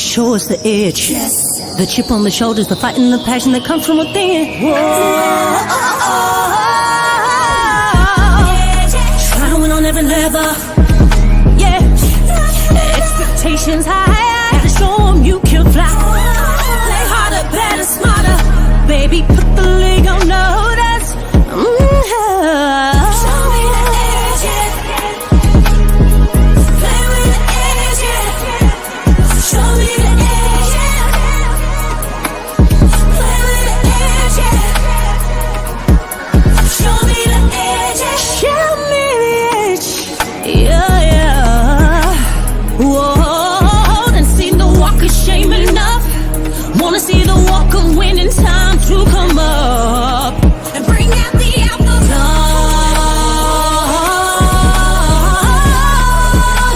Show us the edge. Yes. The chip on the shoulders, the fight and the passion that comes from within. Whoa. Try to win on every level. Yeah. Expectations high. Gotta show them you can fly. Play harder, better, smarter. Baby, put the league on notice. Show me the edge, yeah. Play with the edge, yeah. Show me the edge, yeah. Play with the edge, yeah. Show me the edge, yeah. Show me the edge, yeah, yeah. Whoa, and see the walk of shame enough. Wanna see the walk of winning, time to come up and bring out the outdoors.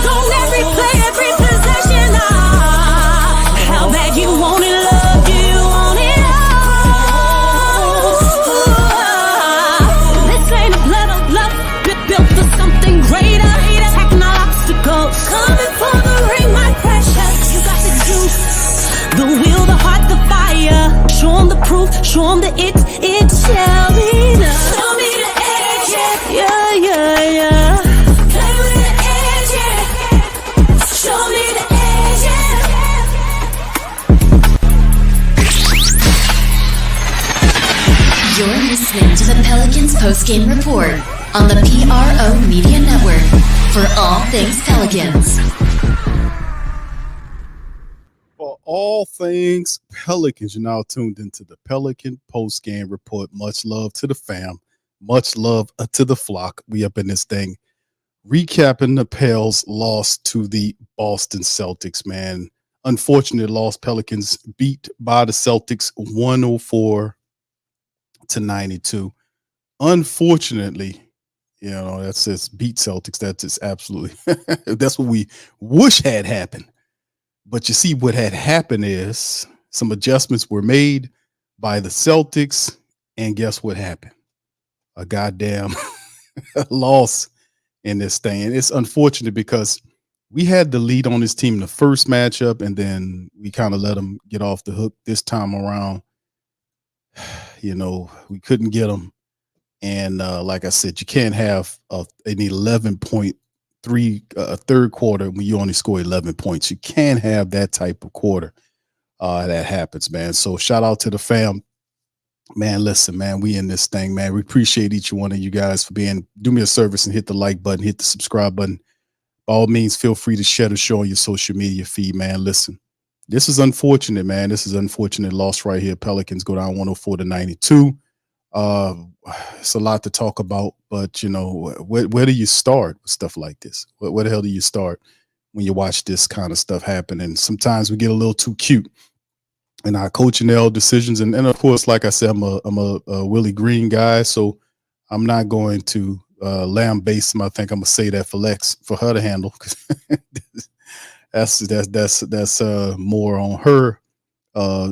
Don't every play, every possession. How bad you want it, love, you want it all. This ain't a blood of love, built for something greater. Attacking all obstacles, coming for the ring, my precious. You got the juice, the will, the heart, the fire. Show them the proof, show them the it shall be done. Show me the edge, yeah, yeah, yeah. Play with the edge, yeah. Show me the edge, yeah. You're listening to the Pelicans Postgame Report on the PRO Media Network for all things Pelicans. For all things Pelicans, you're now tuned into the Pelican Postgame Report. Much love to the fam. Much love to the flock. We up in this thing. Recapping the Pels loss to the Boston Celtics, man. Unfortunate loss. Pelicans beat by the Celtics 104-92. Unfortunately, you know, that's just beat Celtics. That's just absolutely that's what we wish had happened. But you see, what had happened is some adjustments were made by the Celtics, and guess what happened? A goddamn loss in this thing. And it's unfortunate because we had the lead on this team in the first matchup, and then we kind of let them get off the hook this time around. You know, we couldn't get them. And like I said, you can't have an 11-point third quarter when you only score 11 points. You can't have that type of quarter that happens, man. So shout out to the fam, man. Listen, man, we in this thing, man. We appreciate each one of you guys for do me a service and hit the like button, hit the subscribe button. By all means, feel free to share the show on your social media feed, man. Listen, this is unfortunate, man. This is unfortunate loss right here. Pelicans go down 104-92. It's a lot to talk about, but you know, where do you start with stuff like this? Where the hell do you start when you watch this kind of stuff happen? And sometimes we get a little too cute in our coaching decisions. And of course, like I said, I'm a Willie Green guy, so I'm not going to lambaste him. I think I'm gonna say that for Lex, for her to handle. that's more on her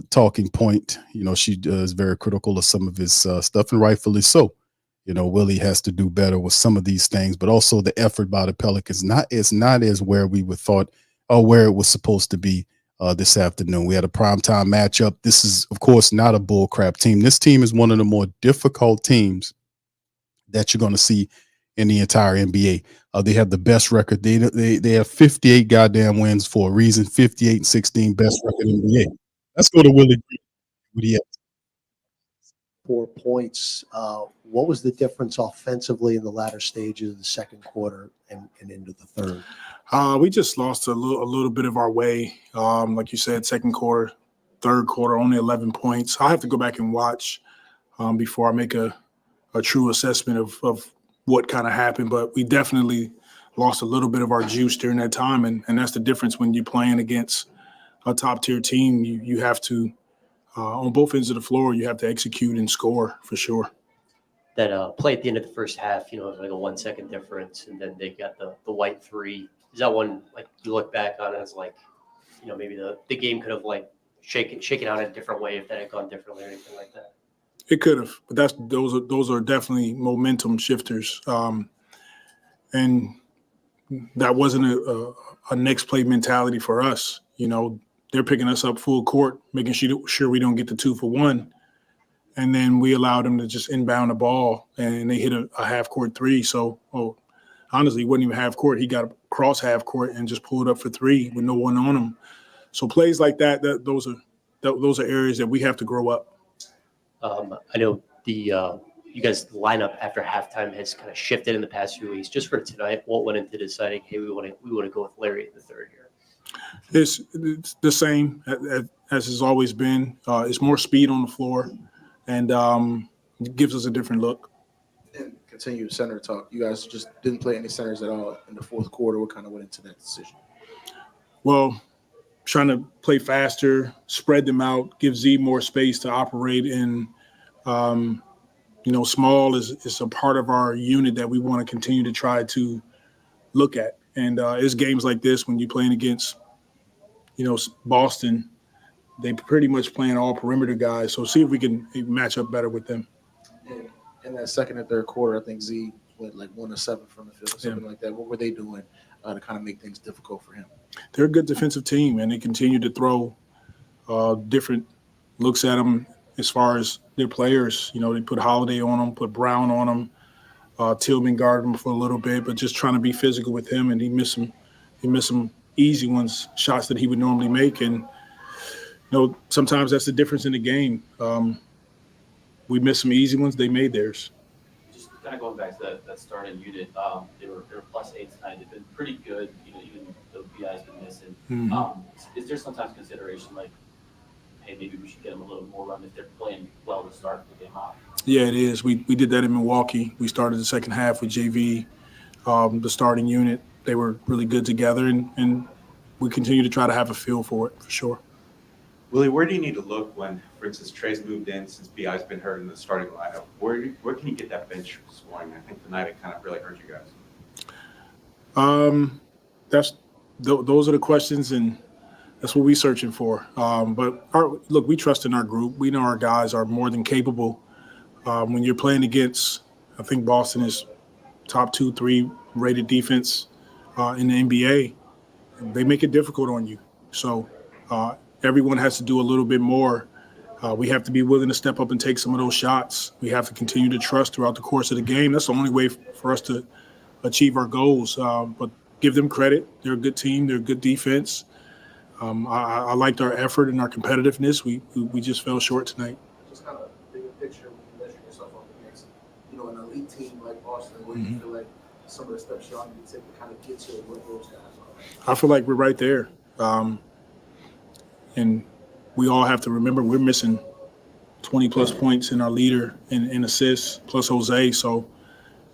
talking point. You know, she is very critical of some of his stuff, and rightfully so. You know, Willie has to do better with some of these things, but also the effort by the Pelicans is not as where we would thought or where it was supposed to be this afternoon. We had a primetime matchup. This is, of course, not a bullcrap team. This team is one of the more difficult teams that you're going to see in the entire NBA. They have the best record. They have 58 goddamn wins for a reason. 58-16, best record in the NBA. Let's go to Willie Green. 4 points. What was the difference offensively in the latter stages of the second quarter and into the third? We just lost a little bit of our way. Like you said, second quarter, third quarter, only 11 points. I'll have to go back and watch before I make a true assessment of what kind of happened. But we definitely lost a little bit of our juice during that time. And that's the difference when you're playing against a top-tier team. You have to, on both ends of the floor, you have to execute and score for sure. That play at the end of the first half, you know, it was like a 1 second difference, and then they got the white three. Is that one, like, you look back on as like, you know, maybe the game could have like shaken out in a different way if that had gone differently or anything like that? It could have, but those are definitely momentum shifters, and that wasn't a next play mentality for us. You know, they're picking us up full court, making sure we don't get the 2 for 1. And then we allowed them to just inbound the ball, and they hit a half-court 3. So, honestly, it wasn't even half-court. He got across half-court and just pulled up for 3 with no one on him. So plays like that, those are areas that we have to grow up. I know you guys' lineup after halftime has kind of shifted in the past few weeks. Just for tonight, what went into deciding, hey, we want to go with Larry in the third here? It's the same as has always been. It's more speed on the floor, and it gives us a different look. And continue center talk. You guys just didn't play any centers at all in the fourth quarter. What kind of went into that decision? Well, trying to play faster, spread them out, give Z more space to operate in. Small is a part of our unit that we want to continue to try to look at. And it's games like this when you're playing against, Boston. They pretty much playing all perimeter guys. So see if we can match up better with them. And in that second and third quarter, I think Z went like 1 of 7 from the field, something like that. What were they doing to kind of make things difficult for him? They're a good defensive team, and they continue to throw different looks at them as far as their players. They put Holiday on them, put Brown on them. Tillman guarded him for a little bit, but just trying to be physical with him, and he missed some easy ones, shots that he would normally make. And sometimes that's the difference in the game. We missed some easy ones; they made theirs. Just kind of going back to that starting unit, they were +8 tonight. They've been pretty good, even though BI's been missing. Mm-hmm. Is there sometimes consideration like, hey, maybe we should get them a little more run if they're playing well to start the game off? Yeah, it is. We did that in Milwaukee. We started the second half with JV, the starting unit. They were really good together, and we continue to try to have a feel for it, for sure. Willie, where do you need to look when, for instance, Trey's moved in since BI's been hurt in the starting lineup? Where can you get that bench scoring? I think tonight it kind of really hurt you guys. Those are the questions, and that's what we're searching for. But we trust in our group. We know our guys are more than capable. When you're playing against, I think Boston is top 2-3 rated defense in the NBA. They make it difficult on you. So everyone has to do a little bit more. We have to be willing to step up and take some of those shots. We have to continue to trust throughout the course of the game. That's the only way for us to achieve our goals. But give them credit. They're a good team. They're a good defense. I liked our effort and our competitiveness. We just fell short tonight. Just kind of bigger picture when you measure yourself up against, an elite team like Boston, where you feel like some of the steps y'all need to take to kind of get to where those guys are. I feel like we're right there. And we all have to remember we're missing 20-plus points in our leader in assists, plus Jose. So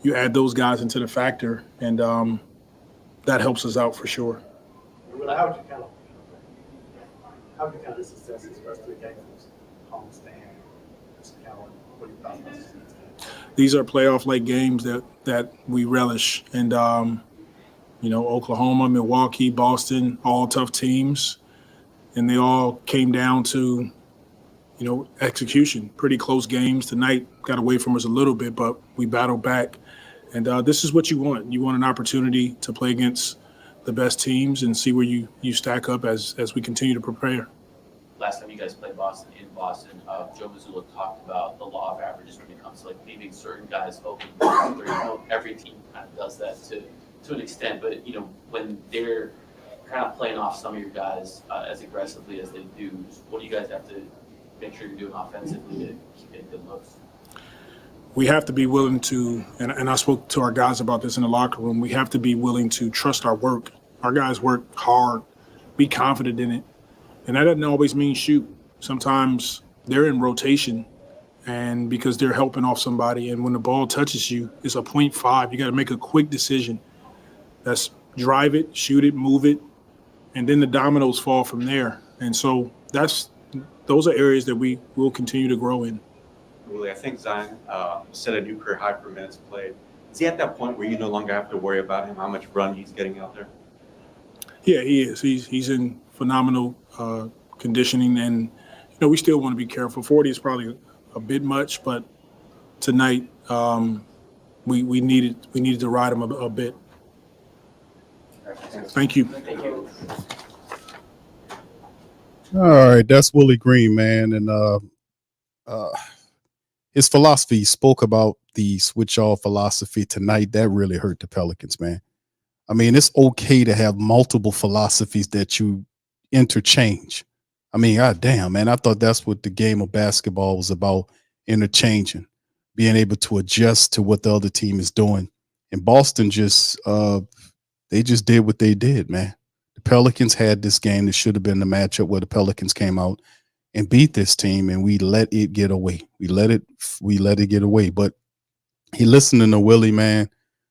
you add those guys into the factor, and that helps us out for sure. How would you kind of assess these first 3 games home stand? What are your thoughts about this? These are playoff-like games that we relish. And, Oklahoma, Milwaukee, Boston, all tough teams. And they all came down to, execution. Pretty close games. Tonight got away from us a little bit, but we battled back. And this is what you want. You want an opportunity to play against the best teams and see where you stack up as we continue to prepare. Last time you guys played Boston in Boston, Joe Mazzulla talked about the law of averages when it comes to leaving certain guys open. Every team kind of does that to an extent, but when they're kind of playing off some of your guys as aggressively as they do, what do you guys have to make sure you're doing offensively to keep getting good looks? We have to be willing to, and I spoke to our guys about this in the locker room, we have to be willing to trust our work. Our guys work hard, be confident in it. And that doesn't always mean shoot. Sometimes they're in rotation, and because they're helping off somebody, and when the ball touches you, it's a 0.5. You got to make a quick decision. That's drive it, shoot it, move it, and then the dominoes fall from there. And so those are areas that we will continue to grow in. Willie, I think Zion set a new career high for minutes played. Is he at that point where you no longer have to worry about him, how much run he's getting out there? Yeah, he is. He's in phenomenal conditioning, and we still want to be careful. 40 is probably a bit much, but tonight we needed to ride him a bit. Thank you. Thank you. All right, that's Willie Green, man, and uh, his philosophy. He spoke about the switch off philosophy tonight. That really hurt the Pelicans, man. I mean, it's okay to have multiple philosophies that you interchange. I mean, god damn, man, I thought that's what the game of basketball was about, interchanging, being able to adjust to what the other team is doing. And Boston just they just did what they did, man. The Pelicans had this game that should have been the matchup where the Pelicans came out and beat this team, and we let it get away. We let it get away. But he listening to Willie, man.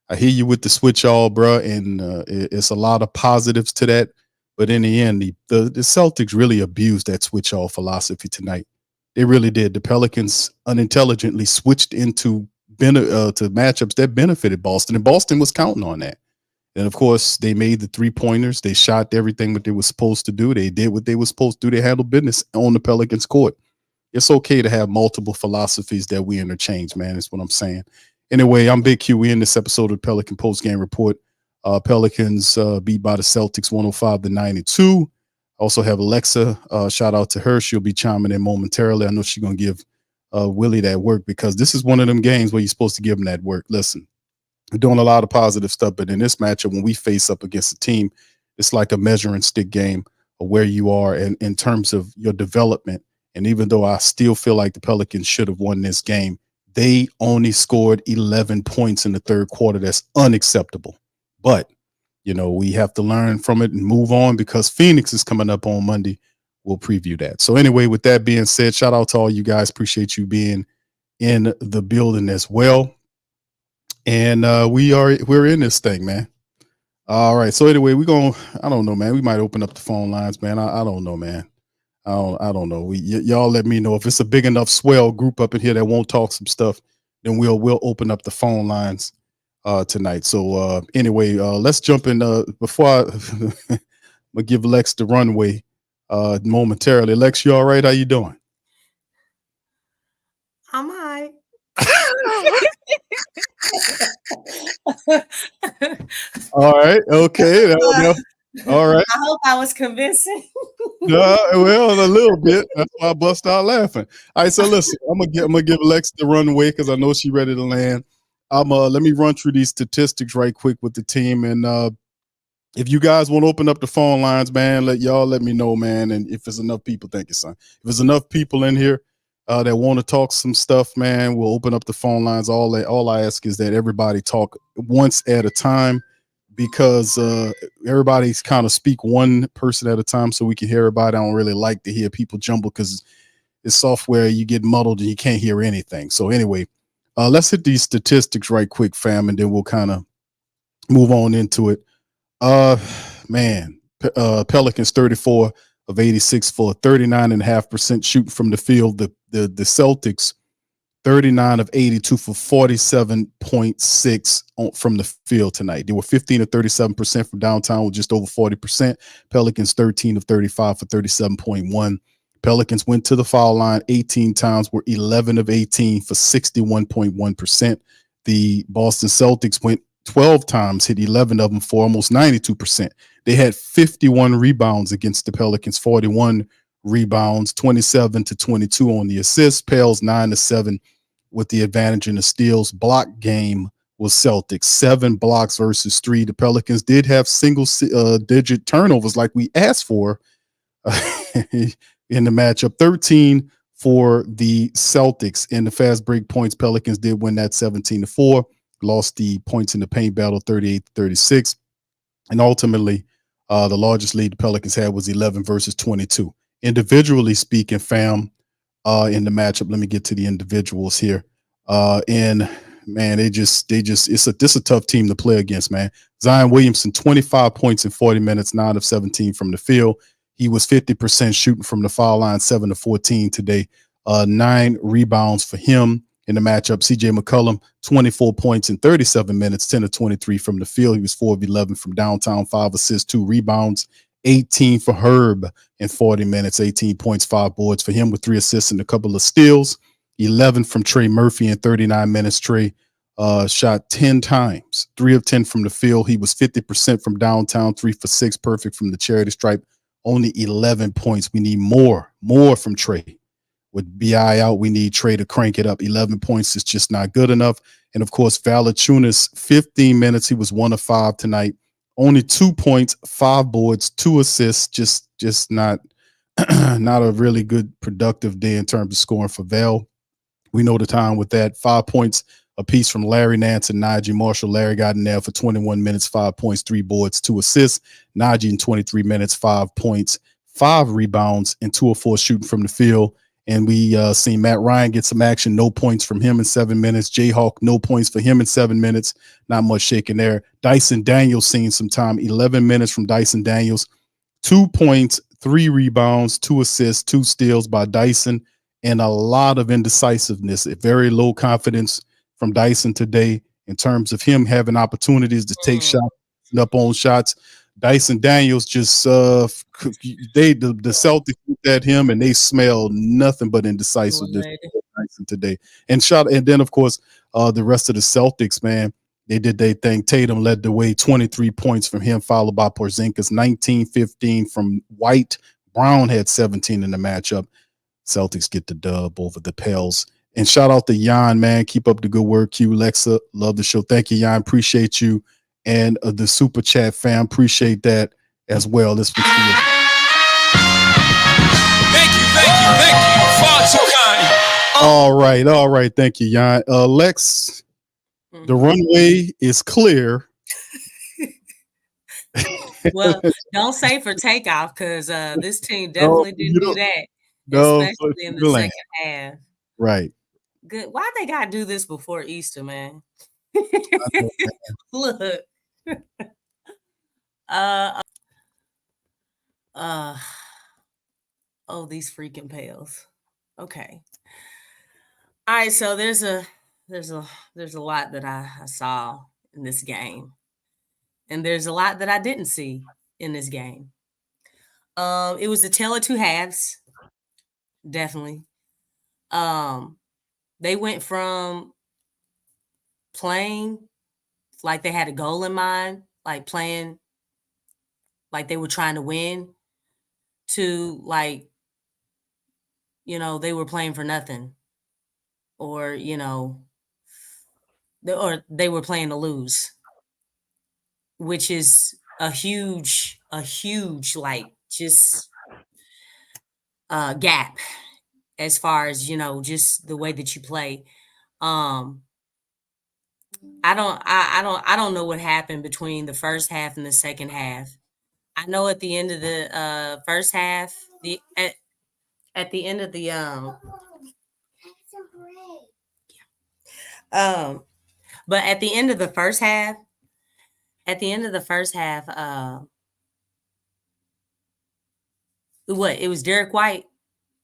I hear you with the switch all, bro, and it's a lot of positives to that. But in the end, the Celtics really abused that switch all philosophy tonight. They really did. The Pelicans unintelligently switched into to matchups that benefited Boston, and Boston was counting on that. And of course, they made the 3-pointers. They shot everything what they were supposed to do. They did what they were supposed to do. They handled business on the Pelicans court. It's okay to have multiple philosophies that we interchange, man. That's what I'm saying. Anyway, I'm Big Q. We in this episode of Pelican Postgame Report. Pelicans beat by the Celtics 105-92. Also have Lexxah. Shout out to her. She'll be chiming in momentarily. I know she's going to give Willie that work, because this is one of them games where you're supposed to give him that work. Listen, we're doing a lot of positive stuff, but in this matchup, when we face up against a team, it's like a measuring stick game of where you are in terms of your development. And even though I still feel like the Pelicans should have won this game, they only scored 11 points in the third quarter. That's unacceptable. But, we have to learn from it and move on, because Phoenix is coming up on Monday. We'll preview that. So anyway, with that being said, shout out to all you guys. Appreciate you being in the building as well. And we're in this thing, man. All right. So anyway, I don't know, man. We might open up the phone lines, man. I don't know, man. I don't know. Y'all let me know if it's a big enough swell group up in here that won't talk some stuff. Then we'll open up the phone lines tonight. So anyway, let's jump in. Before I'm gonna give Lex the runway momentarily. Lex, you all right? How you doing? I'm high. All right. Okay. All right. I hope I was convincing. Well, a little bit. That's why I bust out laughing. All right. So listen, I'm gonna give Lex the runway, because I know she's ready to land. Let me run through these statistics right quick with the team, and if you guys want to open up the phone lines, man, let me know, man. And if there's enough people, thank you, son. If there's enough people in here that want to talk some stuff, man, we'll open up the phone lines. All I ask is that everybody talk once at a time, because everybody's kind of speak one person at a time so we can hear everybody. I don't really like to hear people jumble, because it's software, you get muddled and you can't hear anything. So anyway, let's hit these statistics right quick, fam, and then we'll kind of move on into it. Pelicans 34 of 86 for 39.5% shooting from the field. The Celtics 39 of 82 for 47.6 from the field tonight. They were 15 of 37% from downtown with just over 40%. Pelicans 13 of 35 for 37.1. Pelicans went to the foul line 18 times, were 11 of 18 for 61.1%. The Boston Celtics went 12 times, hit 11 of them for almost 92%. They had 51 rebounds against the Pelicans, 41 rebounds, 27-22 on the assists. Pels 9-7 with the advantage in the steals. Block game was Celtics, 7 blocks versus 3. The Pelicans did have single digit turnovers like we asked for in the matchup. 13 for the Celtics in the fast break points. Pelicans did win that 17-4. Lost the points in the paint battle 38-36. And ultimately, the largest lead the Pelicans had was 11 versus 22. Individually speaking, fam, in the matchup, let me get to the individuals here. And man, this is a tough team to play against, man. Zion Williamson, 25 points in 40 minutes, 9 of 17 from the field. He was 50% shooting from the foul line, 7 of 14 today. 9 rebounds for him in the matchup. CJ McCollum, 24 points in 37 minutes, 10 of 23 from the field. He was 4 of 11 from downtown, 5 assists, 2 rebounds. 18 for Herb in 40 minutes, 18 points, 5 boards for him with 3 assists and a couple of steals. 11 from Trey Murphy in 39 minutes. Trey shot 10 times, 3 of 10 from the field. He was 50% from downtown, 3 for 6, perfect from the charity stripe only 11 points. We need more from Trey. With BI out, we need Trey to crank it up. 11 points is just not good enough. And of course, Valanciunas, 15 minutes. He was 1 of 5 tonight. Only 2 points, 5 boards, 2 assists. Just not not a really good productive day in terms of scoring for Val. We know the time with that. 5 points apiece from Larry Nance and Najee Marshall. Larry got in there for 21 minutes, 5 points, 3 boards, 2 assists. Najee in 23 minutes, 5 points, 5 rebounds, and 2 of 4 shooting from the field. And we seen Matt Ryan get some action. No points from him in 7 minutes. Jayhawk, no points for him in 7 minutes. Not much shaking there. Dyson Daniels seen some time. 11 minutes from Dyson Daniels. 2 points, 3 rebounds, 2 assists, 2 steals by Dyson, and a lot of indecisiveness. A very low confidence from Dyson today in terms of him having opportunities to take shots, up on shots. Dyson Daniels just the Celtics looked at him and they smelled nothing but indecisiveness Dyson today. And then of course the rest of the Celtics, man, they did their thing. Tatum led the way, 23 points from him, followed by Porzingis, 19-15 from White. Brown had 17 in the matchup. Celtics get the dub over the Pels. And shout out to Jan, man. Keep up the good work. Q, Lexxah, love the show. Thank you, Jan. Appreciate you. And the Super Chat fam, appreciate that as well. This was Thank you. Far too kind. All right. Thank you, Jan. Lex, the runway is clear. Well, don't say for takeoff because this team definitely didn't do that, especially in the second half. Right. Good. Why they gotta do this before Easter, man? Look. These freaking Pels. Okay. All right, so there's a lot that I saw in this game. And there's a lot that I didn't see in this game. It was a tale of two halves. Definitely. They went from playing like they had a goal in mind, like playing like they were trying to win, to like, they were playing for nothing, or they were playing to lose, which is a huge like just gap as far as just the way that you play. I don't know what happened between the first half and the second half. I know at the end of the first half, at the end of the but at the end of the first half, it was Derek White.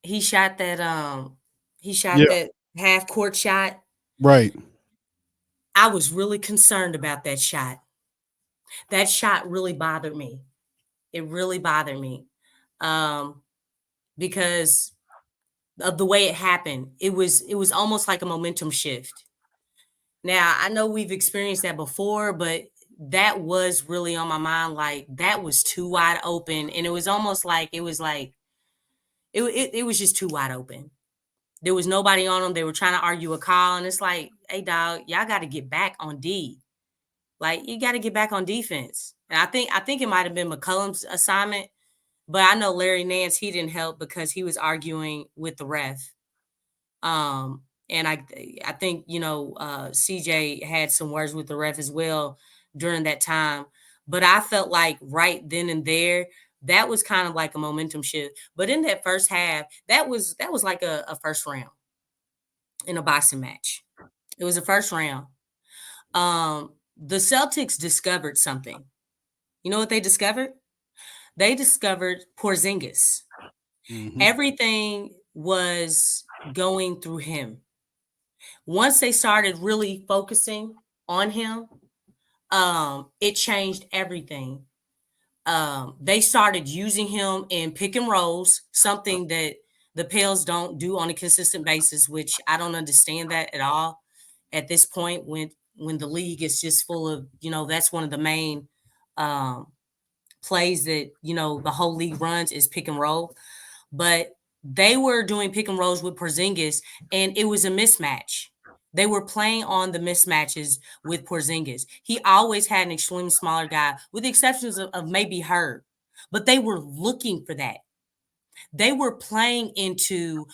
He shot that that half court shot. Right. I was really concerned about that shot. That shot really bothered me. It really bothered me. Because of the way it happened. It was almost like a momentum shift. Now, I know we've experienced that before, but that was really on my mind. Like, that was too wide open. And it was almost like it was just too wide open. There was nobody on them. They were trying to argue a call. And it's like, hey, dog, y'all got to get back on D. Like, you got to get back on defense. And I think it might have been McCollum's assignment. But I know Larry Nance, he didn't help because he was arguing with the ref. And I think, CJ had some words with the ref as well during that time. But I felt like right then and there, that was kind of like a momentum shift. But in that first half, that was like a first round in a boxing match. It was a first round. The Celtics discovered something. You know what they discovered? They discovered Porzingis. Mm-hmm. Everything was going through him. Once they started really focusing on him, it changed everything. They started using him in pick and rolls, something that the Pels don't do on a consistent basis, which I don't understand that at all at this point when the league is just full of, that's one of the main plays that, the whole league runs is pick and roll. But they were doing pick and rolls with Porzingis, and it was a mismatch. They were playing on the mismatches with Porzingis. He always had an extremely smaller guy, with the exceptions of maybe Herb. But they were looking for that. They were playing into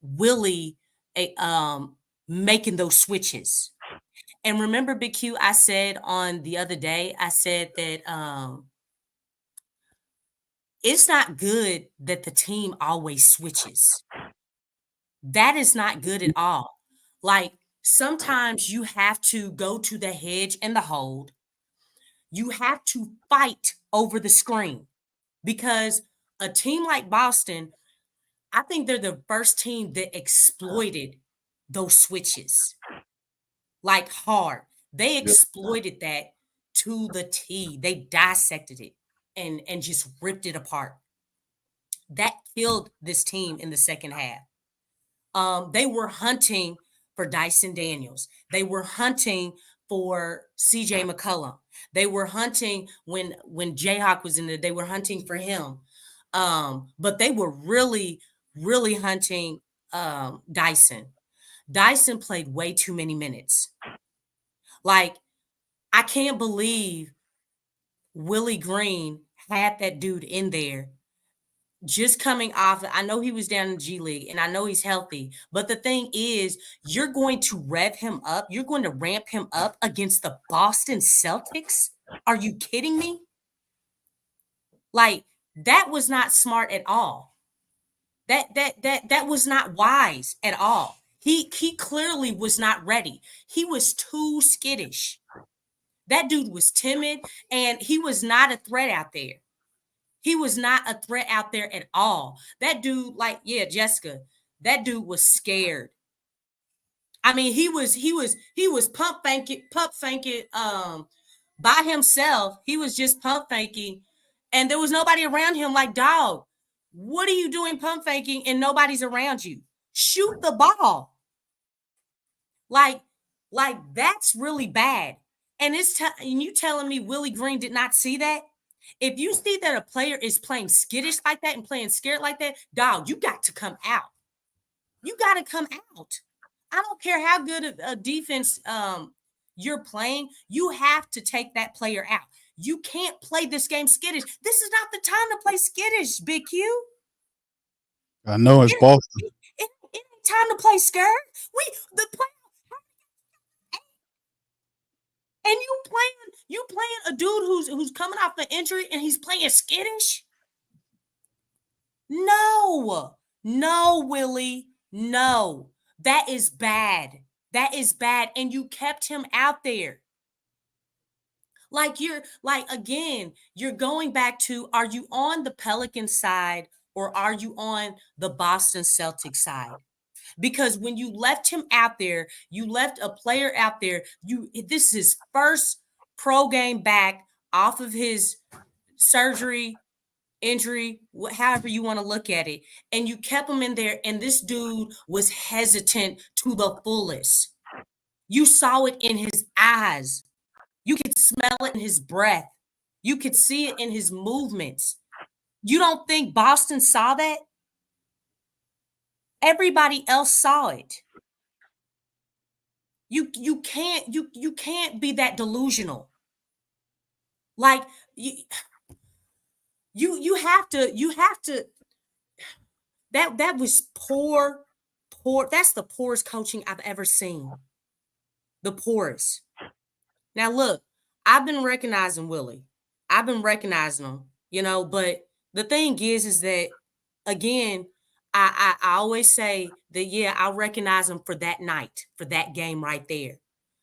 Willie making those switches. And remember, Big Q, I said on the other day, I said that it's not good that the team always switches. That is not good at all. Like, sometimes you have to go to the hedge and the hold. You have to fight over the screen, because a team like Boston, I think they're the first team that exploited those switches like hard. They exploited that to the T. They dissected it and just ripped it apart. That killed this team in the second half. They were hunting for Dyson Daniels. They were hunting for CJ McCollum. They were hunting when Jayhawk was in there. They were hunting for him. But they were really, really hunting Dyson. Dyson played way too many minutes. Like, I can't believe Willie Green had that dude in there just coming off. I know he was down in G League, and I know he's healthy. But the thing is, you're going to rev him up. You're going to ramp him up against the Boston Celtics? Are you kidding me? Like, that was not smart at all. That was not wise at all. He clearly was not ready. He was too skittish. That dude was timid, and he was not a threat out there. He was not a threat out there at all. That dude, Jessica, that dude was scared. I mean, he was pump faking by himself. He was just pump faking, and there was nobody around him. Like, dog, what are you doing pump faking and nobody's around you? Shoot the ball. Like that's really bad. And and you telling me Willie Green did not see that? If you see that a player is playing skittish like that and playing scared like that, dog, you got to come out. You got to come out. I don't care how good a defense you're playing. You have to take that player out. You can't play this game skittish. This is not the time to play skittish, Big Q. I know it's Boston. It ain't time to play scared. The player. And you playing a dude who's coming off an injury and he's playing skittish? No, Willie, no. That is bad. That is bad. And you kept him out there. You're going back to, are you on the Pelican side or are you on the Boston Celtics side? Because when you left him out there, you left a player out there. This is his first pro game back off of his surgery, injury, however you want to look at it. And you kept him in there, and this dude was hesitant to the fullest. You saw it in his eyes. You could smell it in his breath. You could see it in his movements. You don't think Boston saw that? Everybody else saw it. You can't be that delusional. Like, you have to. That was poor. That's the poorest coaching I've ever seen. The poorest. Now look, I've been recognizing Willie. I've been recognizing him, but the thing is that, again, I always say that, yeah, I'll recognize him for that night, for that game right there.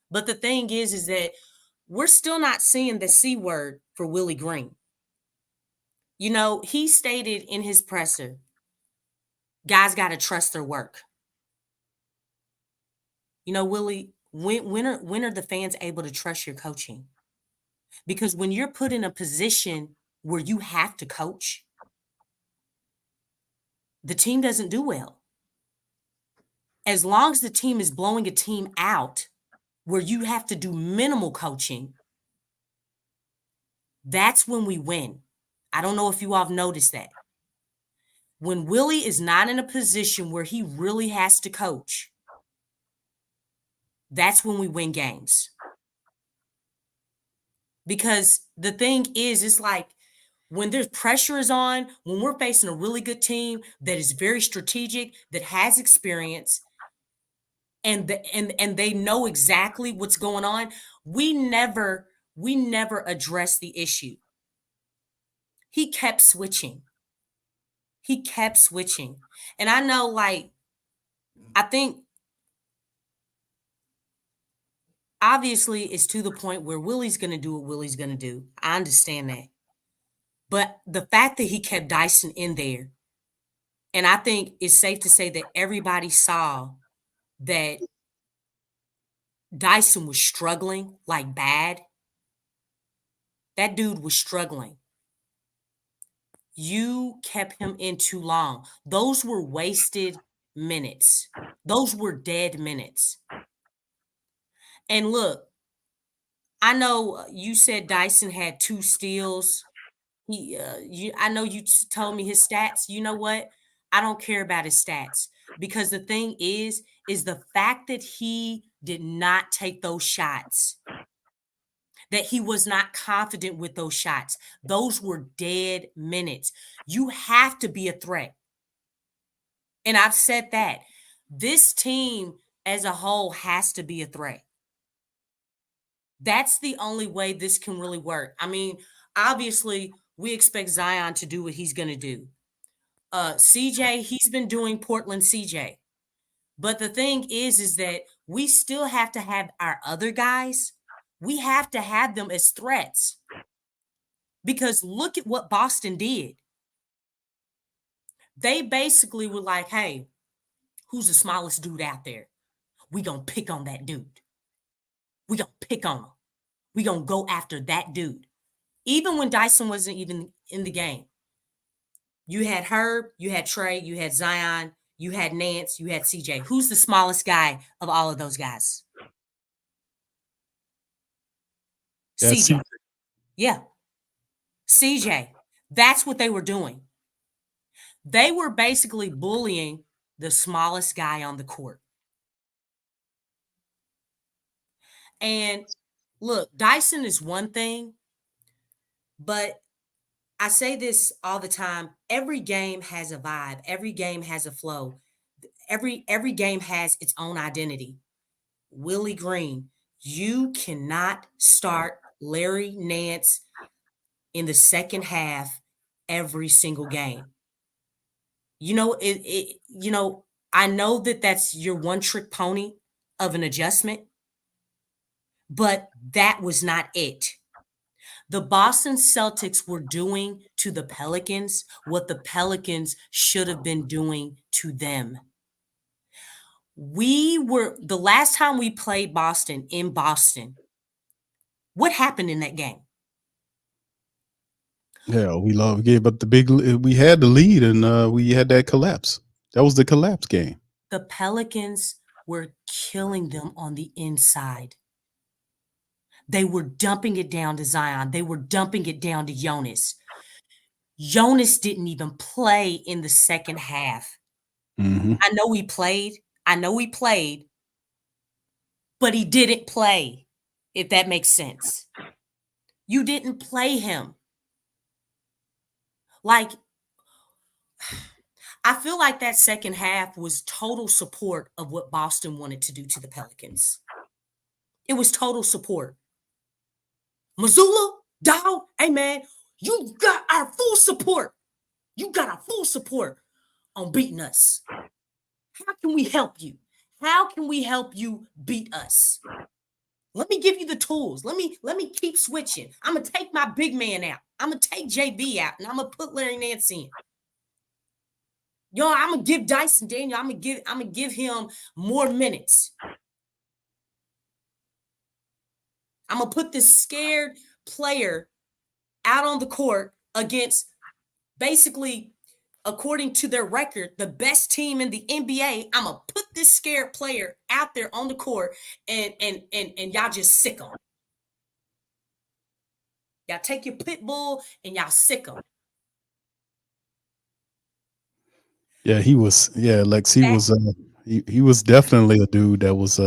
But the thing is that we're still not seeing the C word for Willie Green. He stated in his presser, guys got to trust their work. Willie, when are the fans able to trust your coaching? Because when you're put in a position where you have to coach, the team doesn't do well. As long as the team is blowing a team out where you have to do minimal coaching, that's when we win. I don't know if you all have noticed that. When Willie is not in a position where he really has to coach, that's when we win games. Because the thing is, it's like when there's pressure is on, when we're facing a really good team that is very strategic, that has experience, and they know exactly what's going on, we never address the issue. He kept switching. And I know, like, I think obviously it's to the point where Willie's going to do what Willie's going to do. I understand that. But the fact that he kept Dyson in there, and I think it's safe to say that everybody saw that Dyson was struggling like bad. That dude was struggling. You kept him in too long. Those were wasted minutes. Those were dead minutes. And look, I know you said Dyson had 2 steals. I know you told me his stats. You know what? I don't care about his stats, because the thing is the fact that he did not take those shots, that he was not confident with those shots. Those were dead minutes. You have to be a threat. And I've said that. This team as a whole has to be a threat. That's the only way this can really work. I mean, obviously, we expect Zion to do what he's going to do. CJ, he's been doing Portland CJ. But the thing is that we still have to have our other guys. We have to have them as threats. Because look at what Boston did. They basically were like, hey, who's the smallest dude out there? We going to pick on that dude. We going to pick on him. We going to go after that dude. Even when Dyson wasn't even in the game. You had Herb, you had Trey, you had Zion, you had Nance, you had CJ. Who's the smallest guy of all of those guys? That's CJ. Yeah. CJ. That's what they were doing. They were basically bullying the smallest guy on the court. And look, Dyson is one thing, but I say this all the time. Every game has a vibe. Every game has a flow. Every game has its own identity. Willie Green, you cannot start Larry Nance in the second half every single game. You know, I know that that's your one-trick pony of an adjustment, but that was not it. The Boston Celtics were doing to the Pelicans what the Pelicans should have been doing to them. The last time we played Boston in Boston, what happened in that game? Yeah, we gave up we had the lead, and we had that collapse. That was the collapse game. The Pelicans were killing them on the inside. They were dumping it down to Zion. They were dumping it down to Jonas. Jonas didn't even play in the second half. Mm-hmm. I know he played, but he didn't play, if that makes sense. You didn't play him. Like, I feel like that second half was total support of what Boston wanted to do to the Pelicans. It was total support. Mazzulla, dog, hey man, you got our full support. You got our full support on beating us. How can we help you? How can we help you beat us? Let me give you the tools. Let me keep switching. I'm gonna take my big man out. I'm gonna take JB out, and I'm gonna put Larry Nance in. Yo, I'm gonna give Dyson Daniel. I'm gonna give him more minutes. I'm gonna put this scared player out on the court against, basically, according to their record, the best team in the NBA. I'm gonna put this scared player out there on the court, and y'all just sick 'em. Y'all take your pit bull and y'all sick 'em. Yeah, he was. Yeah, Lex. He That was. He was definitely a dude that was.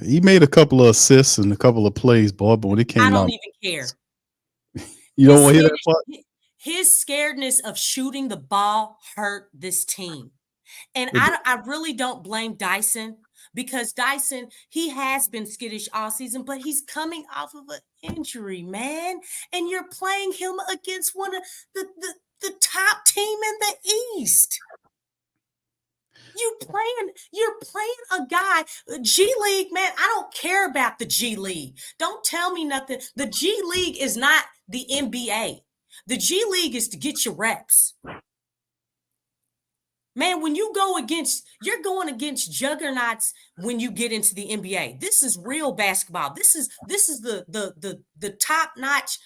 He made a couple of assists and a couple of plays, boy. But when it I came don't down, even care. you don't want to hear that part. His scaredness of shooting the ball hurt this team. And It- I really don't blame Dyson because Dyson, he has been skittish all season, but he's coming off of an injury, man. And you're playing him against one of the top team in the East. You're playing a guy, G League, man. I don't care about the G League. Don't tell me nothing. The G League is not the NBA. The G League is to get your reps. Man, when you're going against juggernauts when you get into the NBA. This is real basketball. This is the top-notch,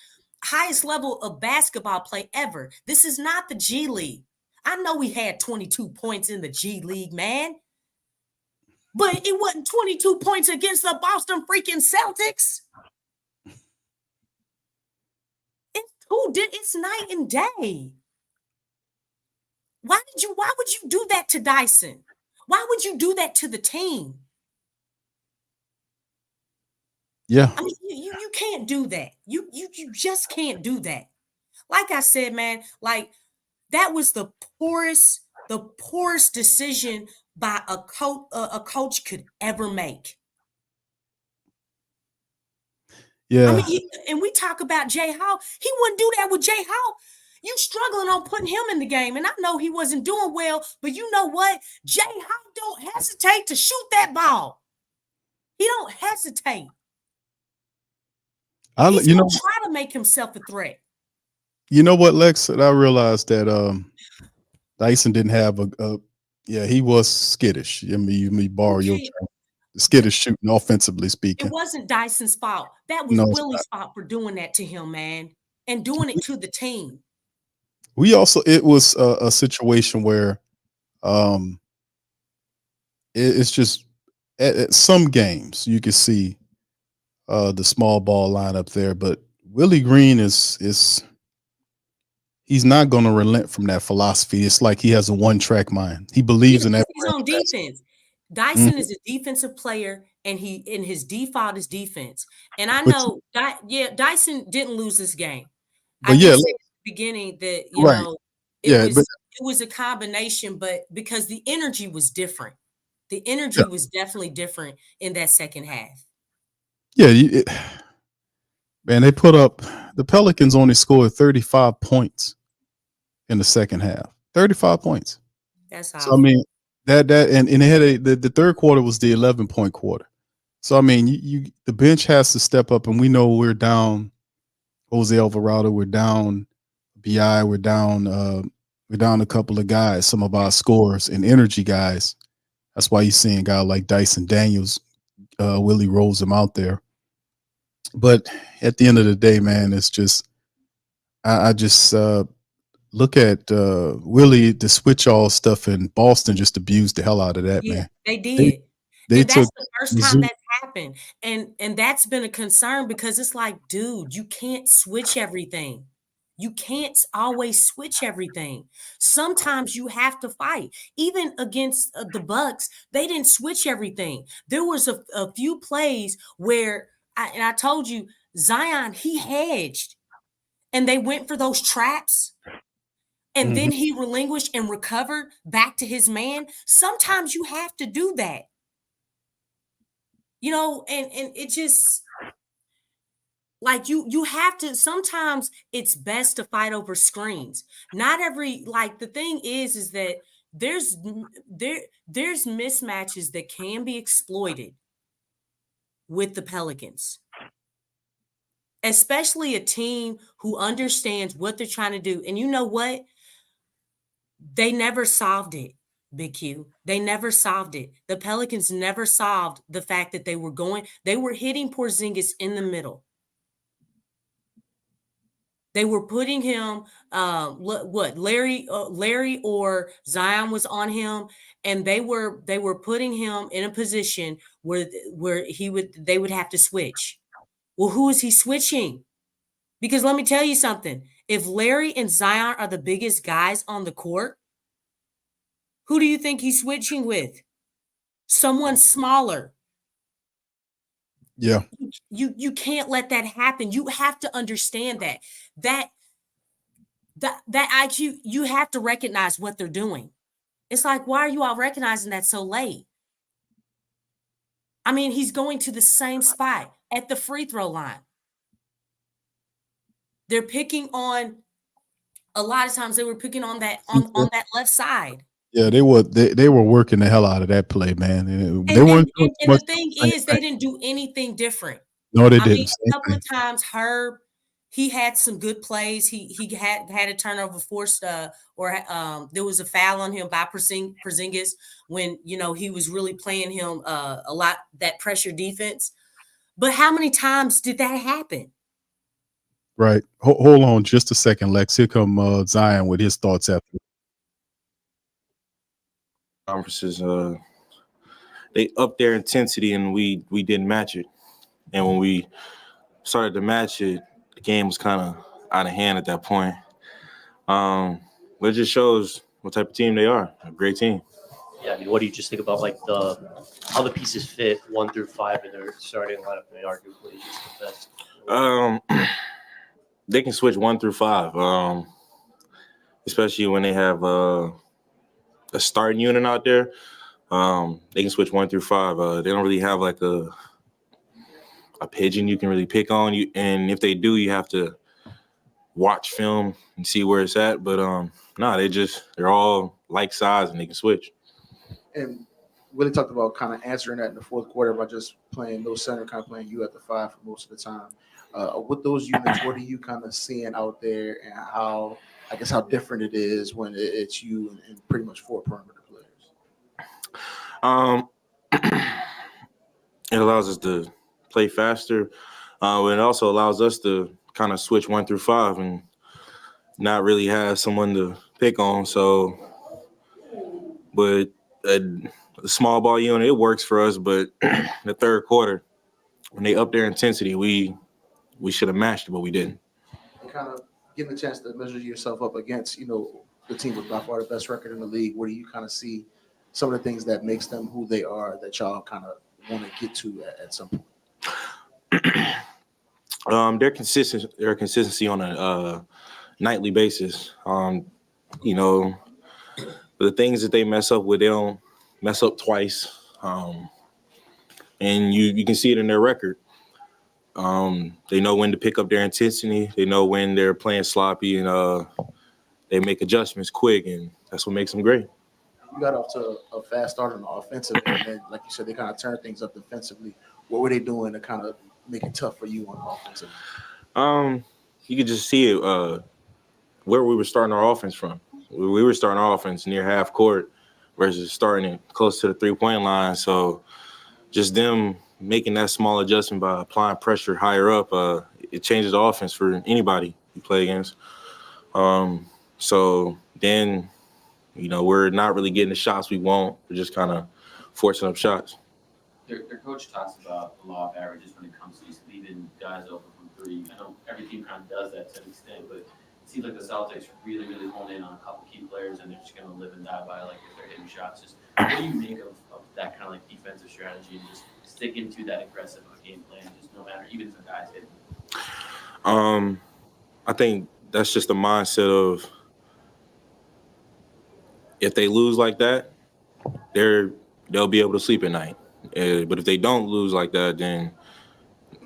highest level of basketball play ever. This is not the G League. I know we had 22 points in the G League, man. But it wasn't 22 points against the Boston freaking Celtics. It's night and day. Why would you do that to Dyson? Why would you do that to the team? Yeah. I mean, you can't do that. You just can't do that. Like I said, man, like that was the poorest decision by a coach could ever make. Yeah. I mean, and we talk about Jay Hall. He wouldn't do that with Jay Hall. You struggling on putting him in the game, and I know he wasn't doing well, but you know what? Jay Hall don't hesitate to shoot that ball. He don't hesitate. He's gonna try to make himself a threat. You know what, Lex? I realized that Dyson didn't have he was skittish. I mean, you borrow your term. Skittish shooting, offensively speaking. It wasn't Dyson's fault. That was Willie's fault for doing that to him, man, and doing it to the team. It was a situation where it's just at some games you can see the small ball lineup there, but Willie Green is he's not going to relent from that philosophy. It's like he has a one-track mind. He believes in that. He's on defense. Dyson is a defensive player, and his default is defense. And I know, Dyson didn't lose this game. I did say at the beginning that it was a combination, but because the energy was different, the energy was definitely different in that second half. Yeah, man, they put up the Pelicans only scored 35 points in the second half. 35 points. That's awesome. So I mean. And they had the third quarter was the 11-point quarter. So I mean, the bench has to step up, and we know we're down. Jose Alvarado, we're down. Bi, we're down a couple of guys, some of our scorers and energy guys. That's why you're seeing a guy like Dyson Daniels, Willie rolls him out there. But at the end of the day, man, it's just I just look at Willie, the switch all stuff in Boston just abused the hell out of that, man. They did. They that's the first time that's happened. And that's been a concern because it's like, dude, you can't switch everything. You can't always switch everything. Sometimes you have to fight. Even against the Bucks, they didn't switch everything. There was a few plays where, I told you, Zion, he hedged. And they went for those traps. And then he relinquished and recovered back to his man. Sometimes you have to do that. You know, and it just like you have to, sometimes it's best to fight over screens. Not every, like the thing is that there's mismatches that can be exploited with the Pelicans. Especially a team who understands what they're trying to do. And you know what? They never solved it, Big Q. They never solved it. The Pelicans never solved the fact that they were hitting Porzingis in the middle. They were putting him, Larry or Zion was on him, and they were putting him in a position where they would have to switch. Well, who is he switching? Because let me tell you something. If Larry and Zion are the biggest guys on the court, who do you think he's switching with? Someone smaller. Yeah. You can't let that happen. You have to understand that IQ, you have to recognize what they're doing. It's like, why are you all recognizing that so late? I mean, he's going to the same spot at the free throw line. They're picking on, a lot of times they were picking on that on that left side. Yeah, they were working the hell out of that play, man. And they And, weren't and, doing and much the thing the same is, they thing. didn't do anything different. No, they I mean, didn't. a Same couple thing. of times Herb, he had some good plays. He had a turnover forced, or there was a foul on him by Porzingis when he was really playing him a lot, that pressure defense. But how many times did that happen? Right. Hold on just a second, Lex. Here come Zion with his thoughts after. Conferences, they upped their intensity and we didn't match it. And when we started to match it, the game was kind of out of hand at that point. But it just shows what type of team they are. A great team. Yeah, I mean, what do you just think about like how the pieces fit 1 through 5 in their starting lineup? They arguably just the best. They can switch 1 through 5, especially when they have a starting unit out there. They can switch 1 through 5. They don't really have like a pigeon you can really pick on. And if they do, you have to watch film and see where it's at. But they're all like size and they can switch. And Willie talked about kind of answering that in the fourth quarter by just playing no center, kind of playing you at the 5 for most of the time. With those units, what are you kind of seeing out there, and how different it is when it's you and pretty much 4 perimeter players? It allows us to play faster. But it also allows us to kind of switch 1 through 5 and not really have someone to pick on. So, but a small ball unit, it works for us. But the third quarter, when they up their intensity, we should have matched it, but we didn't. And kind of getting a chance to measure yourself up against, the team with by far the best record in the league. Where do you kind of see some of the things that makes them who they are that y'all kind of want to get to at some point? Their consistency on a nightly basis. The things that they mess up with, they don't mess up twice. And you can see it in their record. They know when to pick up their intensity. They know when they're playing sloppy, and they make adjustments quick, and that's what makes them great. You got off to a fast start on the offensive end, and then, like you said, they kind of turned things up defensively. What were they doing to kind of make it tough for you on offensive? You could just see it where we were starting our offense from. We were starting our offense near half court versus starting it close to the 3-point line. So just them making that small adjustment by applying pressure higher up, it changes the offense for anybody you play against. So then, we're not really getting the shots we want. We're just kind of forcing up shots. Their coach talks about the law of averages when it comes to just leaving guys open from 3. I know every team kind of does that to an extent, but it seems like the Celtics really, really hone in on a couple key players, and they're just going to live and die by like if they're hitting shots. Just what do you make of that kind of like defensive strategy and just sticking to that aggressive of a game plan, just no matter, even if the guy's hitting? I think that's just the mindset of if they lose like that, they'll be able to sleep at night. But if they don't lose like that, then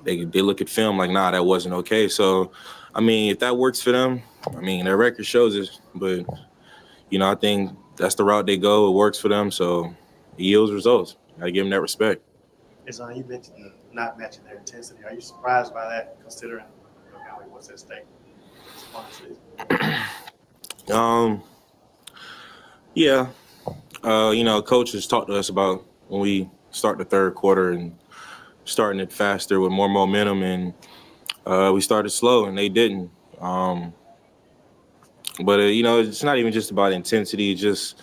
they look at film like, nah, that wasn't okay. So, if that works for them, their record shows it. But, I think that's the route they go. It works for them, so it yields results. I give them that respect. Zion, you mentioned not matching their intensity. Are you surprised by that, considering kind of like what's at stake? Yeah. Coach has talked to us about when we start the third quarter and starting it faster with more momentum, and we started slow and they didn't. But it's not even just about intensity, just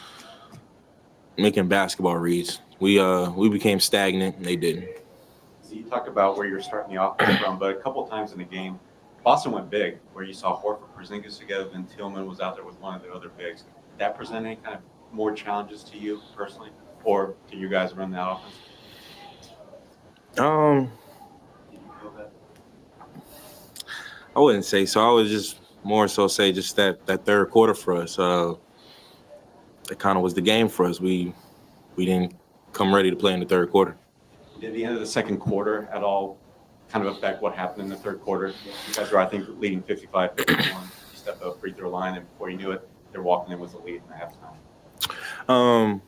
making basketball reads. We became stagnant and they didn't. So you talk about where you're starting the offense from, but a couple of times in the game, Boston went big, where you saw Horford, Porzingis together, then Tillman was out there with one of the other bigs. Did that present any kind of more challenges to you personally, or to you guys running that offense? Did you feel that? I wouldn't say so. I would just more so say just that third quarter for us. It kind of was the game for us. We didn't come ready to play in the third quarter. Did the end of the second quarter at all kind of affect what happened in the third quarter? You guys were, I think, leading 55-51. You stepped up free throw line, and before you knew it, they're walking in with the lead in the halftime.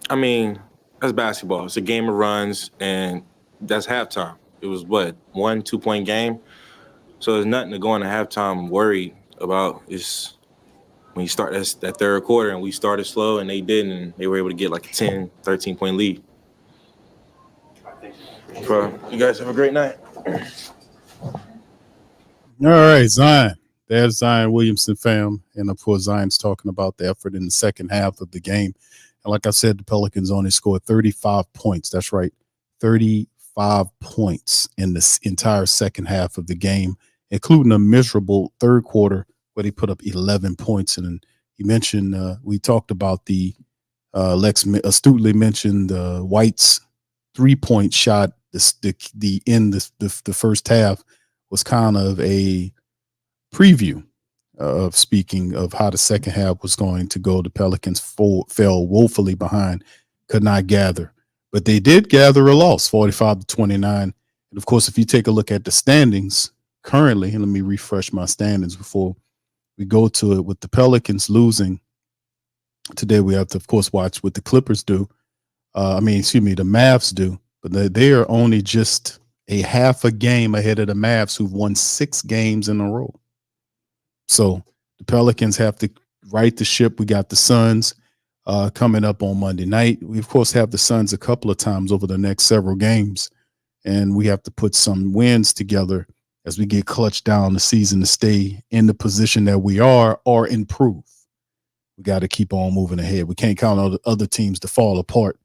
I mean, that's basketball. It's a game of runs, and that's halftime. It was, 1-2 point game? So there's nothing to go into halftime worried about. It's when you start that third quarter, and we started slow, and they didn't, and they were able to get like a 10, 13-point lead. You guys have a great night. All right, Zion. There's Zion Williamson, fam. And of course, Zion's talking about the effort in the second half of the game. And like I said, the Pelicans only scored 35 points. That's right, 35 points in the entire second half of the game, including a miserable third quarter where they put up 11 points. And you mentioned, we talked about the Lex astutely mentioned White's 3-point shot. The first half was kind of a preview of speaking of how the second half was going to go. The Pelicans fell woefully behind, could not gather, but they did gather a loss, 45-29. And of course, if you take a look at the standings currently, and let me refresh my standings before we go to it, with the Pelicans losing today, we have to, of course, watch what the Clippers do. The Mavs do, but they are only just a half a game ahead of the Mavs, who've won 6 games in a row. So the Pelicans have to right the ship. We got the Suns coming up on Monday night. We, of course, have the Suns a couple of times over the next several games, and we have to put some wins together as we get clutched down the season to stay in the position that we are or improve. We got to keep on moving ahead. We can't count on other teams to fall apart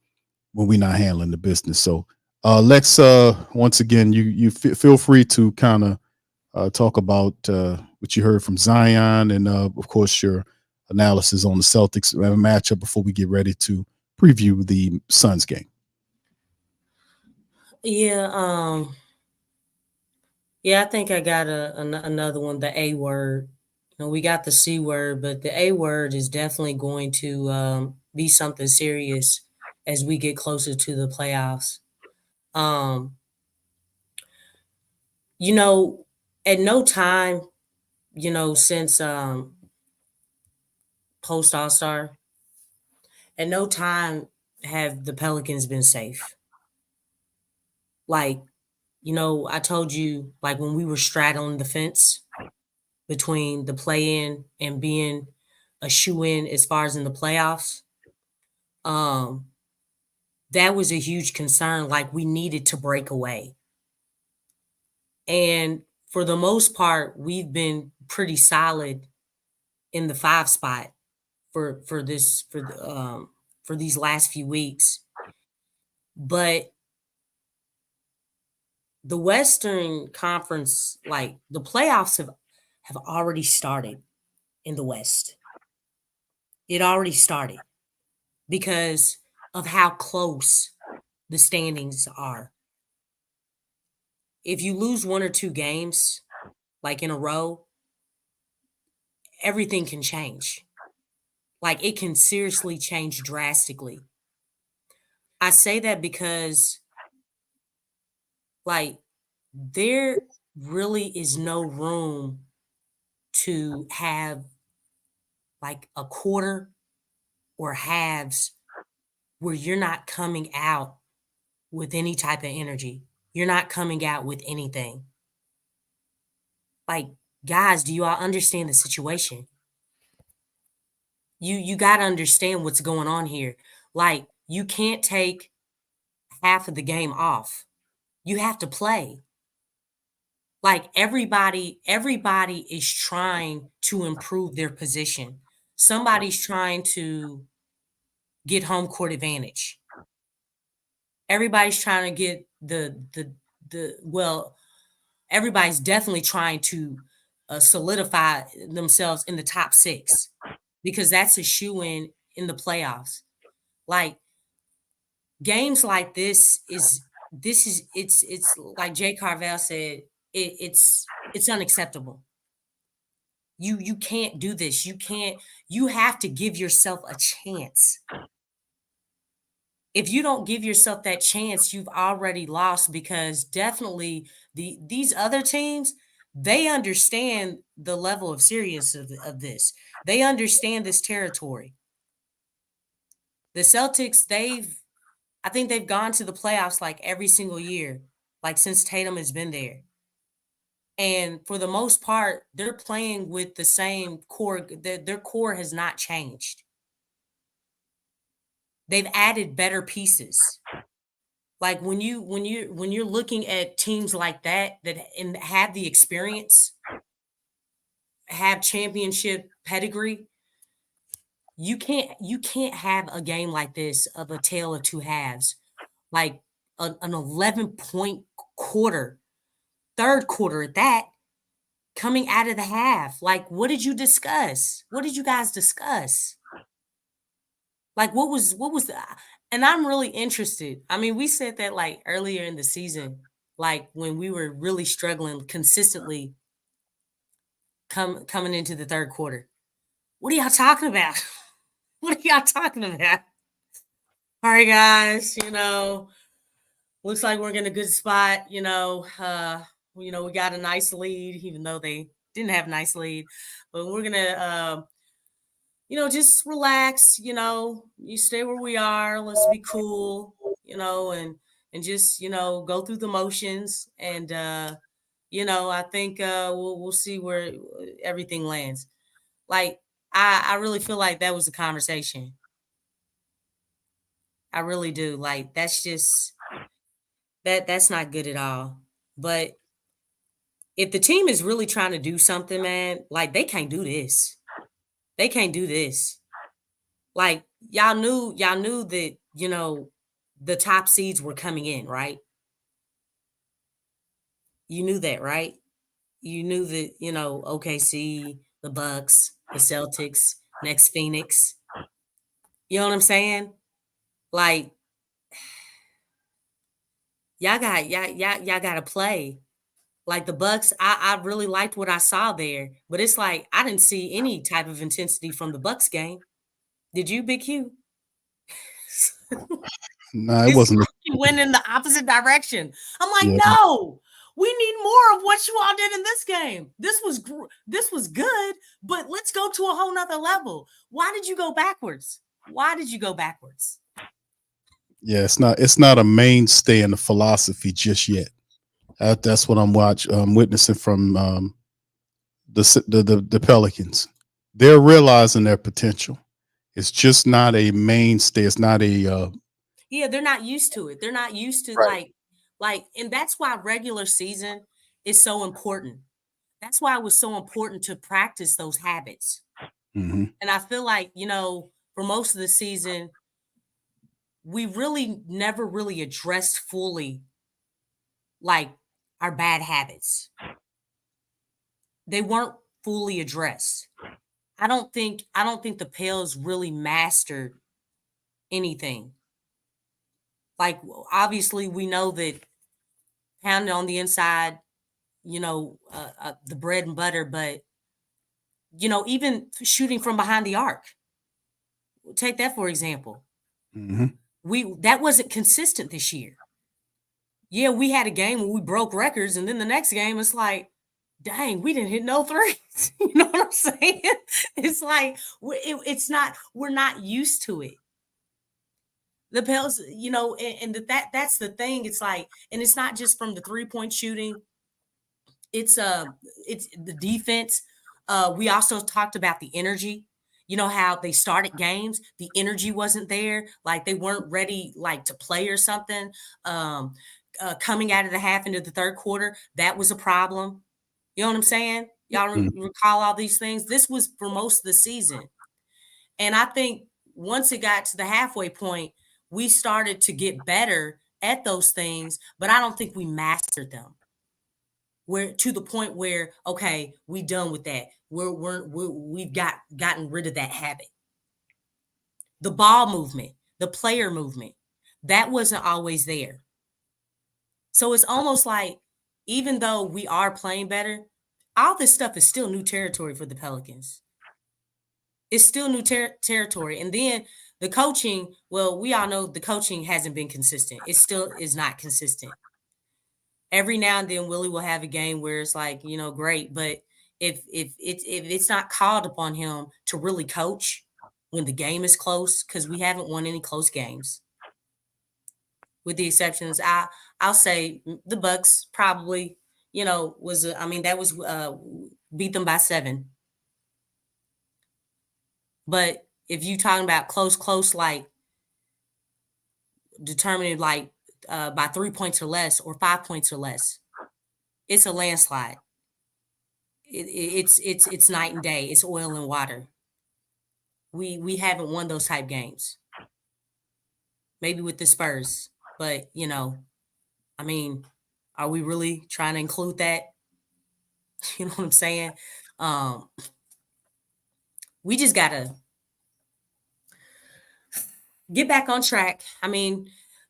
when we're not handling the business. So Lex, once again, you feel free to kind of talk about what you heard from Zion and, of course, your analysis on the Celtics matchup before we get ready to preview the Suns game. Yeah, I think I got another one, the A word. We got the C word, but the A word is definitely going to be something serious as we get closer to the playoffs. At no time, since post All-Star, at no time have the Pelicans been safe. I told you, when we were straddling the fence between the play-in and being a shoe-in as far as in the playoffs, that was a huge concern. We needed to break away. And for the most part, we've been pretty solid in the 5 spot for these last few weeks. But the Western Conference, the playoffs have already started in the West. It already started because of how close the standings are. If you lose 1 or 2 games, in a row, everything can change. It can seriously change drastically. I say that because, there really is no room to have, a quarter or halves where you're not coming out with any type of energy. You're not coming out with anything. Guys, do you all understand the situation? You got to understand what's going on here. You can't take half of the game off. You have to play. Everybody is trying to improve their position. Somebody's trying to get home court advantage. Everybody's trying to get everybody's definitely trying to solidify themselves in the top 6 because that's a shoe-in in the playoffs. Like games like this is it's like Jay Carvel said, it's unacceptable. You can't do this. You have to give yourself a chance. If you don't give yourself that chance, you've already lost because definitely these other teams, they understand the level of seriousness of this. They understand this territory. The Celtics, I think they've gone to the playoffs like every single year, like since Tatum has been there. And for the most part, they're playing with the same core. Their core has not changed. They've added better pieces. Like when you're looking at teams like that and have the experience, have championship pedigree, you can't have a game like this of a tale of two halves, like an 11-point quarter, third quarter at that, coming out of the half. Like, what did you discuss? What did you guys discuss? Like, what was the? And I'm really interested. I mean, we said that like earlier in the season, like when we were really struggling consistently coming into the third quarter. What are y'all talking about? What are y'all talking about? All right, guys, looks like we're in a good spot, we got a nice lead, even though they didn't have a nice lead. But we're gonna just relax, you stay where we are, let's be cool, and just, go through the motions. And I think we'll see where everything lands. Like I really feel like that was a conversation. I really do. Like that's just that's not good at all. But if the team is really trying to do something, man, like they can't do this. They can't do this. Like y'all knew that, the top seeds were coming in, right? You knew that, right? You knew that, OKC, the Bucks, the Celtics, next Phoenix. You know what I'm saying? Like y'all got to play. Like the Bucks, I really liked what I saw there, but it's like I didn't see any type of intensity from the Bucks game. Did you, Big Q? No, it wasn't. He went in the opposite direction. I'm like, Yeah. no, we need more of what you all did in this game. This was good, but let's go to a whole nother level. Why did you go backwards? Why did you go backwards? Yeah, it's not a mainstay in the philosophy just yet. That's what I'm witnessing from the Pelicans. They're realizing their potential. It's just not a mainstay. It's not a yeah, they're not used to it. They're not used to Right. like, and that's why regular season is so important. That's why it was so important to practice those habits. Mhm. And I feel like, for most of the season, we really never really addressed fully like our bad habits. They weren't fully addressed. I don't think the Pels really mastered anything. Like obviously we know that pounding on the inside, the bread and butter, but even shooting from behind the arc. Take that for example. Mhm. That wasn't consistent this year. Yeah, we had a game where we broke records, and then the next game it's like, dang, we didn't hit no threes. You know what I'm saying? It's like we're not used to it. The Pels, and that's the thing. It's like, and it's not just from the 3-point shooting. It's the defense. We also talked about the energy. You know how they started games, the energy wasn't there, like they weren't ready, like to play or something. Coming out of the half into the third quarter, that was a problem. You know what I'm saying? Y'all recall all these things. This was for most of the season, and I think once it got to the halfway point, we started to get better at those things, but I don't think we mastered them. We're to the point where, okay, we done with that. We've gotten rid of that habit. The ball movement, the player movement, that wasn't always there. So it's almost like, even though we are playing better, all this stuff is still new territory for the Pelicans. It's still new territory. And then the coaching, well, we all know the coaching hasn't been consistent. It still is not consistent. Every now and then Willie will have a game where it's like, great. But if it's not called upon him to really coach when the game is close, because we haven't won any close games. With the exceptions, I'll say the Bucks probably, beat them by 7. But if you talking about close, like determining like by 3 points or less or 5 points or less, it's a landslide. It's night and day. It's oil and water. We haven't won those type games. Maybe with the Spurs, but are we really trying to include that? You know what I'm saying? We just gotta get back on track.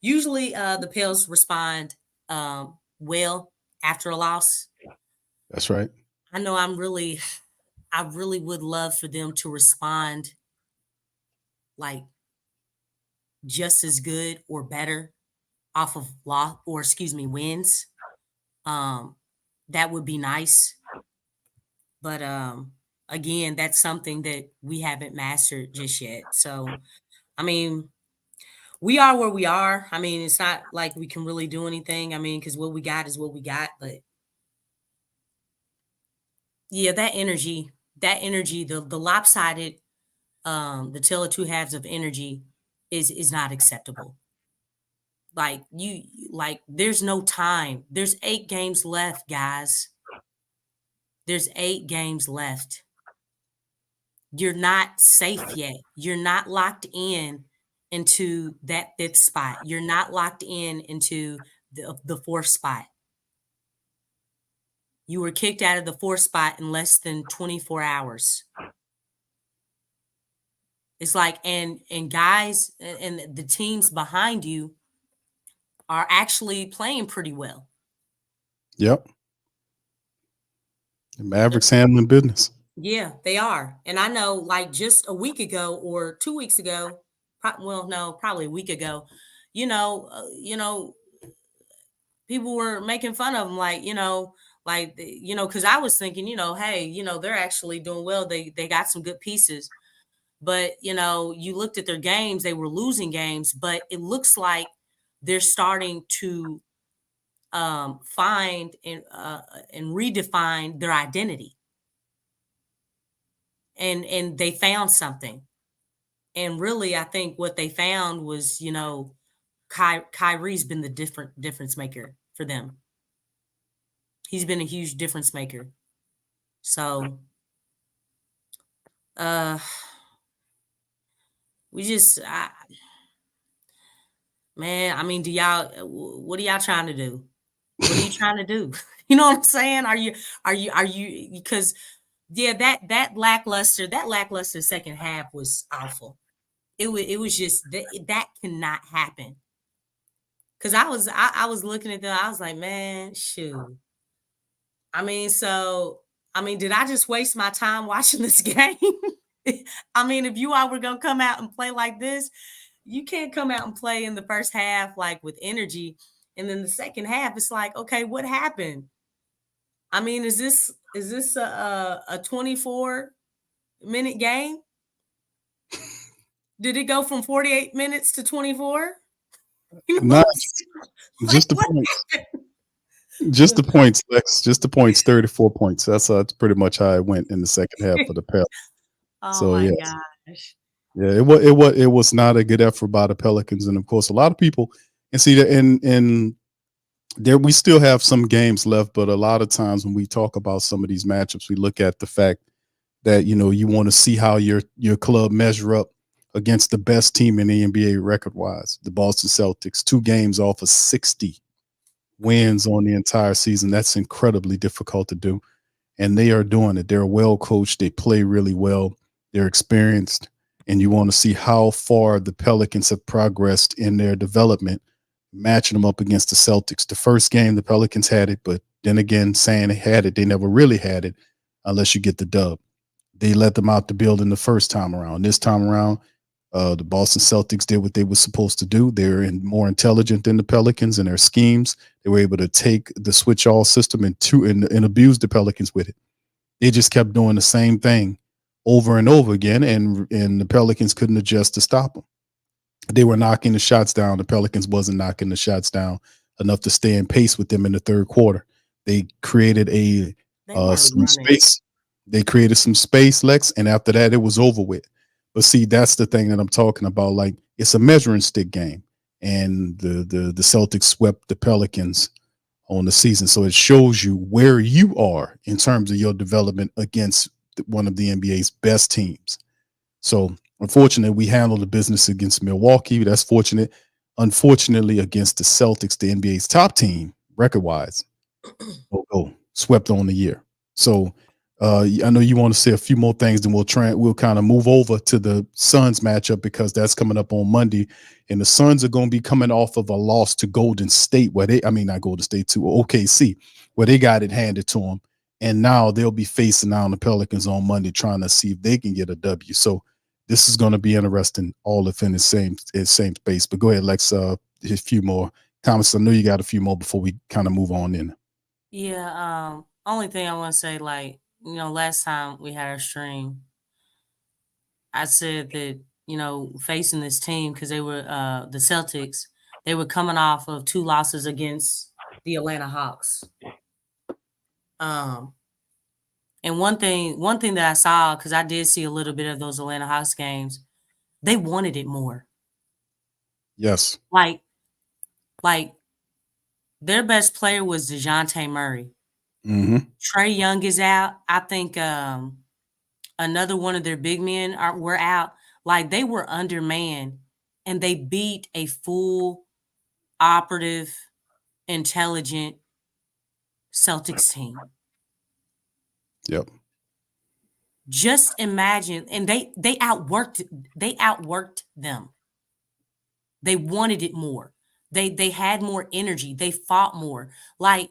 Usually the Pels respond well after a loss. That's right. I know I really would love for them to respond like just as good or better off of wins. That would be nice. But again, that's something that we haven't mastered just yet. So, we are where we are. It's not like we can really do anything. Because what we got is what we got. But yeah, that energy, the lopsided, the tale of two halves of energy is not acceptable. There's no time. There's 8 games left, guys. There's 8 games left. You're not safe yet. You're not locked into that 5th spot. You're not locked into the 4th spot. You were kicked out of the 4th spot in less than 24 hours. It's like, and guys and the teams behind you are actually playing pretty well. Yep. The Mavericks handling business. Yeah, they are. And I know, like, just a week ago or 2 weeks ago, probably a week ago, people were making fun of them, because I was thinking, hey, they're actually doing well. They got some good pieces. But, you looked at their games, they were losing games, but it looks like they're starting to find and redefine their identity. And they found something. And really, I think what they found was, Kyrie's been the difference maker for them. He's been a huge difference maker. So, what are y'all trying to do? What are you trying to do? You know what I'm saying? Are you, because that lackluster second half was awful. It was just that cannot happen. Cause I was looking at them, I was like, man, shoot. Did I just waste my time watching this game? If you all were gonna come out and play like this, you can't come out and play in the first half like with energy, and then the second half, it's like, okay, what happened? Is this a 24-minute game? Did it go from 48 minutes to 24? Not just the points. Just the points, Lex. Just the points, 34 points. That's pretty much how it went in the second half of the Pels. Oh my gosh. Yeah, it was not a good effort by the Pelicans, and of course, a lot of people and see that in there we still have some games left, but a lot of times when we talk about some of these matchups, we look at the fact that you want to see how your club measure up against the best team in the NBA record wise, the Boston Celtics, 2 games off of 60 wins on the entire season. That's incredibly difficult to do. And they are doing it. They're well coached. They play really well. They're experienced. And you want to see how far the Pelicans have progressed in their development, matching them up against the Celtics. The first game, the Pelicans had it, but then again, saying they had it, they never really had it unless you get the dub. They let them out the building the first time around. This time around, the Boston Celtics did what they were supposed to do. They're more intelligent than the Pelicans in their schemes. They were able to take the switch all system and abuse the Pelicans with it. They just kept doing the same thing over and over again, and the Pelicans couldn't adjust to stop them. They were knocking the shots down. The Pelicans wasn't knocking the shots down enough to stay in pace with them in the third quarter. They created some space. They created some space, Lex, and after that, it was over with. But see, that's the thing that I'm talking about. Like, it's a measuring stick game, and the Celtics swept the Pelicans on the season. So it shows you where you are in terms of your development against one of the NBA's best teams. So unfortunately, we handled the business against Milwaukee. That's fortunate. Unfortunately, against the Celtics, the NBA's top team, record-wise, swept on the year. So I know you want to say a few more things, then we'll kind of move over to the Suns matchup because that's coming up on Monday, and the Suns are going to be coming off of a loss to Golden State, not Golden State, to OKC, where they got it handed to them, and now they'll be facing down the Pelicans on Monday, trying to see if they can get a W. So this is going to be interesting, all within the same space. But go ahead, Lex. A few more comments. I know you got a few more before we kind of move on in. Yeah. Only thing I want to say, like, last time we had our stream, I said that, facing this team, because they were the Celtics, they were coming off of 2 losses against the Atlanta Hawks. And one thing that I saw, because I did see a little bit of those Atlanta Hawks games, they wanted it more. Yes. Like their best player was DeJounte Murray. Mm-hmm. Trae Young is out. I think another one of their big men were out. Like, they were undermanned, and they beat a full, operative, intelligent Celtics team. Yep. Just imagine, and they outworked them. They wanted it more. They had more energy. They fought more. Like,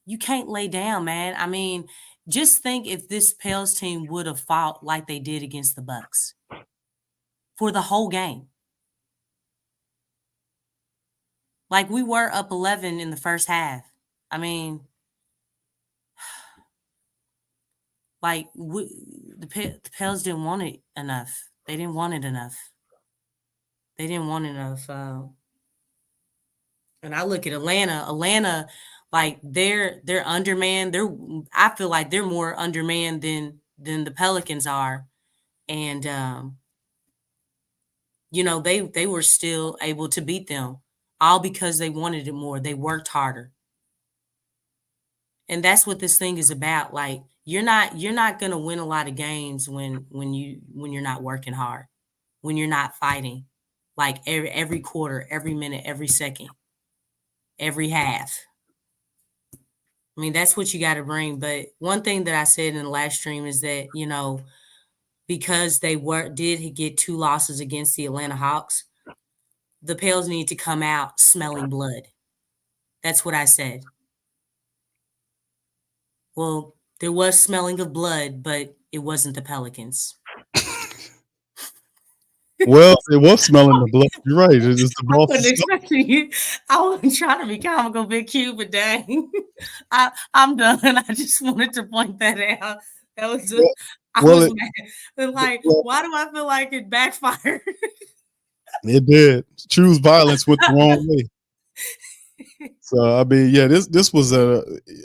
you can't lay down, man. I mean, just think if this Pels team would have fought like they did against the Bucks for the whole game. Like, we were up 11 in the first half. I mean, like, the Pels didn't want it enough. They didn't want it enough. And I look at Atlanta, like, they're undermanned. I feel like they're more undermanned than the Pelicans are. And they were still able to beat them, all because they wanted it more. They worked harder. And that's what this thing is about. Like, you're not going to win a lot of games when you're not working hard, when you're not fighting, like every quarter, every minute, every second, every half. I mean, that's what you got to bring. But one thing that I said in the last stream is that, because they did get 2 losses against the Atlanta Hawks, the Pels need to come out smelling blood. That's what I said. Well, there was smelling of blood, but it wasn't the Pelicans. Well, it was smelling the blood. You're right. It's the Boston. I wasn't trying to be comical, Big Q, but dang, I'm done. I just wanted to point that out. That was I was mad. Like, why do I feel like it backfired? It did. Choose violence went the wrong way. So I mean, yeah, this was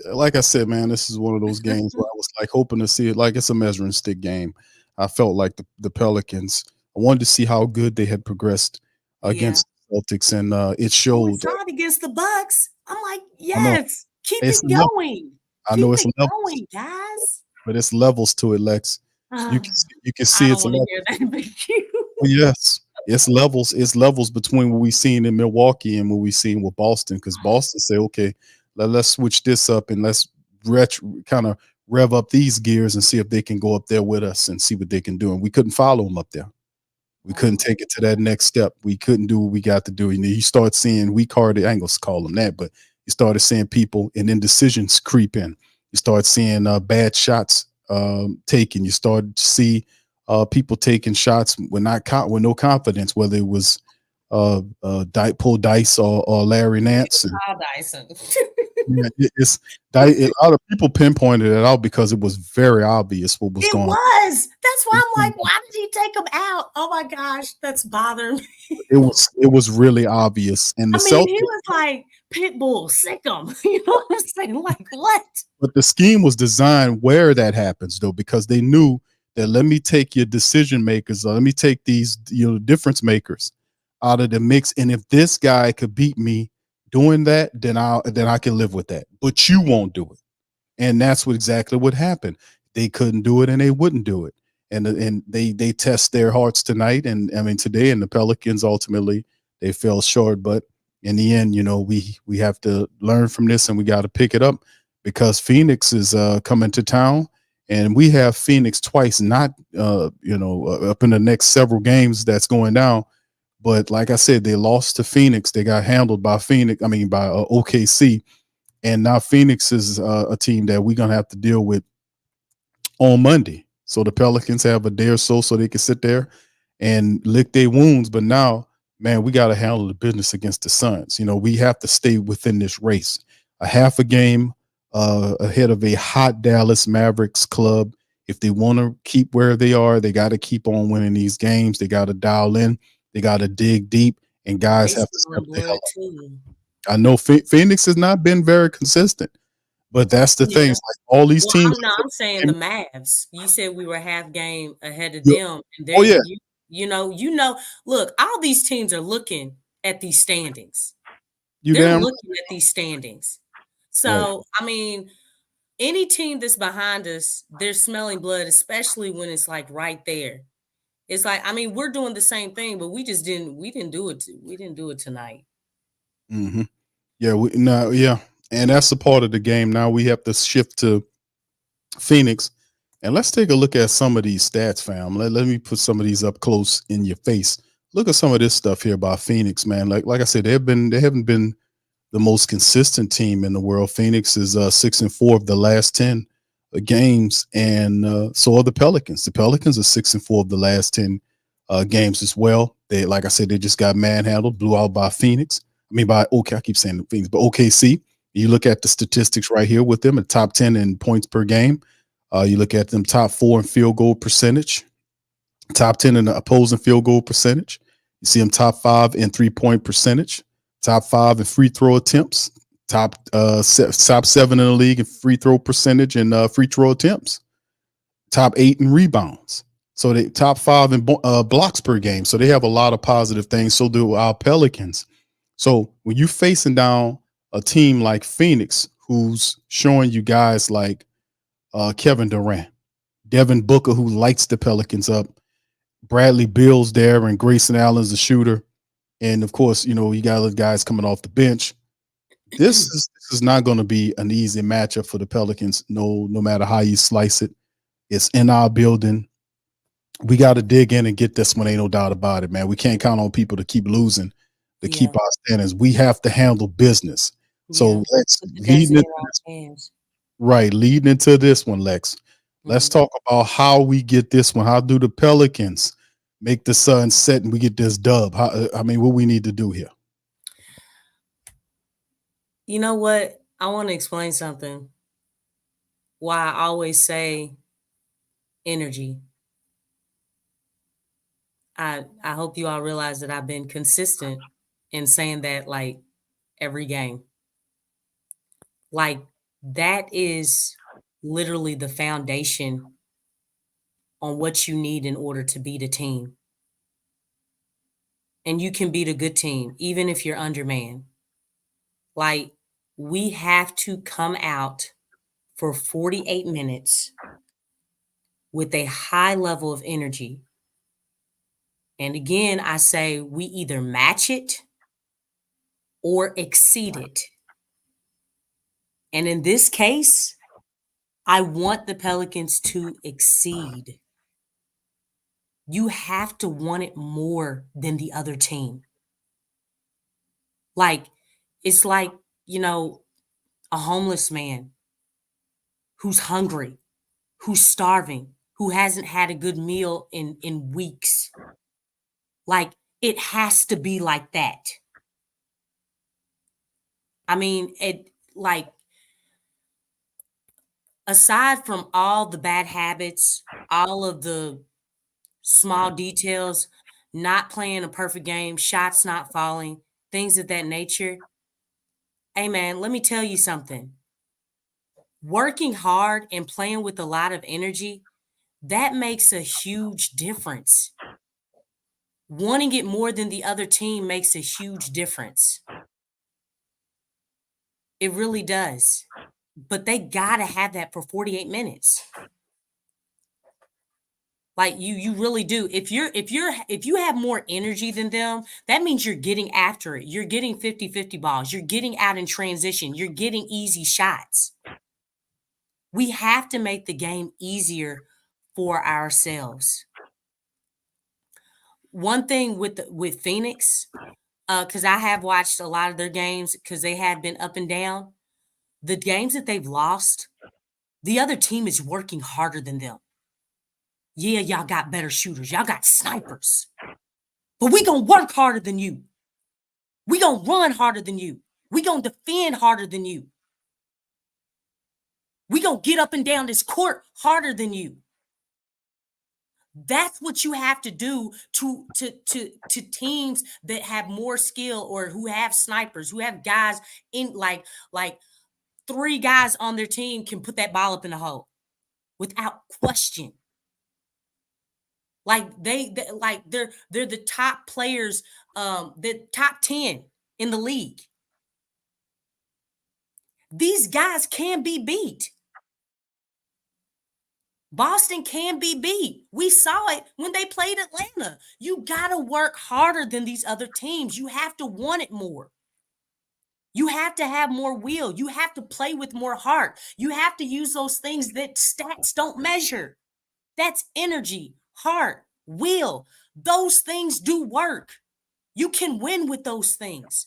like I said, man, this is one of those games where I was like hoping to see it. Like, it's a measuring stick game. I felt like the Pelicans. I wanted to see how good they had progressed against the Celtics, and it showed. We saw it against the Bucks. I'm like, yes, keep it going. I know it's going, guys. But it's levels to it, Lex. You can see I it's don't want to hear that, Big Q. Yes, It's levels between what we seen in Milwaukee and what we seen with Boston. Because Boston say, okay, let's switch this up and let's kind of rev up these gears and see if they can go up there with us and see what they can do. And we couldn't follow them up there. We couldn't take it to that next step. We couldn't do what we got to do. You start seeing weak-hearted, I ain't gonna call them that, but you started seeing people and indecisions creep in. You start seeing bad shots taken. You start to see people taking shots with no confidence, whether it was Paul Dice or Larry Nance. Dyson. A lot of people pinpointed it out because it was very obvious what was going on. That's why I'm like, why did he take him out? Oh my gosh, that's bothering me. It was really obvious. And he was like, Pitbull, sick him. You know what I'm saying? Like, what? But the scheme was designed where that happens, though, because they knew that let me take your decision makers, or let me take these difference makers out of the mix. And if this guy could beat me doing that, then I can live with that. But you won't do it. And that's exactly what happened. They couldn't do it and they wouldn't do it. And they test their hearts tonight. And I mean, today, and the Pelicans ultimately they fell short. But in the end, we have to learn from this and we got to pick it up because Phoenix is coming to town. And we have Phoenix twice, not up in the next several games that's going down. But like I said, they lost to Phoenix. They got handled by by OKC. And now Phoenix is a team that we're going to have to deal with on Monday. So the Pelicans have a day or so they can sit there and lick their wounds. But now, man, we got to handle the business against the Suns. We have to stay within this race. A half a game ahead of a hot Dallas Mavericks club. If they want to keep where they are, they got to keep on winning these games. They got to dial in. They got to dig deep, and guys have to step the hell up. I know Phoenix has not been very consistent, but that's the thing. It's like all these teams. I'm saying the Mavs. You said we were half game ahead of them. And look, all these teams are looking at these standings. They're looking at these standings. So, right. I mean, any team that's behind us, they're smelling blood, especially when it's like right there. It's like, I mean, we're doing the same thing, but we didn't do it tonight. Mm-hmm. Yeah, and that's a part of the game. Now we have to shift to Phoenix, and let's take a look at some of these stats, fam. Let me put some of these up close in your face. Look at some of this stuff here about Phoenix, man. Like I said, they haven't been the most consistent team in the world. Phoenix is 6-4 of the last 10 games, and so are the Pelicans. The Pelicans are 6-4 of the last 10 games as well. They, like I said, they just got manhandled, blew out by Phoenix. I keep saying Phoenix, but OKC. You look at the statistics right here with them, the top 10 in points per game. You look at them top 4 in field goal percentage, top 10 in the opposing field goal percentage. You see them top 5 in 3-point percentage, top 5 in free throw attempts, top 7 in the league in free throw percentage and free throw attempts, top 8 in rebounds. So they top 5 in blocks per game. So they have a lot of positive things. So do our Pelicans. So when you're facing down a team like Phoenix, who's showing you guys like Kevin Durant, Devin Booker, who lights the Pelicans up, Bradley Beal's there, and Grayson Allen's the shooter. And of course, you got other guys coming off the bench. This is not going to be an easy matchup for the Pelicans, no matter how you slice it. It's in our building. We got to dig in and get this one. Ain't no doubt about it, man. We can't count on people to keep losing, to keep our standings. We have to handle business. So let's lead into this one, Lex. Let's talk about how we get this one. How do the Pelicans make the sun set and we get this dub? What we need to do here? You know what? I want to explain something. Why I always say energy. I hope you all realize that I've been consistent in saying that like every game. Like that is literally the foundation on what you need in order to beat a team. And you can beat a good team, even if you're undermanned. Like we have to come out for 48 minutes with a high level of energy And again, I say we either match it or exceed it. And in this case, I want the Pelicans to exceed. You have to want it more than the other team. Like, it's like, a homeless man who's hungry, who's starving, who hasn't had a good meal in weeks. Like, it has to be like that. I mean, aside from all the bad habits, all of the small details, not playing a perfect game, shots not falling, things of that nature. Hey, man, let me tell you something. Working hard and playing with a lot of energy, that makes a huge difference. Wanting it more than the other team makes a huge difference. It really does. But they got to have that for 48 minutes. Like you really do. If you have more energy than them, that means you're getting after it. You're getting 50-50 balls. You're getting out in transition. You're getting easy shots. We have to make the game easier for ourselves. One thing with Phoenix, because I have watched a lot of their games because they have been up and down. The games that they've lost, the other team is working harder than them. Yeah, y'all got better shooters. Y'all got snipers. But we going to work harder than you. We going to run harder than you. We going to defend harder than you. We going to get up and down this court harder than you. That's what you have to do to teams that have more skill or who have snipers, who have guys in like 3 guys on their team can put that ball up in the hole without question. Like they're the top players, the top 10 in the league. These guys can be beat. Boston can be beat. We saw it when they played Atlanta. You got to work harder than these other teams. You have to want it more. You have to have more will. You have to play with more heart. You have to use those things that stats don't measure. That's energy, heart, will. Those things do work. You can win with those things.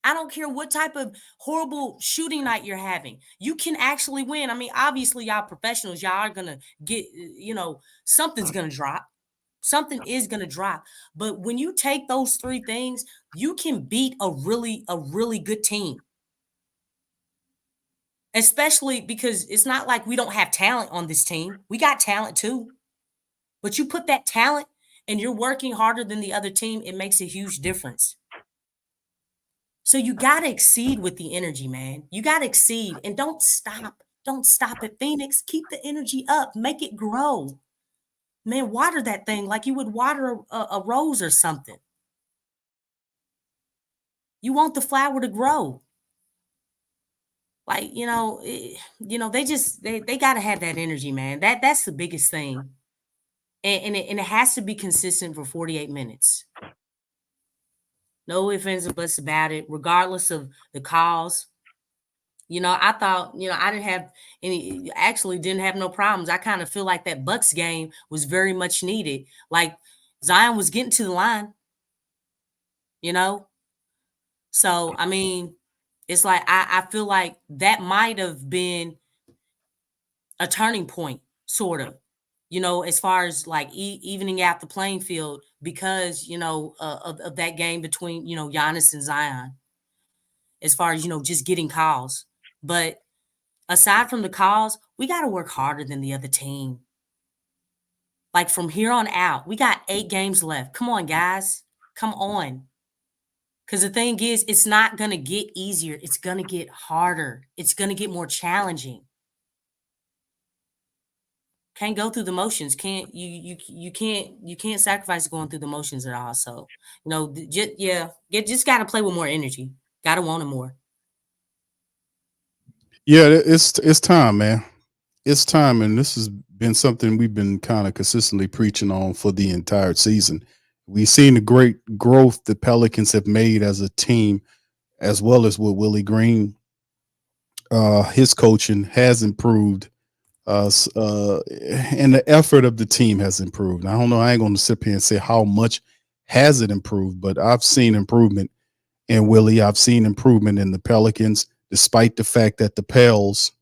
I don't care what type of horrible shooting night you're having. You can actually win. I mean, obviously, y'all professionals, y'all are going to get, something's going to drop. Something is going to drop. But when you take those 3 things, you can beat a really good team. Especially because it's not like we don't have talent on this team. We got talent too. But you put that talent and you're working harder than the other team, it makes a huge difference. So you got to exceed with the energy, man. You got to exceed and don't stop. Don't stop at Phoenix. Keep the energy up. Make it grow. Man, water that thing like you would water a rose or something. You want the flower to grow. Like, they got to have that energy, man. That's the biggest thing. And it has to be consistent for 48 minutes. No ifs, ands, or buts about it, regardless of the cause. I thought, I didn't have no problems. I kind of feel like that Bucks game was very much needed. Like Zion was getting to the line, So, I mean, it's like, I feel like that might have been a turning point, sort of, as far as like evening out the playing field because, of that game between, Giannis and Zion, as far as, just getting calls. But aside from the calls, we got to work harder than the other team. Like from here on out, we got 8 games left. Come on, guys. Come on. Because the thing is, it's not going to get easier. It's going to get harder. It's going to get more challenging. Can't go through the motions. You can't sacrifice going through the motions at all. So, just got to play with more energy. Got to want it more. Yeah, it's time, man. It's time, and this has been something we've been kind of consistently preaching on for the entire season. We've seen the great growth the Pelicans have made as a team, as well as with Willie Green. His coaching has improved, and the effort of the team has improved. I don't know. I ain't going to sit here and say how much has it improved, but I've seen improvement in Willie. I've seen improvement in the Pelicans, despite the fact that the Pels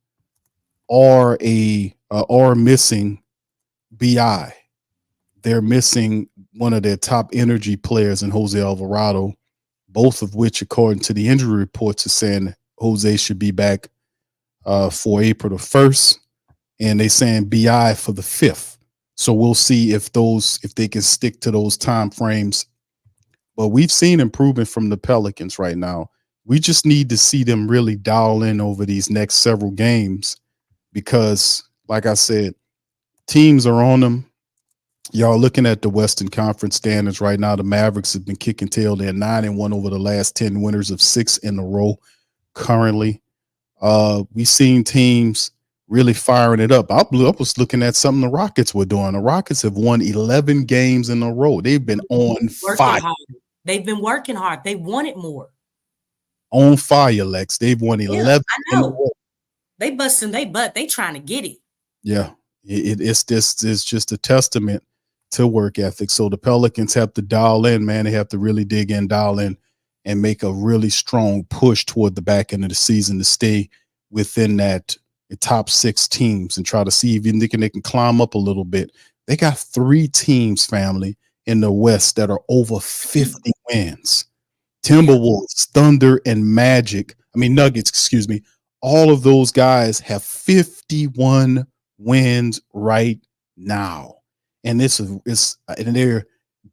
are missing BI. They're missing one of their top energy players in Jose Alvarado, both of which, according to the injury reports, are saying Jose should be back for April the 1st, and they saying BI for the 5th. So we'll see if they can stick to those time frames. But we've seen improvement from the Pelicans right now. We just need to see them really dial in over these next several games because, like I said, teams are on them. Y'all looking at the Western Conference standings right now. The Mavericks have been kicking tail. They're 9-1 over the last 10 winners of 6 in a row currently. We've seen teams really firing it up. I was looking at something the Rockets were doing. The Rockets have won 11 games in a row. They've been on fire. They've been working hard. They wanted more. On fire, Lex. They've won 11 in a row. They busting their butt. They trying to get it. Yeah. It's just a testament to work ethic. So the Pelicans have to dial in, man. They have to really dig in, dial in, and make a really strong push toward the back end of the season to stay within that top 6 teams and try to see if they can climb up a little bit. They got 3 teams, family, in the West that are over 50 wins. Timberwolves, Thunder, and Nuggets, excuse me. All of those guys have 51 wins right now. And and they're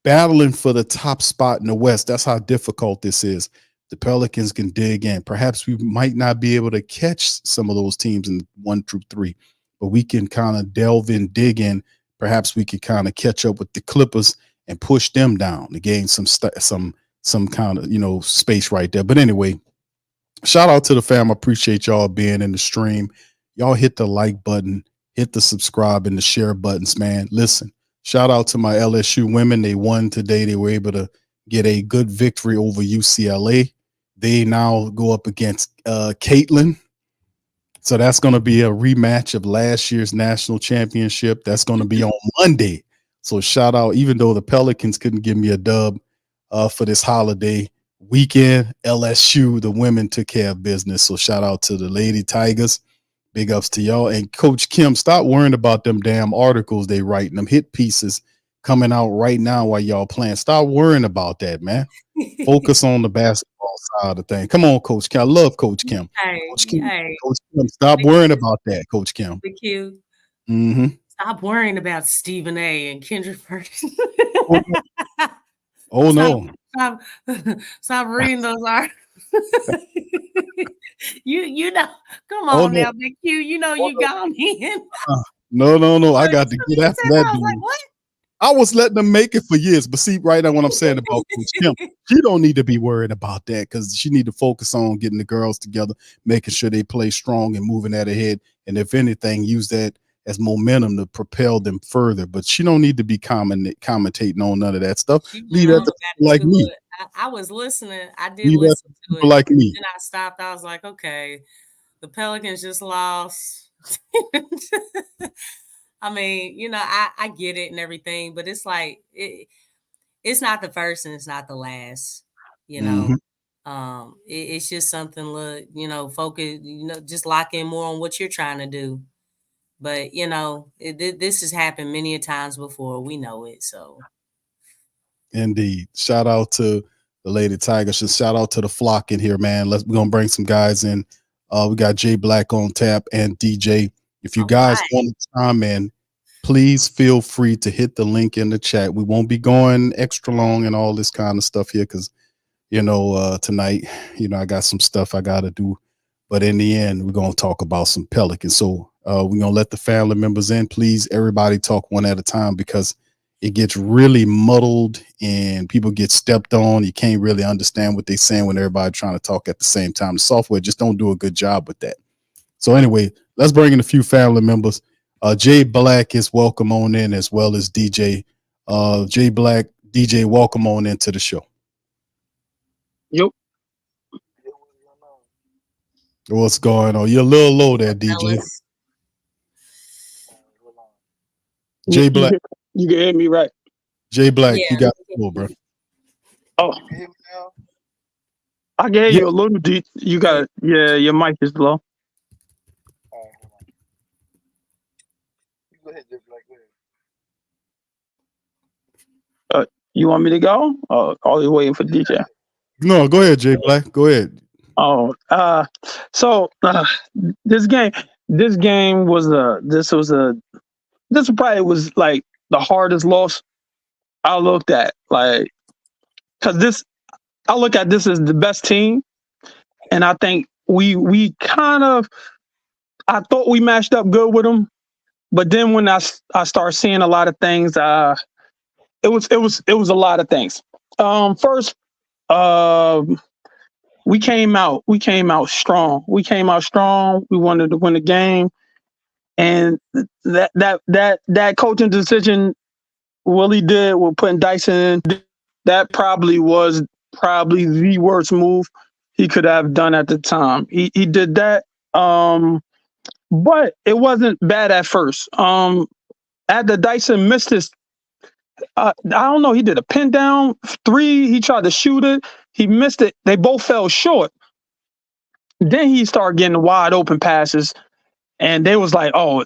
battling for the top spot in the West. That's how difficult this is. The Pelicans can dig in. Perhaps we might not be able to catch some of those teams in 1 through 3, but we can kind of delve in, dig in. Perhaps we could kind of catch up with the Clippers and push them down to gain some kind of space right there. But anyway, shout out to the fam. I appreciate y'all being in the stream. Y'all hit the like button, hit the subscribe and the share buttons, man. Listen, shout out to my LSU women. They won today. They were able to get a good victory over UCLA. They now go up against Caitlin. So that's going to be a rematch of last year's national championship. That's going to be on Monday. So shout out, even though the Pelicans couldn't give me a dub for this holiday weekend, LSU, the women took care of business. So shout out to the Lady Tigers. Big ups to y'all. And Coach Kim, stop worrying about them damn articles they write and them hit pieces coming out right now while y'all playing. Stop worrying about that, man. Focus on the basketball side of things. Come on, Coach Kim. I love Coach Kim. Coach Kim, stop worrying about that, Coach Kim. Thank you. Mm-hmm. Stop worrying about Stephen A. and Kendra Ferguson. Oh, no. Stop reading those articles. you know, come on now, Big Q. You know you got in. No. I got to get after that. I was like, what? I was letting them make it for years, but see, right now what I'm saying about Coach Kim, she don't need to be worried about that because she need to focus on getting the girls together, making sure they play strong and moving that ahead. And if anything, use that as momentum to propel them further. But she don't need to be commentating on none of that stuff. Leave that to people like me. I was listening. I did listen to it. Like me. Then I stopped. I was like, okay, the Pelicans just lost. I mean, I get it and everything, but it's like it's not the first and it's not the last. It's just something. Focus. Just lock in more on what you're trying to do. But this has happened many a times before. We know it. So, indeed, shout out to the Lady Tigers. Just shout out to the flock in here, man. We're gonna bring some guys in. We got Jay Black on tap and DJ. If you guys want to chime in, please feel free to hit the link in the chat. We won't be going extra long and all this kind of stuff here because, tonight, I got some stuff I got to do. But in the end, we're going to talk about some Pelicans. So we're going to let the family members in. Please, everybody talk one at a time because it gets really muddled and people get stepped on. You can't really understand what they're saying when everybody's trying to talk at the same time. The software just don't do a good job with that. So anyway, let's bring in a few family members. Jay Black is welcome on in as well as DJ. Jay Black, DJ, welcome on into the show. Yep. What's going on? You're a little low there, DJ. Jay Black. You can hear me, right? Jay Black, Yeah. you got the floor, bro. Oh, I can hear you a little deep. You got it. Yeah, your mic is low. You want me to go? Are you waiting for DJ? No, go ahead, Jay Black. Go ahead. Oh, so this game was this probably was like the hardest loss I looked at, like, because I look at this as the best team, and I think we kind of, I thought we matched up good with them, but then when I started seeing a lot of things, it was a lot of things. First, we came out strong. We wanted to win the game, and that coaching decision Willie did with putting Dyson in, that probably was the worst move he could have done at the time. He did that, but it wasn't bad at first. After Dyson missed his, I don't know, he did a pin down three. He tried to shoot it. He missed it. They both fell short. Then he started getting wide open passes, and they was like, oh,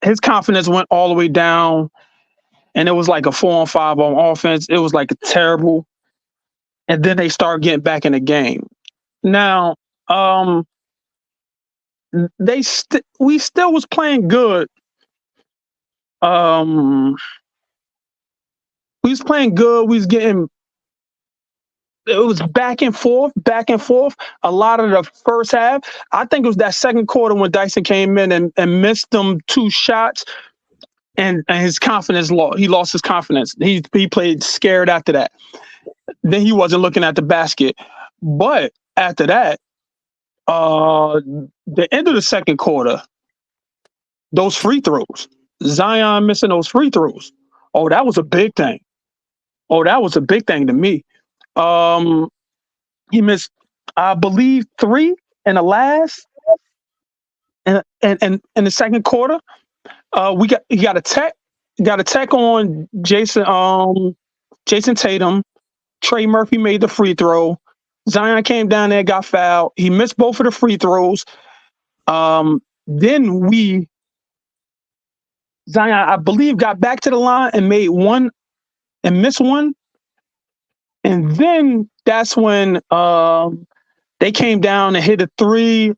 his confidence went all the way down, and it was like a 4-on-5 on offense. It was like terrible. And then they started getting back in the game. Now, we still was playing good. We was playing good. We was getting, it was back and forth. A lot of the first half. I think it was that second quarter when Dyson came in and missed them 2 shots, and his confidence lost. He lost his confidence. He played scared after that. Then he wasn't looking at the basket. But after that, the end of the second quarter, those free throws, Zion missing those free throws. Oh, that was a big thing. To me. He missed, I believe, 3 in the last, and in the second quarter. He got a tech on Jason Tatum. Trey Murphy made the free throw. Zion came down there, got fouled. He missed both of the free throws. Then Zion, I believe, got back to the line and made one and missed one. And then that's when they came down and hit a 3.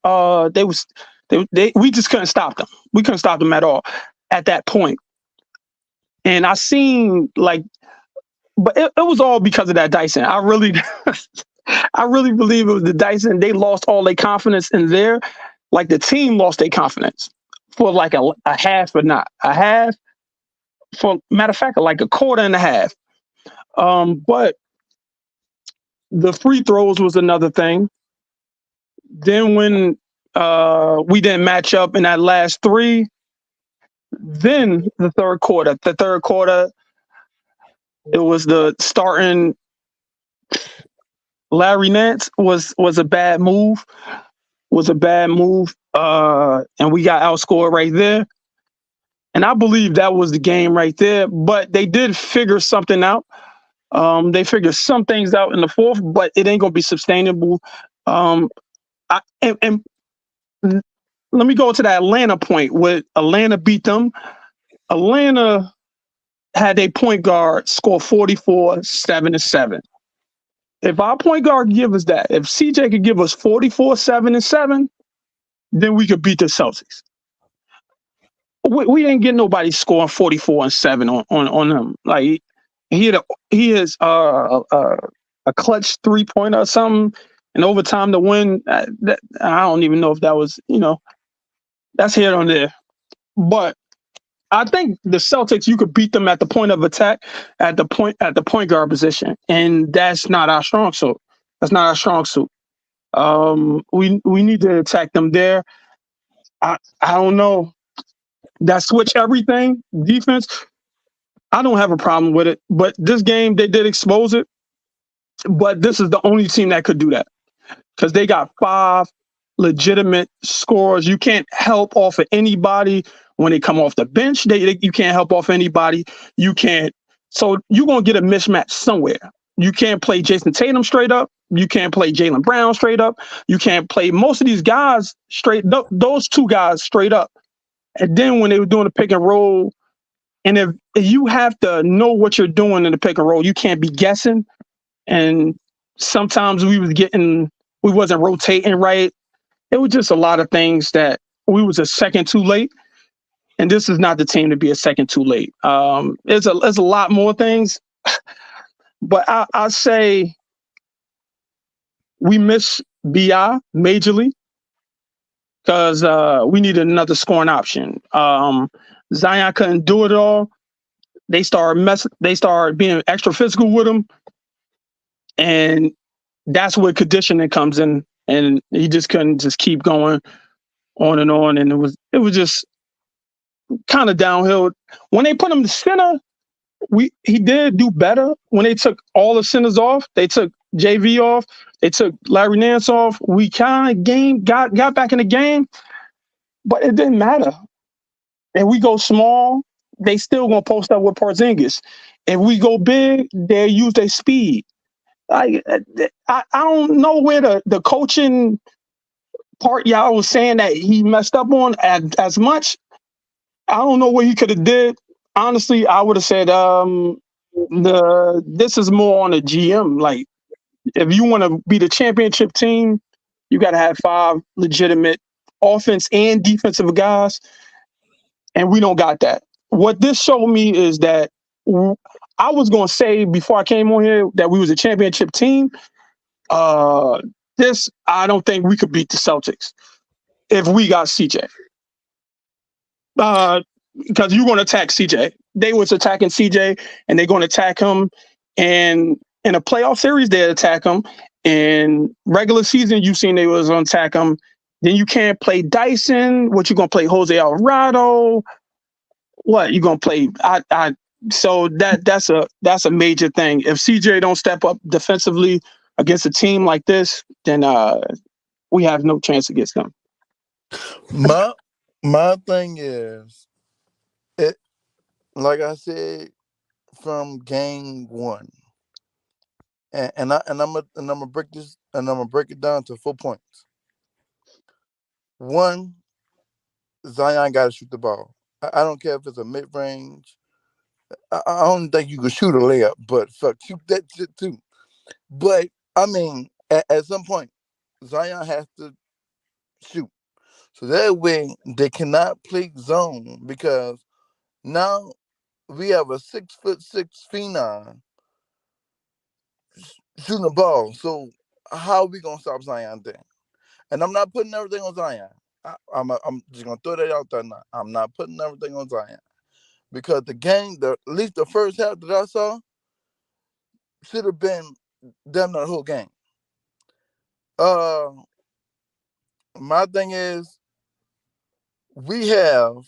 We just couldn't stop them. We couldn't stop them at all at that point. And I seen, like, but it was all because of that Dyson. I really believe it was the Dyson. They lost all their confidence in there. Like, the team lost their confidence for like a half, but not a half. For matter of fact, like a quarter and a half. But the free throws was another thing. Then when we didn't match up in that last 3, then the third quarter, it was the starting Larry Nance was a bad move. And we got outscored right there. And I believe that was the game right there. But they did figure something out. They figured some things out in the fourth, but it ain't gonna be sustainable. And let me go to that Atlanta point where Atlanta beat them. Atlanta had a point guard score 44, 7 and 7. If our point guard could give us that, if CJ could give us 44, 7 and 7, then we could beat the Celtics. We ain't getting nobody scoring 44 and 7 on them. Like, he is a clutch 3-pointer or something in overtime to win. I don't even know if that was, that's here on there. But I think the Celtics, you could beat them at the point of attack, at the point guard position, and that's not our strong suit. We need to attack them there. I don't know. That switch everything defense. I don't have a problem with it. But this game, they did expose it. But this is the only team that could do that because they got 5 legitimate scorers. You can't help off of anybody when they come off the bench. You can't help off anybody. You can't. So you're going to get a mismatch somewhere. You can't play Jason Tatum straight up. You can't play Jaylen Brown straight up. You can't play most of these guys straight. Those 2 guys straight up. And then when they were doing the pick and roll, and if you have to know what you're doing in the pick and roll, you can't be guessing. And sometimes we wasn't rotating right. It was just a lot of things that we was a second too late. And this is not the team to be a second too late. There's a lot more things, but I say we miss BI majorly because we needed another scoring option. Zion couldn't do it all. They started being extra physical with him, and that's where conditioning comes in. And he just couldn't just keep going on, and it was just kind of downhill. When they put him to center, he did do better. When they took all the centers off, they took JV off, they took Larry Nance off. We kind of got back in the game, but it didn't matter. If we go small, they still gonna post up with Porzingis. If we go big, they use their speed. I don't know where the coaching part y'all was saying that he messed up on as much. I don't know what he could have did. Honestly, I would have said this is more on the GM. Like, if you want to be the championship team, you got to have 5 legitimate offense and defensive guys, and we don't got that. What this showed me is that I was going to say before I came on here that we was a championship team. I don't think we could beat the Celtics if we got CJ. Because you're going to attack CJ. They was attacking CJ, and they're going to attack him. And in a playoff series, they attack him. In regular season, you've seen they was going to attack him. Then you can't play Dyson. What you going to play? Jose Alvarado? What you going to play? So that's a major thing. If CJ don't step up defensively against a team like this, then we have no chance against them. My thing is, it like I said from game 1, and I'm gonna break this, and I'm gonna break it down to 4 points. 1, Zion got to shoot the ball. I don't care if it's a mid range. I don't think you could shoot a layup, but fuck, shoot that shit too. But I mean, at some point, Zion has to shoot. So that way they cannot play zone, because now we have a 6'6" phenom shooting the ball. So how are we gonna stop Zion then? And I'm not putting everything on Zion. I'm just gonna throw that out there now. I'm not putting everything on Zion, because the game, at least the first half that I saw, should have been them the whole game. My thing is, we have,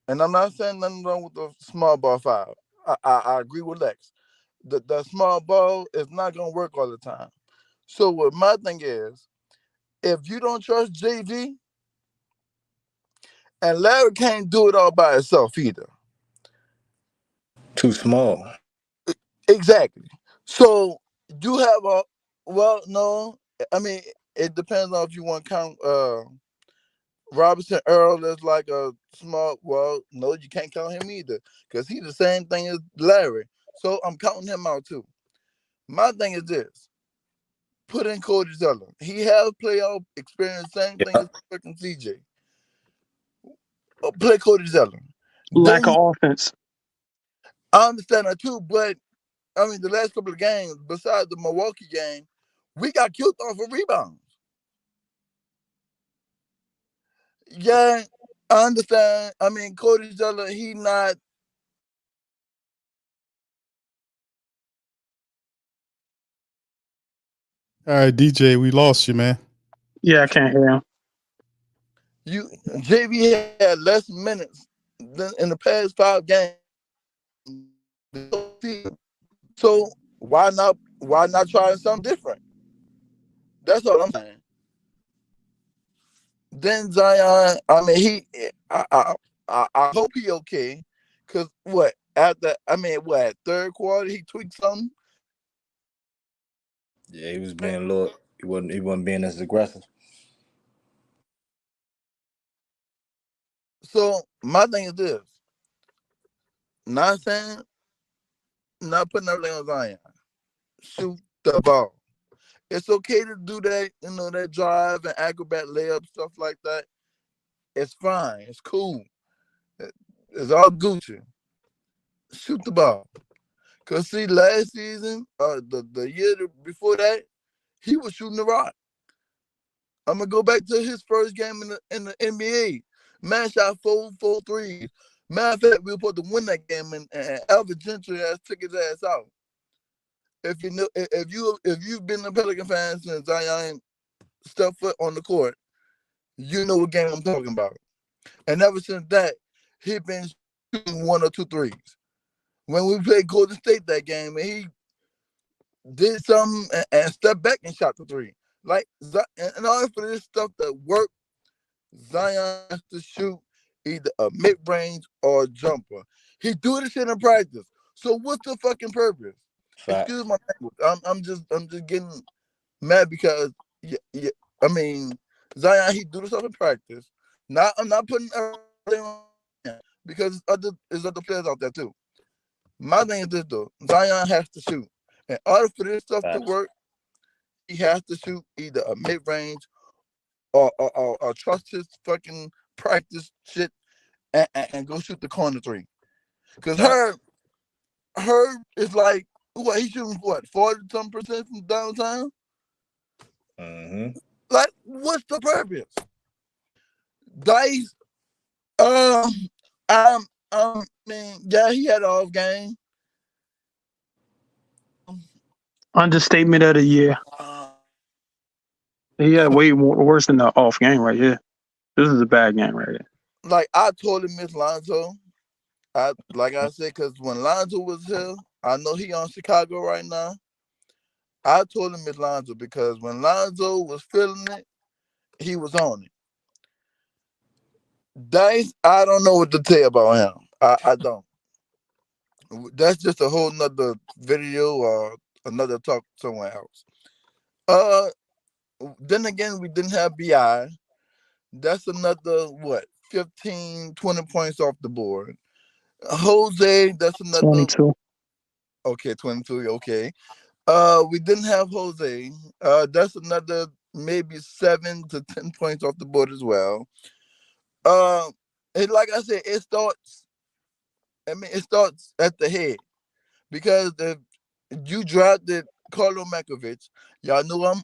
and I'm not saying nothing wrong with the small ball 5. I agree with Lex. The small ball is not gonna work all the time. So what my thing is, if you don't trust JV, and Larry can't do it all by himself either. Too small. Exactly. So you have no, I mean, it depends on if you want to count Robinson Earl as like a small, no, you can't count him either, because he's the same thing as Larry. So I'm counting him out too. My thing is this: put in Cody Zeller. He has playoff experience, same thing as freaking CJ. Play Cody Zeller. Lack of offense. I understand that too, but I mean, the last couple of games, besides the Milwaukee game, we got killed off of rebounds. Yeah, I understand. I mean, Cody Zeller, he not. All right, DJ, we lost you, man. Yeah, I can't hear him. JV had less minutes than in the past 5 games So why not try something different? That's all I'm saying. Then Zion, I mean, I hope he okay, cause what third quarter he tweaked something. Yeah, he was being a little. He wasn't being as aggressive. So my thing is this: not saying, not putting everything on Zion. Shoot the ball. It's okay to do that, that drive and acrobat layup stuff like that. It's fine. It's cool. It's all Gucci. Shoot the ball. Cause see, last season, the year before that, he was shooting the rock. I'm gonna go back to his first game in the NBA. Man shot four threes. Matter of fact, we were supposed to win that game, and Alvin Gentry has took his ass out. If you've been a Pelican fan since Zion stepped foot on the court, you know what game I'm talking about. And ever since that, he been shooting 1 or 2 threes. When we played Golden State that game, and he did something and stepped back and shot the 3. Like, in order for this stuff to work, Zion has to shoot either a mid-range or a jumper. He do this shit in practice. So what's the fucking purpose? Fact. Excuse my language. I'm just getting mad because I mean, Zion, he do this stuff in practice. I'm not putting everything on him because there's other players out there too. My thing is this though: Zion has to shoot. In order for this stuff to work, he has to shoot either a mid-range or trust his fucking practice shit and go shoot the corner 3. Because Herb is like, what, he's shooting 40-some% from downtown? Mm-hmm. Like, what's the purpose? Dice, yeah, he had an off game. Understatement of the year. He had way worse than the off game right here. This is a bad game right here. Like, I totally miss Lonzo. Like I said, because when Lonzo was here, I know he on Chicago right now. I told him miss Lonzo because when Lonzo was feeling it, he was on it. Dice, I don't know what to tell about him. I don't. That's just a whole nother video or another talk somewhere else. Then again, we didn't have BI. That's another 15, 20 points off the board. Jose, that's another 22. Okay, 22. Okay. We didn't have Jose. That's another maybe 7 to 10 points off the board as well. And like I said, it starts at the head because if you drafted Carlo Makovich, y'all know I'm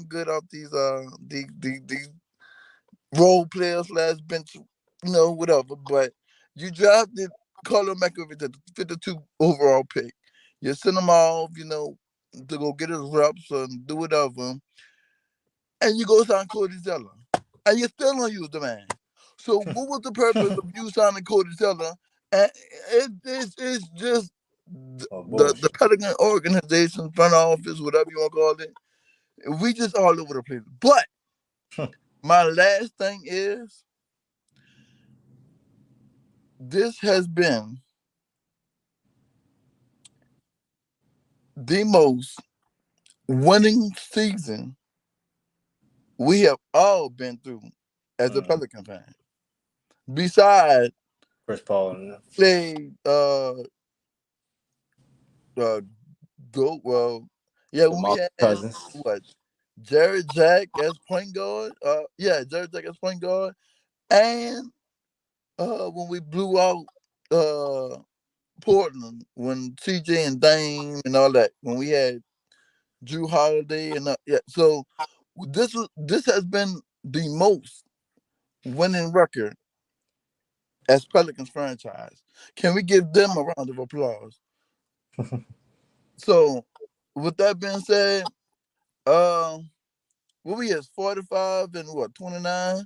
good off these role players / bench, whatever. But you drafted Carlo Makovich at the 52 overall pick. You send him off, to go get his reps and do whatever, and you go sign Cody Zeller, and you still don't use the man. So what was the purpose of you signing Cody Zeller? And it's just the Pelican organization, front office, whatever you want to call it. We just all over the place. But my last thing is, this has been the most winning season we have all been through as a Pelican fan. Besides Chris Paul, we had Cousins. Jared Jack as point guard. Jared Jack as point guard, and when we blew out Portland, when CJ and Dame and all that, when we had Drew Holiday and so this has been the most winning record as Pelicans franchise. Can we give them a round of applause? So, with that being said, what we is 45 and 29,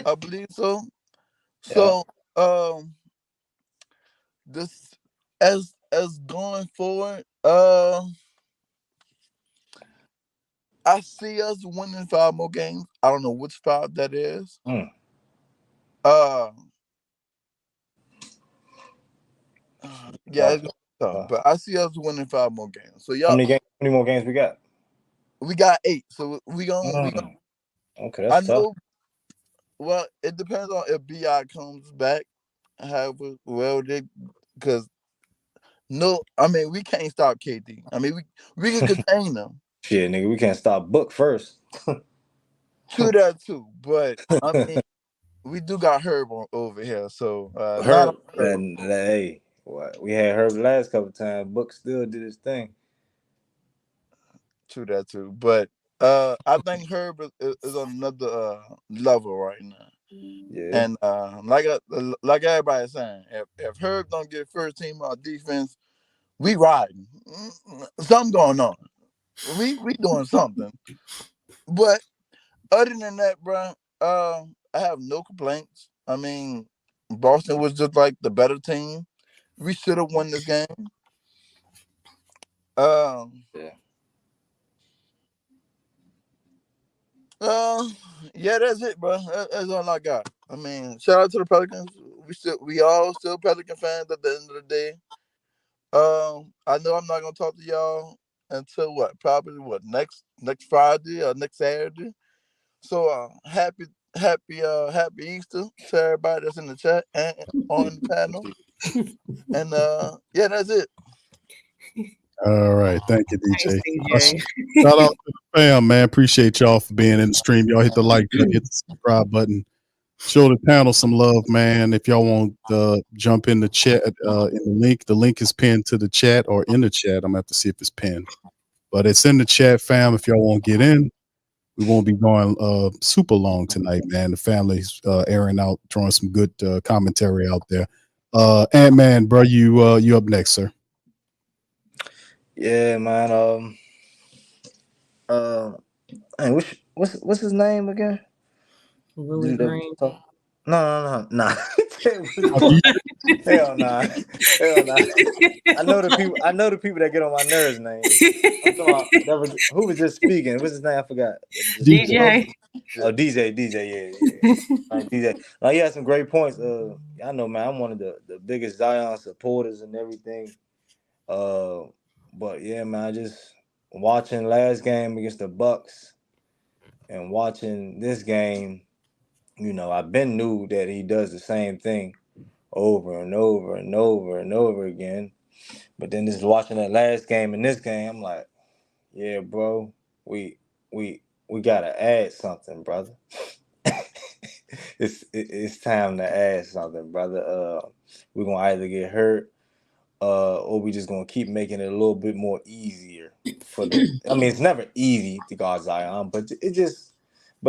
I believe so. So, this as going forward, I see us winning 5 more games. I don't know which 5 that is. Yeah, it's tough, but I see us winning 5 more games. So How y'all, many more games we got? we got 8. So we gonna Okay, I that's tough. know. Well, it depends on if Bi comes back. However, well, because no, I mean we can't stop KD. I mean we can contain them. Shit, nigga, we can't stop Book first. True that too, but I mean we do got Herb over here, so not Herb, and hey, what we had Herb the last couple times. Book still did his thing. True that too, but I think Herb is on another level right now. Yeah. And like everybody's saying, if Herb don't get first team on defense, we riding. Something going on. We doing something. But other than that, bro, I have no complaints. I mean, Boston was just like the better team. We should have won this game. Yeah. Yeah, that's it, bro. That's all I got. I mean, shout out to the Pelicans. We all still Pelican fans at the end of the day. I know I'm not gonna talk to y'all until probably next Friday or next Saturday. So happy Easter to everybody that's in the chat and on the panel. And yeah, that's it. All right. Thank you, DJ. Thanks, DJ. Shout out to the fam, man. Appreciate y'all for being in the stream. Y'all hit the like button, hit the subscribe button. Show the panel some love, man. If y'all want to jump in the chat, in the link is pinned to the chat or in the chat. I'm going to have to see if it's pinned. But it's in the chat, fam. If y'all want to get in, we won't be going super long tonight, man. The family's airing out, throwing some good commentary out there. Ant-Man, bro, you up next, sir. Yeah, man. Hey, what's his name again? Willie Green. No. Hell nah. I know the people that get on my nerves, name. Who was just speaking? What's his name? I forgot. DJ. Oh, DJ, yeah. Like, DJ. Like, he had some great points. I know, man. I'm one of the biggest Zion supporters and everything. But yeah, man, just watching last game against the Bucks and watching this game, I've been knew that he does the same thing over and over and over and over again. But then just watching that last game and this game, I'm like, yeah, bro, we gotta add something, brother. It's time to add something, brother. We're gonna either get hurt, or we just gonna keep making it a little bit more easier for the. I mean, it's never easy to guard Zion, but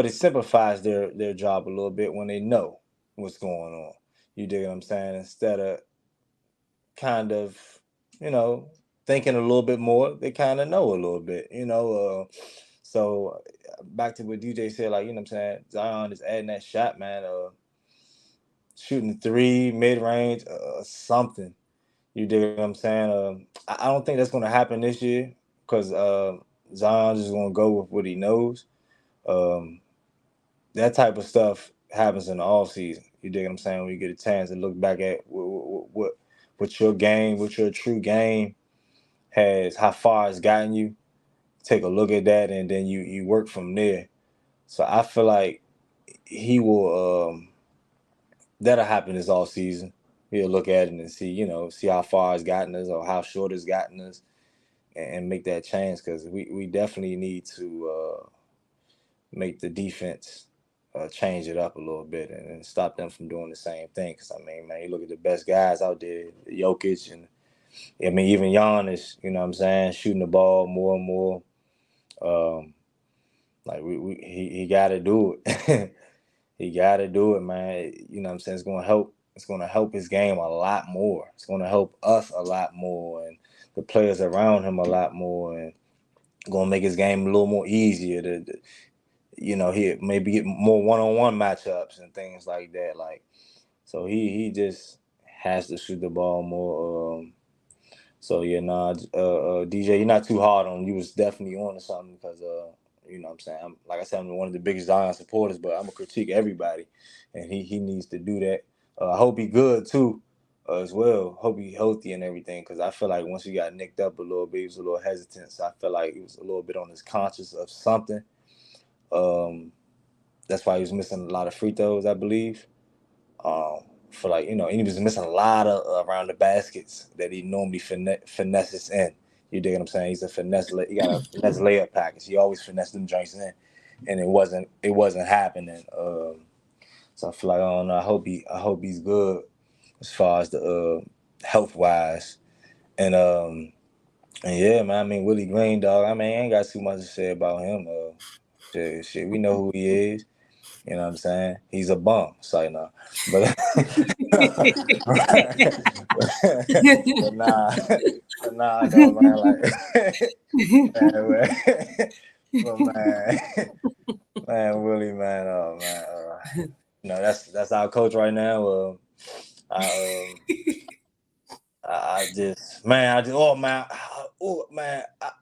it simplifies their job a little bit when they know what's going on. You dig what I'm saying? Instead of kind of, thinking a little bit more, they kind of know a little bit, So back to what DJ said, like, what I'm saying, Zion is adding that shot, man. Shooting 3, mid-range, something. You dig what I'm saying? I don't think that's going to happen this year because Zion is going to go with what he knows. That type of stuff happens in the offseason. You dig what I'm saying? When you get a chance to look back at what your game, what your true game has, how far it's gotten you, take a look at that, and then you work from there. So I feel like he will that'll happen this all season. He'll look at it and see how far it's gotten us or how short it's gotten us, and make that change because we definitely need to make the defense change it up a little bit and stop them from doing the same thing. Because I mean, man, you look at the best guys out there, Jokic, and I mean even Giannis. You know what I'm saying, shooting the ball more and more. Like he got to do it. He got to do it, man. You know what I'm saying? It's going to help. It's going to help his game a lot more. It's going to help us a lot more and the players around him a lot more, and going to make his game a little more easier to he maybe get more one-on-one matchups and things like that. Like, so he just has to shoot the ball more. So yeah, DJ, you're not too hard on him. You was definitely on to something because you know what I'm saying. Like I said, I'm one of the biggest Zion supporters, but I'm gonna critique everybody, and he needs to do that. I hope he good too, as well. Hope he healthy and everything, because I feel like once he got nicked up a little bit, he was a little hesitant. So I feel like he was a little bit on his conscious of something. That's why he was missing a lot of free throws, I believe. For like, you know, and he was missing a lot of around the baskets that he normally finesses in. You dig what I'm saying? He's a finesse. He got a finesse layup package. He always finessed them joints in, and it wasn't happening. So I feel like, I don't know. I hope he's good as far as the health wise, and yeah, man. I mean, Willie Green, dog. I mean, I ain't got too much to say about him. Shit, we know who he is. You know what I'm saying? He's a bum. So no, but nah, no, man. Like, man, Willie, man, oh man, you know that's our coach right now.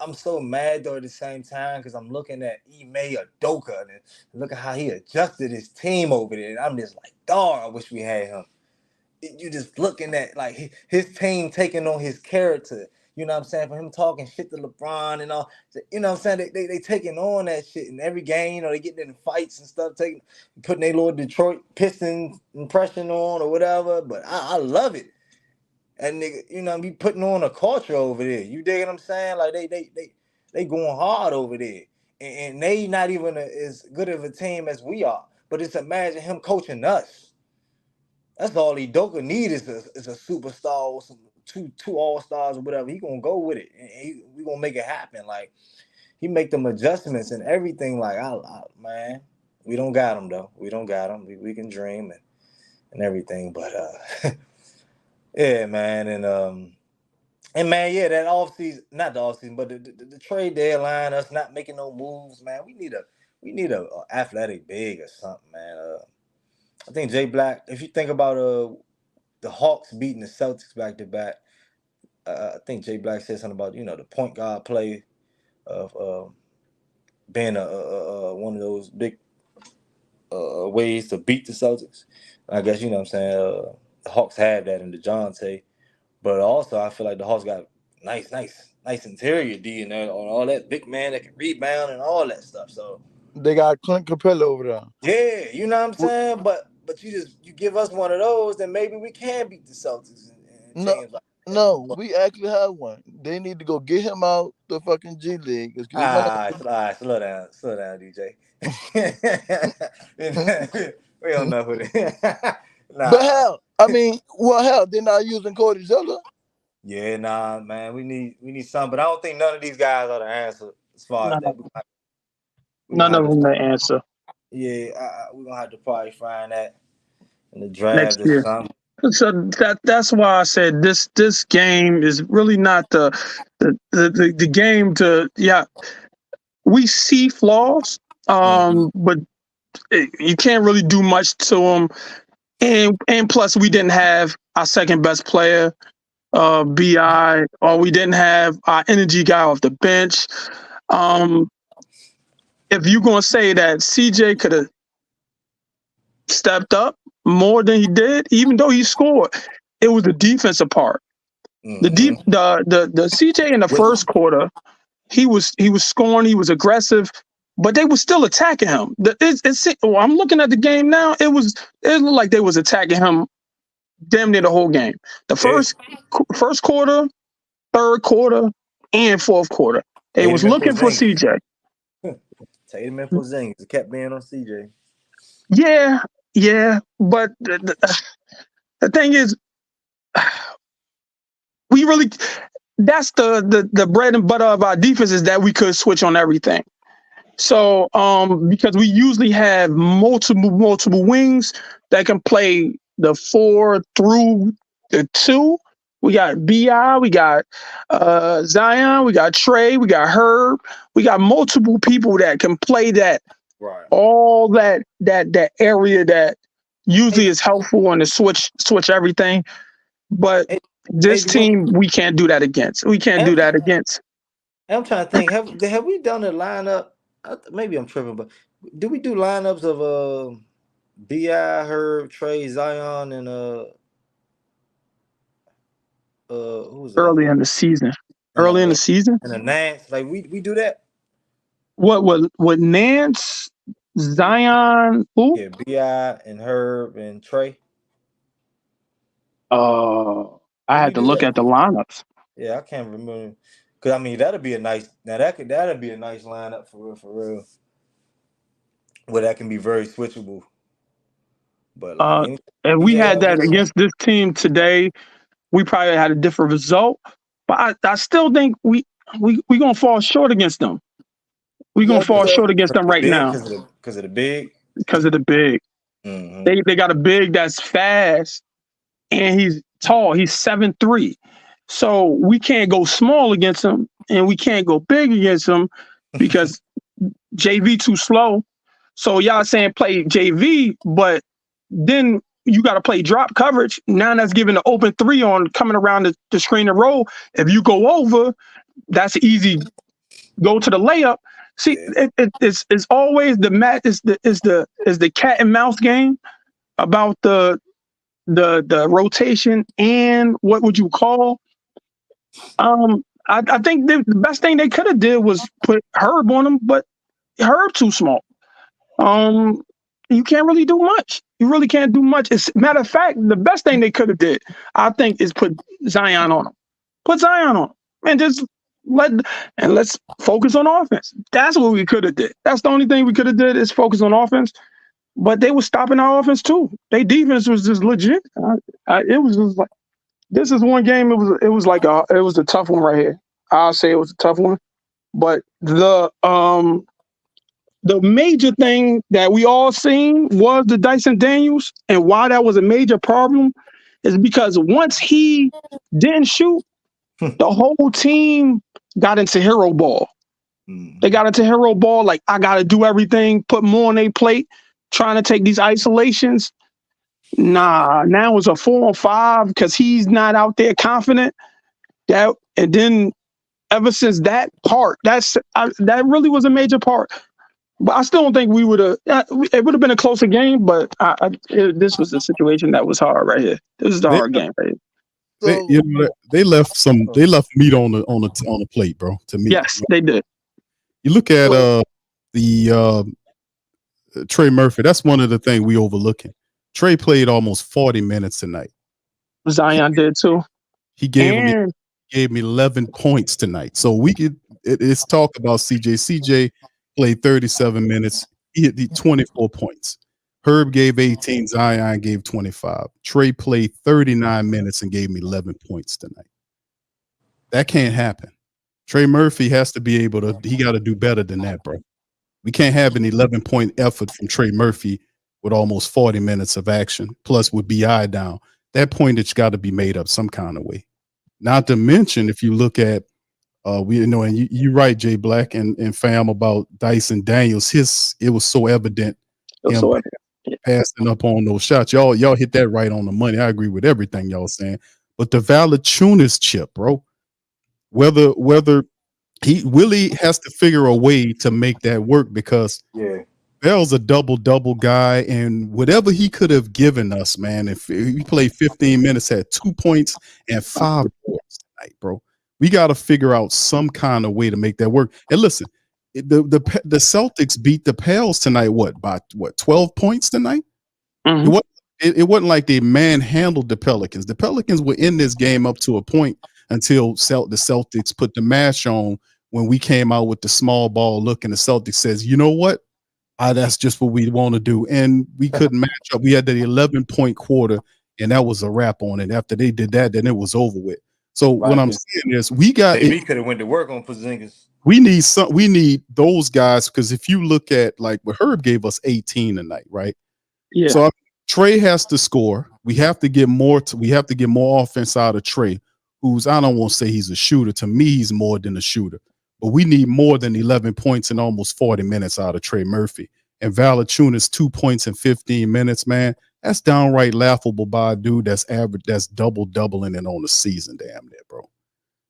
I'm so mad though at the same time because I'm looking at Ime Udoka and look at how he adjusted his team over there. And I'm just like, dog, I wish we had him. You just looking at like his team taking on his character. You know what I'm saying? For him talking shit to LeBron and all, you know what I'm saying? They taking on that shit in every game. You know, they getting in fights and stuff, putting their little Detroit Pistons impression on or whatever. But I love it. And nigga, you know, be putting on a culture over there. You dig what I'm saying? Like they going hard over there, and they not even as good of a team as we are. But just imagine him coaching us. That's all Udoka need is a superstar or some two all-stars or whatever. He gonna go with it, and we gonna make it happen. Like he make them adjustments and everything. Like man, we don't got him though. We don't got him. We can dream and everything, but yeah, man, and man, yeah, that offseason, not the offseason, but the trade deadline, us not making no moves, man. We need a athletic big or something, man. I think Jay Black, if you think about the Hawks beating the Celtics back to back, I think Jay Black said something about, you know, the point guard play of being one of those big ways to beat the Celtics. I guess, you know what I'm saying, the Hawks have that in DeJounte, but also I feel like the Hawks got nice interior D and all that big man that can rebound and all that stuff. So they got Clint Capella over there. Yeah, you know what I'm saying? But you give us one of those, then maybe we can beat the Celtics and teams like that. No, we actually have one. They need to go get him out the fucking G League. All right, slow down, DJ. We don't know who they nah. But hell, they're not using Cody Zeller. Yeah, nah, man. We need something, but I don't think none of these guys are the answer as far as that. None of them the answer. Yeah, we're gonna have to probably find that in the draft next year. Something. So that's why I said this game is really not the game to we see flaws, but you can't really do much to them, and plus we didn't have our second best player, BI, or we didn't have our energy guy off the bench. If you're gonna say that CJ could have stepped up more than he did, even though he scored, it was the defensive part. The CJ in the first quarter, he was scoring, he was aggressive, but they were still attacking him. I'm looking at the game now. It looked like they was attacking him damn near the whole game. The first quarter, third quarter, and fourth quarter, they was looking for CJ. Tatum and Porzingis kept being on CJ. Yeah, but the thing is, that's the bread and butter of our defense is that we could switch on everything. So because we usually have multiple wings that can play the 4 through the 2. We got BI, we got Zion, we got Trey, we got Herb, we got multiple people that can play that. Right. All that area that usually is helpful on the switch everything. But this team, we can't do that against. We can't do that against. I'm trying to think. Have we done a lineup? Maybe I'm tripping, but do we do lineups of Bi, Herb, Trey, Zion, and who was the other Early guy? in the season? Early in the season? And a Nance, like we do that. What with Nance, Zion, who? Yeah, Bi and Herb and Trey. I had to look at the lineups. Yeah, I can't remember. Cause I mean that'd be a nice that'd be a nice lineup for real. Where that can be very switchable. But if we had that against this team today, we probably had a different result. But I still think we gonna fall short against them. We're gonna fall short against them right now. Because of the big? Because of the big. Mm-hmm. They got a big that's fast and he's tall. He's 7'3". So we can't go small against him and we can't go big against him because JV too slow. So y'all saying play JV, but then you got to play drop coverage. Now that's giving the open three on coming around the screen and roll. If you go over, that's easy. Go to the layup. See, it's always the the cat and mouse game about the rotation and what would you call? I think the best thing they could have did was put Herb on him, but Herb too small. You can't really do much. You really can't do much. Matter of fact, the best thing they could have did, I think, is put Zion on him. Put Zion on him, and just let's focus on offense. That's what we could have did. That's the only thing we could have did is focus on offense. But they were stopping our offense too. Their defense was just legit. It was just like this is one game. It was a tough one right here. I'll say it was a tough one. But the major thing that we all seen was the Dyson Daniels, and why that was a major problem is because once he didn't shoot, the whole team got into hero ball. They got into hero ball like I got to do everything, put more on their plate, trying to take these isolations. Nah, now it's a 4-on-5 because he's not out there confident. And then ever since that part, that really was a major part. But I still don't think we would have. It would have been a closer game, but this was the situation that was hard right here. This is the hard game right here. They left meat on the plate, bro. To me, yes, they did. You look at the Trey Murphy. That's one of the things we overlooking. Trey played almost 40 minutes tonight. Zion did too. He gave me 11 points tonight. So it's talk about CJ. CJ played 37 minutes. He hit the 24 points. Herb gave 18. Zion gave 25. Trey played 39 minutes and gave me 11 points tonight. That can't happen. Trey Murphy has to be able to. He got to do better than that, bro. We can't have an 11-point effort from Trey Murphy with almost 40 minutes of action, plus with BI down. That point, it's got to be made up some kind of way. Not to mention, if you look at, and you're right, Jay Black and fam, about Dyson Daniels. It was so evident. Passing up on those shots. Y'all hit that right on the money. I agree with everything y'all saying. But the Valanciunas chip, bro, whether Willie has to figure a way to make that work because Bell's a double guy, and whatever he could have given us, man, if he played 15 minutes, had 2 points and 5 points tonight, bro. We got to figure out some kind of way to make that work. And listen, the Celtics beat the Pels tonight. By 12 points tonight? Mm-hmm. It wasn't like they manhandled the Pelicans. The Pelicans were in this game up to a point until the Celtics put the mash on when we came out with the small ball look, and the Celtics says, you know what? That's just what we want to do. And we couldn't match up. We had the 11-point quarter, and that was a wrap on it. After they did that, then it was over with. So what I'm saying is we could have went to work on Porzingis. We need those guys, because if you look at like what Herb gave us 18 tonight, right? Yeah. So Trey has to score. We have to get more offense out of Trey, who's, I don't want to say he's a shooter. To me, he's more than a shooter. But we need more than 11 points in almost 40 minutes out of Trey Murphy. And Valanciunas 2 points in 15 minutes, man. That's downright laughable by a dude that's average, that's doubling it on the season, damn near, bro.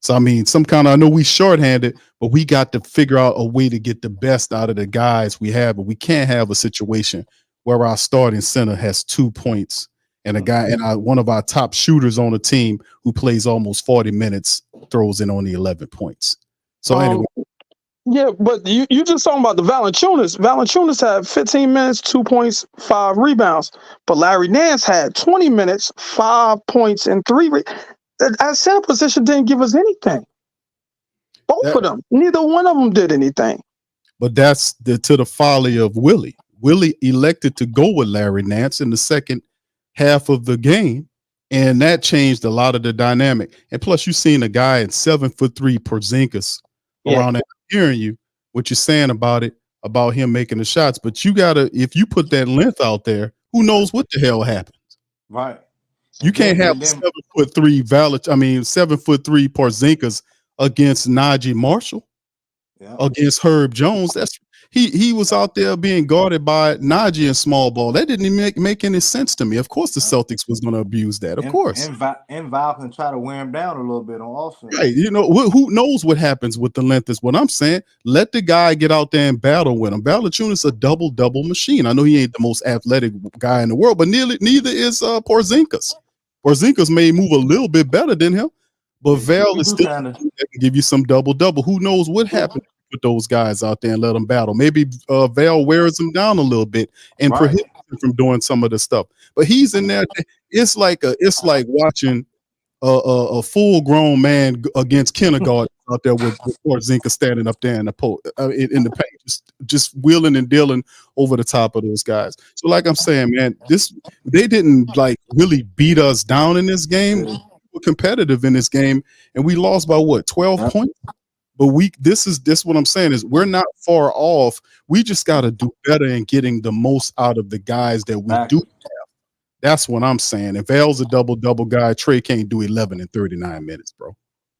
So I mean, I know we shorthanded, but we got to figure out a way to get the best out of the guys we have. But we can't have a situation where our starting center has 2 points and a guy and one of our top shooters on the team who plays almost 40 minutes throws in only 11 points. So anyway. Yeah, but you just talking about the Valanciunas. Valanciunas had 15 minutes, 2 points, 5 rebounds. But Larry Nance had 20 minutes, 5 points, and 3 That center position didn't give us anything. Both of them. Neither one of them did anything. But that's to the folly of Willie. Willie elected to go with Larry Nance in the second half of the game, and that changed a lot of the dynamic. And plus, you seen a guy at 7'3" Porzingis around there hearing you, what you're saying about him making the shots. But you gotta, if you put that length out there, who knows what the hell happens? Right. You can't have 7'3" 7'3" Porzingis against Najee Marshall, against Herb Jones. That's he was out there being guarded by Najee in small ball. That didn't even make any sense to me. Of course, the Celtics was going to abuse that. Of course, and Val can try to wear him down a little bit on offense. Right. You know, who knows what happens with the length is what I'm saying. Let the guy get out there and battle with him. Valanciunas a double machine. I know he ain't the most athletic guy in the world, but neither is Porzingis. Porzingis may move a little bit better than him, but Val is still that can give you some double. Who knows what happened with those guys out there and let them battle? Maybe Val wears them down a little bit and prohibits him from doing some of the stuff. But he's in there. It's like watching a full grown man against kindergarten out there with Porzingis standing up there in the paint, just wheeling and dealing over the top of those guys. So like I'm saying, man, they didn't like really beat us down in this game. We were competitive in this game, and we lost by what, 12 points? But this what I'm saying is we're not far off. We just got to do better in getting the most out of the guys that we do have. That's what I'm saying. If Val's a double guy, Trey can't do 11 in 39 minutes, bro.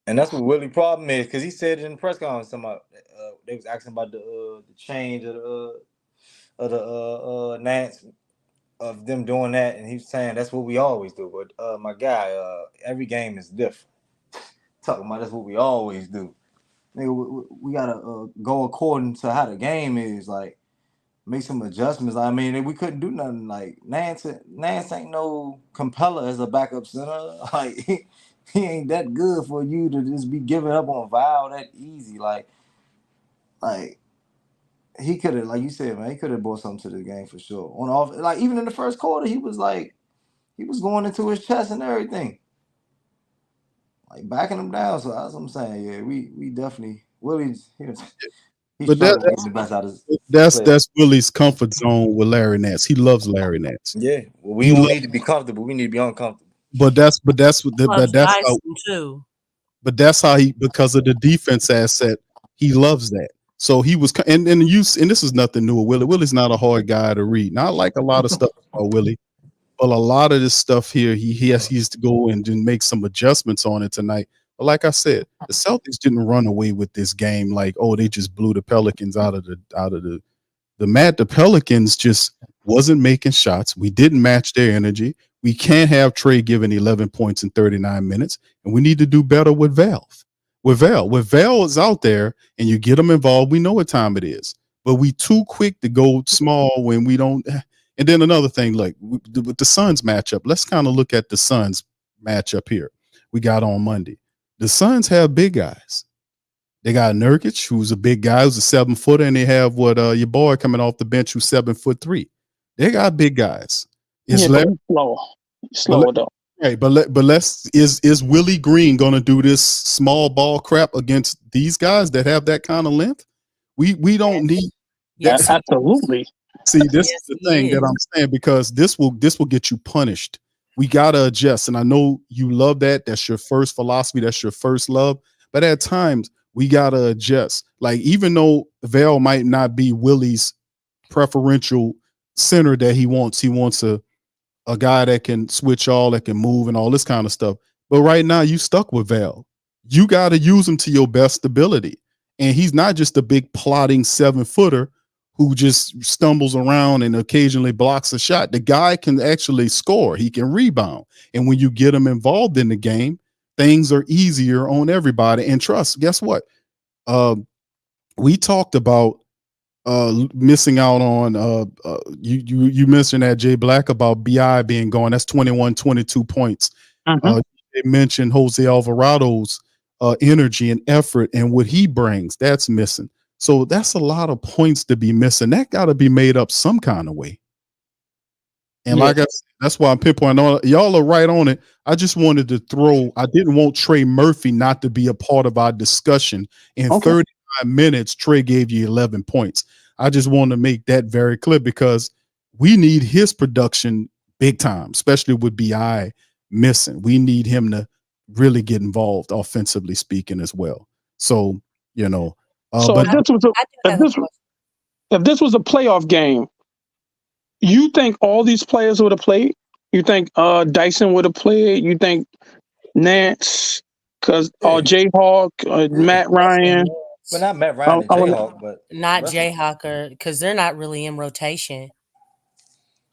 And that's what Willie's problem is, because he said in the press conference, they was asking about the change of the Nance, of them doing that, and he's saying that's what we always do. But my guy, every game is different. Talking about that's what we always do. Nigga, we gotta go according to how the game is. Like, make some adjustments. I mean, we couldn't do nothing. Like Nance ain't no compeller as a backup center. Like he ain't that good for you to just be giving up on Val that easy. Like he could have, like you said, man, he could have brought something to the game for sure. On off, like even in the first quarter, he was going into his chest and everything, like backing him down. So that's what I'm saying. Yeah, we definitely Willie's. But that's Willie's comfort zone with Larry Nance. He loves Larry Nance. Yeah, well, we don't need to be comfortable. We need to be uncomfortable. But that's how he, because of the defense asset, he loves that. So he was, and this is nothing new with Willie. Willie's not a hard guy to read. Not like a lot of stuff about Willie, but a lot of this stuff here, he has to go and make some adjustments on it tonight. But like I said, the Celtics didn't run away with this game like, oh, they just blew the Pelicans out of the mat. The Pelicans just wasn't making shots. We didn't match their energy. We can't have Trey giving 11 points in 39 minutes, and we need to do better with Val. With Val is out there and you get them involved, we know what time it is. But we too quick to go small when we don't. And then another thing, like with the Suns matchup, let's kind of look at the Suns matchup here. We got on Monday. The Suns have big guys. They got Nurkic, who's a big guy, who's a 7-footer, and they have your boy coming off the bench who's 7'3". They got big guys. It's slow though. Right, but is Willie Green gonna do this small ball crap against these guys that have that kind of length? We don't need. Yes, absolutely. See, this is the thing that I'm saying, because this will get you punished. We gotta adjust, and I know you love that. That's your first philosophy. That's your first love. But at times we gotta adjust. Like, even though Val might not be Willie's preferential center that he wants a guy that can switch all, that can move and all this kind of stuff. But right now you stuck with Val. You got to use him to your best ability. And he's not just a big plotting 7-footer who just stumbles around and occasionally blocks a shot. The guy can actually score. He can rebound. And when you get him involved in the game, things are easier on everybody. And trust, guess what? We talked about missing out on you mentioned that Jay Black about BI being gone. That's 21, 22 points. They mentioned Jose Alvarado's energy and effort and what he brings. That's missing. So that's a lot of points to be missing. That got to be made up some kind of way. And like I said, that's why I'm pinpointing on. Y'all are right on it. I just wanted to I didn't want Trey Murphy not to be a part of our discussion. In 35 minutes, Trey gave you 11 points. I just want to make that very clear because we need his production big time, especially with BI missing. We need him to really get involved offensively speaking as well. So, so but if this was a playoff game, you think all these players would have played? You think Dyson would have played? You think Nance, Jayhawk, Matt Ryan? But not Matt Ryan and Jayhawk, but not Jayhawker because they're not really in rotation.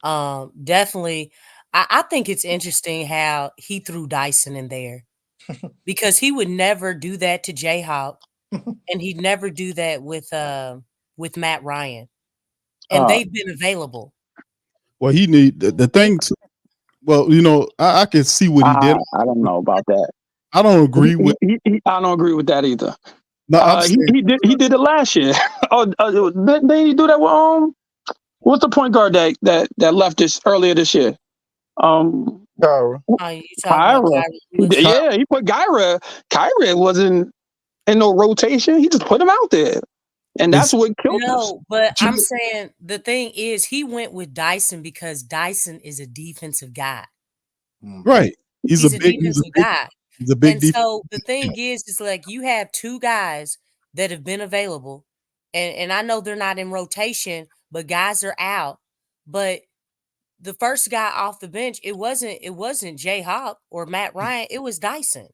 Definitely, I think it's interesting how he threw Dyson in there because he would never do that to Jayhawk, and he'd never do that with Matt Ryan, and they've been available. Well, he need the thing. Well, I can see what he did. I don't know about that. I don't agree with. I don't agree with that either. No, he did it last year. Didn't he do that with what's the point guard that left this earlier this year? Kyra. Yeah, he put Kyra. Kyra wasn't in no rotation. He just put him out there. And that's what killed us. No, but I'm saying the thing is he went with Dyson because Dyson is a defensive guy. Right. He's a big defensive guy. He's a big and so the thing is like you have two guys that have been available, and I know they're not in rotation, but guys are out. But the first guy off the bench, it wasn't Jayhawk or Matt Ryan, it was Dyson.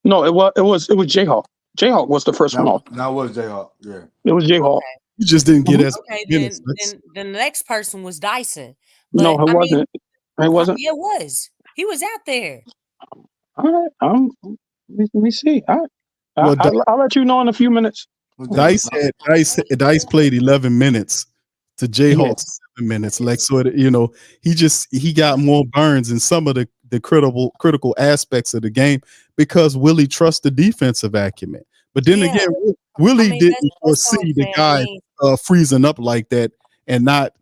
No, it was Jayhawk. Jayhawk was the first one off. That was Jayhawk. Yeah, it was Jayhawk. Okay. You just didn't get as then the next person was Dyson. But, no, it wasn't. It wasn't. Yeah, it was. He was out there. All right, let me see. I'll let you know in a few minutes. Dice played 11 minutes to Jayhawk's 7 minutes. Like he got more burns in some of the critical aspects of the game because Willie trusts the defensive acumen. But then again, Willie didn't foresee the guy freezing up like that and not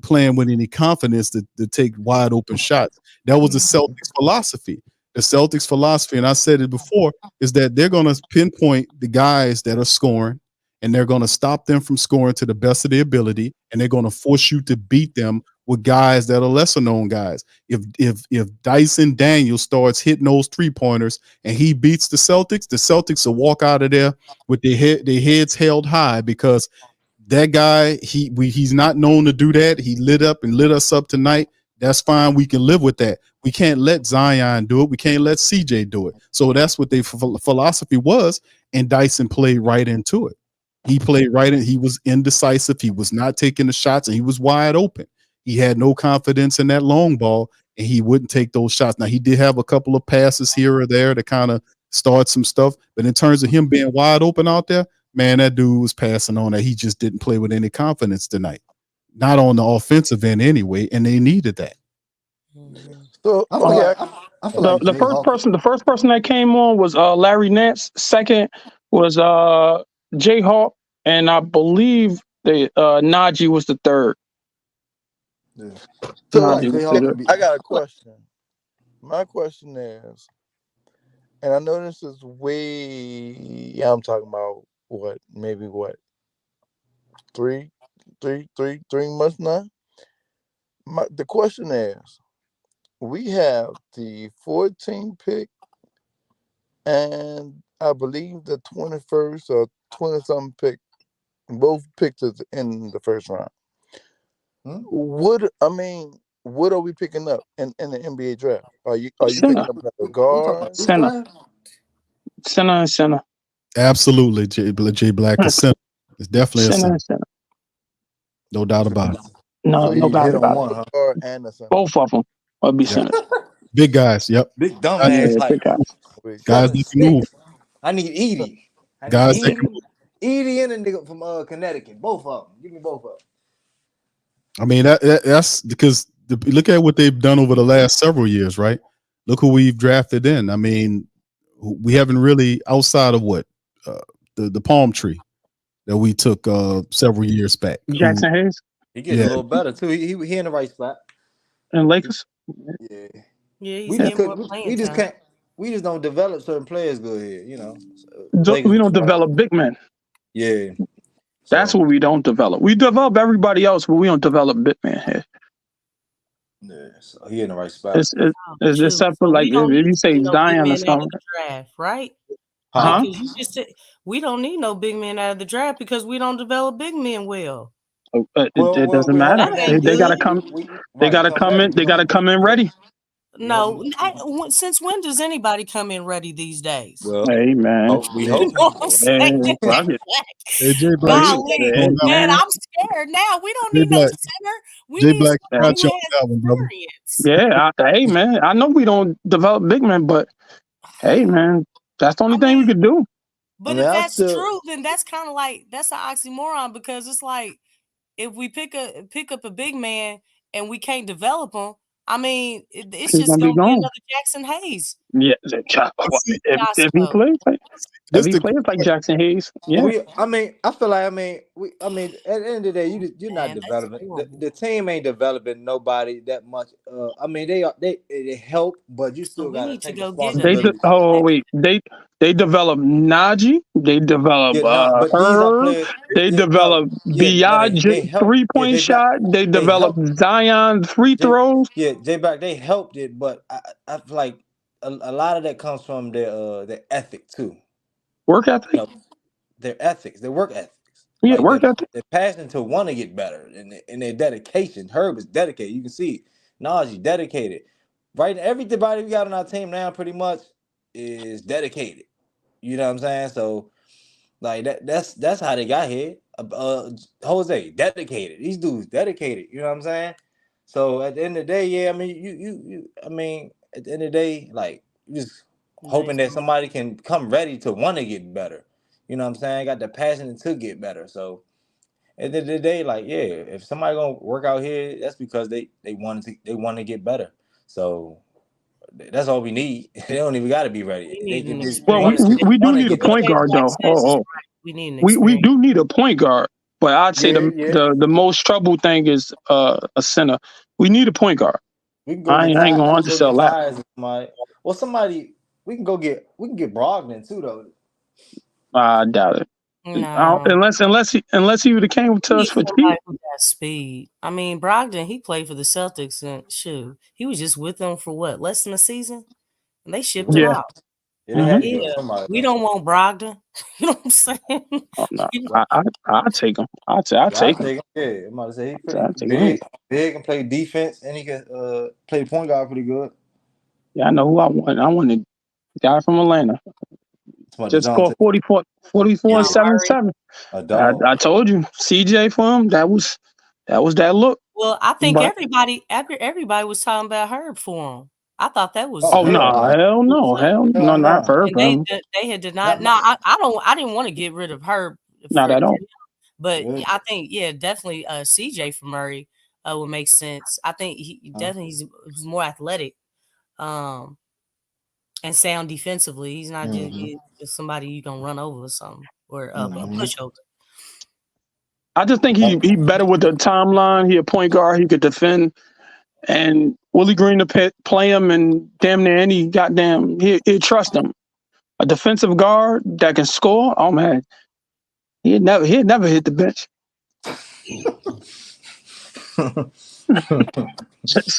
playing with any confidence to take wide open shots. That was the Celtics philosophy. The Celtics philosophy, and I said it before, is that they're going to pinpoint the guys that are scoring, and they're going to stop them from scoring to the best of their ability, and they're going to force you to beat them with guys that are lesser known guys. If Dyson Daniels starts hitting those 3-pointers and he beats the Celtics will walk out of there with their heads held high because that guy he's not known to do that. He lit us up tonight. That's fine. We can live with that. We can't let Zion do it. We can't let CJ do it. So that's what their philosophy was, and Dyson played right into it. He played right in. He was indecisive. He was not taking the shots, and he was wide open. He had no confidence in that long ball, and he wouldn't take those shots. Now, he did have a couple of passes here or there to kind of start some stuff, but in terms of him being wide open out there, man, that dude was passing on that. He just didn't play with any confidence tonight. Not on the offensive end anyway, and they needed that. So I feel like the first person that came on was Larry Nance. Second was Jayhawk, and I believe Najee was the third. Yeah. So I got a question. My question is, and I know this is I'm talking about three months now. The question is, we have the 14th pick and I believe the 21st or 20-something pick, both picked in the first round. What are we picking up in the NBA draft? Are you picking up a guard? Center. Absolutely, J Black is center. It's definitely a center. No doubt about it. No, So no he doubt hit on about it. one, huh? Or and the center. Both of them would be Yep. centers. Big guys. Yep. Big dumb Guys, ass Yeah, like big guys. guys that can move. 7'6". I need Edie. I need Guys that can Edie and a nigga from Connecticut. Both of them. Give me both of them. I mean, that's because look at what they've done over the last several years, right? Look who we've drafted in. I mean, we haven't really, outside of what the palm tree that we took several years back. Jackson Hayes He getting a little better too. He in the right spot. and Lakers. Yeah. Yeah, he's We just getting more could. playing We just time. can't. We just don't develop certain players good here. You know. We don't develop big men. Yeah. That's what we don't develop. We develop everybody else, but we don't develop big men here. Yeah. So he in the right spot. It's Shoot, except for so like we don't if you need say no big Zion or men out of something. the draft, right? Huh? Because you just said we don't need no big men out of the draft because we don't develop big men well. It doesn't matter. That ain't They gotta good. come. They gotta come in. They gotta come in ready. No, since when does anybody come in ready these days? Well, Hey man, we You hope. know what I'm saying? Jay Black. Golly, man, I'm scared now. We don't Jay need no Black. center. We Jay need Black, somebody got who you on has that one, brother. experience. Yeah, hey man, I know we don't develop big men, but hey man, that's the only thing we could do. But if that's true, then that's kind of like that's an oxymoron because it's like if we pick up a big man and we can't develop him, I mean, it's He's just gonna be gonna be gone. another Jackson Hayes. Yeah, if he plays like Jackson Hayes, yeah. I feel like at the end of the day, you're not developing. The team ain't developing nobody that much. I mean, they help, but you still gotta take responsibility. They develop Najee, they develop but these are Herb, players. they develop They help. 3-point shot, they develop Zion free throws. J-Back, they helped it, but I feel like a lot of that comes from their ethic too. Work ethic. You know, their ethics, their work ethics. Yeah, work ethic. Their passion to want to get better and their dedication. Herb is dedicated. You can see it. Najee dedicated. Right, everybody we got on our team now pretty much is dedicated. You know what I'm saying? So like that's how they got here. Jose dedicated. These dudes dedicated. You know what I'm saying? So at the end of the day, yeah, I mean you I mean at the end of the day, like you just hoping that somebody can come ready to want to get better. You know what I'm saying? Got the passion to get better. So at the end of the day, like yeah, if somebody gonna work out here, that's because they want to get better. So that's all we need. They don't even got to be ready. We need we do need a point guard though. We need an we do need a point guard, but I'd say Yeah, the most trouble thing is a center. We need a point guard. We can go I get ain't gonna undersell that. We can get Brogdon too though. I doubt it. No. Unless he would have came to us for cheap. With that speed. I mean, Brogdon, he played for the Celtics and shoot, he was just with them for what, less than a season? And they shipped him out. Yeah, we don't want Brogdon. You know what I'm saying? Oh, no. I'll take him. I'll take him. Yeah, I'm about to say he's pretty big and play defense, and he can play point guard pretty good. Yeah, I know who I want. I want the guy from Atlanta. Just scored 44 7-7. I told you, CJ for him. That was that look. Well, I think everybody was talking about Herb for him. I thought that was. Hell no, not for Herb. They had denied. No, I didn't want to get rid of Herb. Not at all. But I think definitely CJ for Murray would make sense. I think he definitely he's more athletic, and sound defensively. He's not just somebody you gonna run over or something or a pushover. I just think he better with the timeline. He a point guard. He could defend. And Willie Green to play him and damn near any goddamn he'd trust him. A defensive guard that can score. Oh man, he'd never hit the bench. so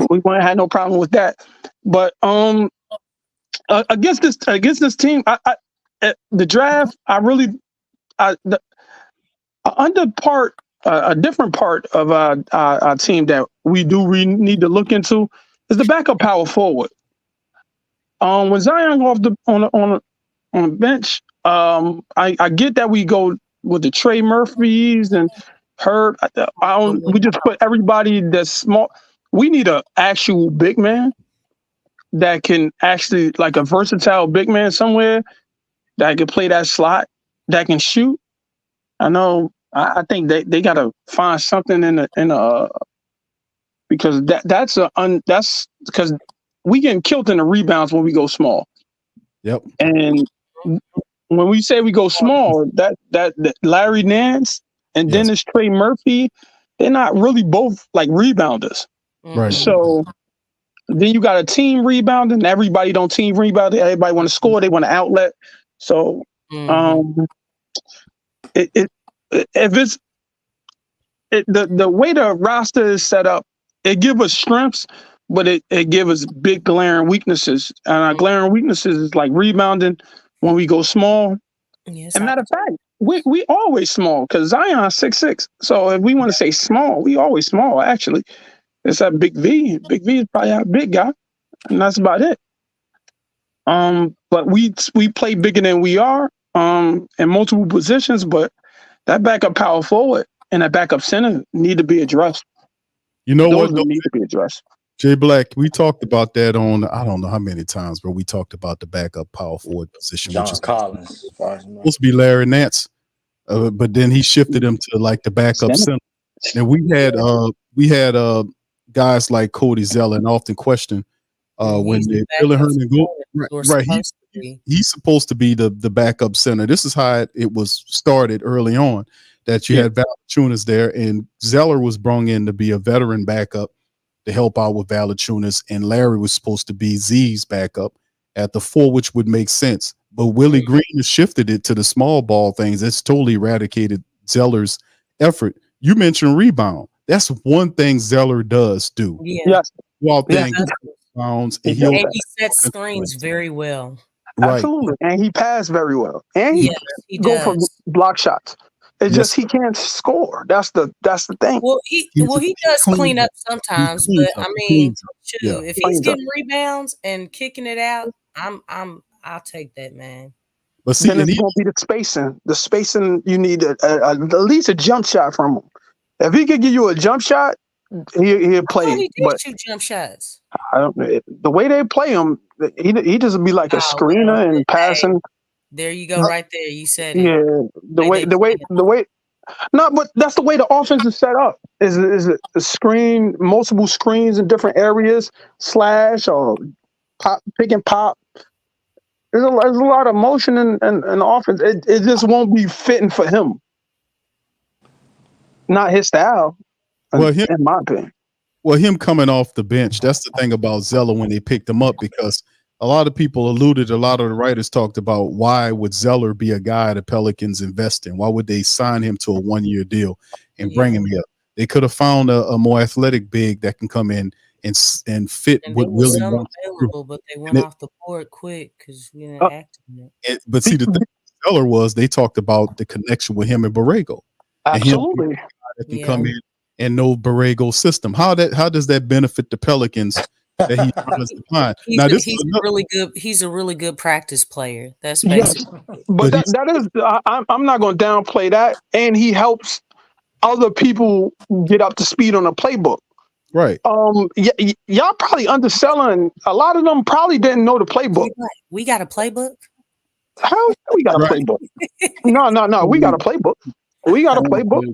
we wouldn't have no problem with that. But against this team, the draft, a different part of our team that we need to look into is the backup power forward. When Zion go off on the bench, I get that we go with the Trey Murphys and Hurd. We just put everybody that's small. We need an actual big man that can actually, like a versatile big man somewhere that can play that slot, that can shoot. I know. I think they got to find something because that's because we getting killed in the rebounds when we go small. Yep. And when we say we go small, that Larry Nance and Dennis Trey Murphy, they're not really both like rebounders. Right. So then you got a team rebounding. Everybody don't team rebound. Everybody want to score. They want to outlet. So the way the roster is set up, it gives us strengths, but it gives us big glaring weaknesses. And our glaring weaknesses is like rebounding when we go small. Yes, and matter of fact, we always small because Zion's 6'6". So if we want to say small, we always small, actually. It's that Big V. Big V is probably our big guy, and that's about it. But we play bigger than we are in multiple positions, but that backup power forward and that backup center need to be addressed. You know Those what? need to be addressed. Jay Black, we talked about that on I don't know how many times, but we talked about the backup power forward position, John which is Collins. supposed to be Larry Nance, but then he shifted him to like the backup center. And we had guys like Cody Zeller, and often question when they Billy Herman go right. He's supposed to be the backup center. This is how it was started early on. That you had Valanciunas there, and Zeller was brought in to be a veteran backup to help out with Valanciunas, and Larry was supposed to be Z's backup at the 4, which would make sense. But Willie Green has shifted it to the small ball things. It's totally eradicated Zeller's effort. You mentioned rebound. That's one thing Zeller does do. Yes. Well, rebounds, and he sets screens very well. Right. Absolutely. And he passed very well. And he go for block shots. It's just he can't score. That's the thing. Well, he does clean up sometimes, but I mean, if he's getting rebounds and kicking it out, I'll take that, man. But see, then it's going to be the spacing. The spacing, you need at least a jump shot from him. If he could give you a jump shot, he'll play. He did shoot jump shots. The way they play him, he just be like a screener and passing. There you go, right there. You said it. Yeah, the way. No, but that's the way the offense is set up. Is a screen, multiple screens in different areas, slash or pop, pick and pop. There's a lot of motion in the offense. It just won't be fitting for him. Not his style. Well, in my opinion. Well, him coming off the bench, that's the thing about Zeller when they picked him up, because a lot of people alluded, a lot of the writers talked about why would Zeller be a guy the Pelicans invest in? Why would they sign him to a 1-year deal and bring him here? They could have found a more athletic big that can come in and fit what Willie wants. But they went off the board quick because we didn't act on it. But see, the thing with Zeller was they talked about the connection with him and Borrego. Absolutely. And him that can come in and know Borrego's system. How does that benefit the Pelicans? That he runs the line. He's a really good practice player. That's basically. Yes. But that is I'm not going to downplay that, and he helps other people get up to speed on the playbook. Right. Y'all probably underselling. A lot of them probably didn't know the playbook. We got a playbook. How we got a playbook? No. We got a playbook. We got a playbook.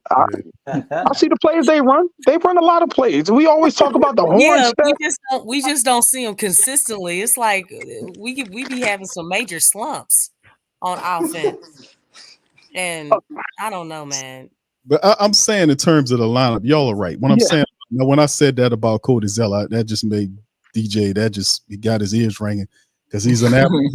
I see the plays they run. They run a lot of plays. We always talk about the horn stuff. We just don't see them consistently. It's like we be having some major slumps on offense, and I don't know, man. But I'm saying in terms of the lineup, y'all are right. When I said that about Cody Zeller, that just made DJ. He got his ears ringing because he's an average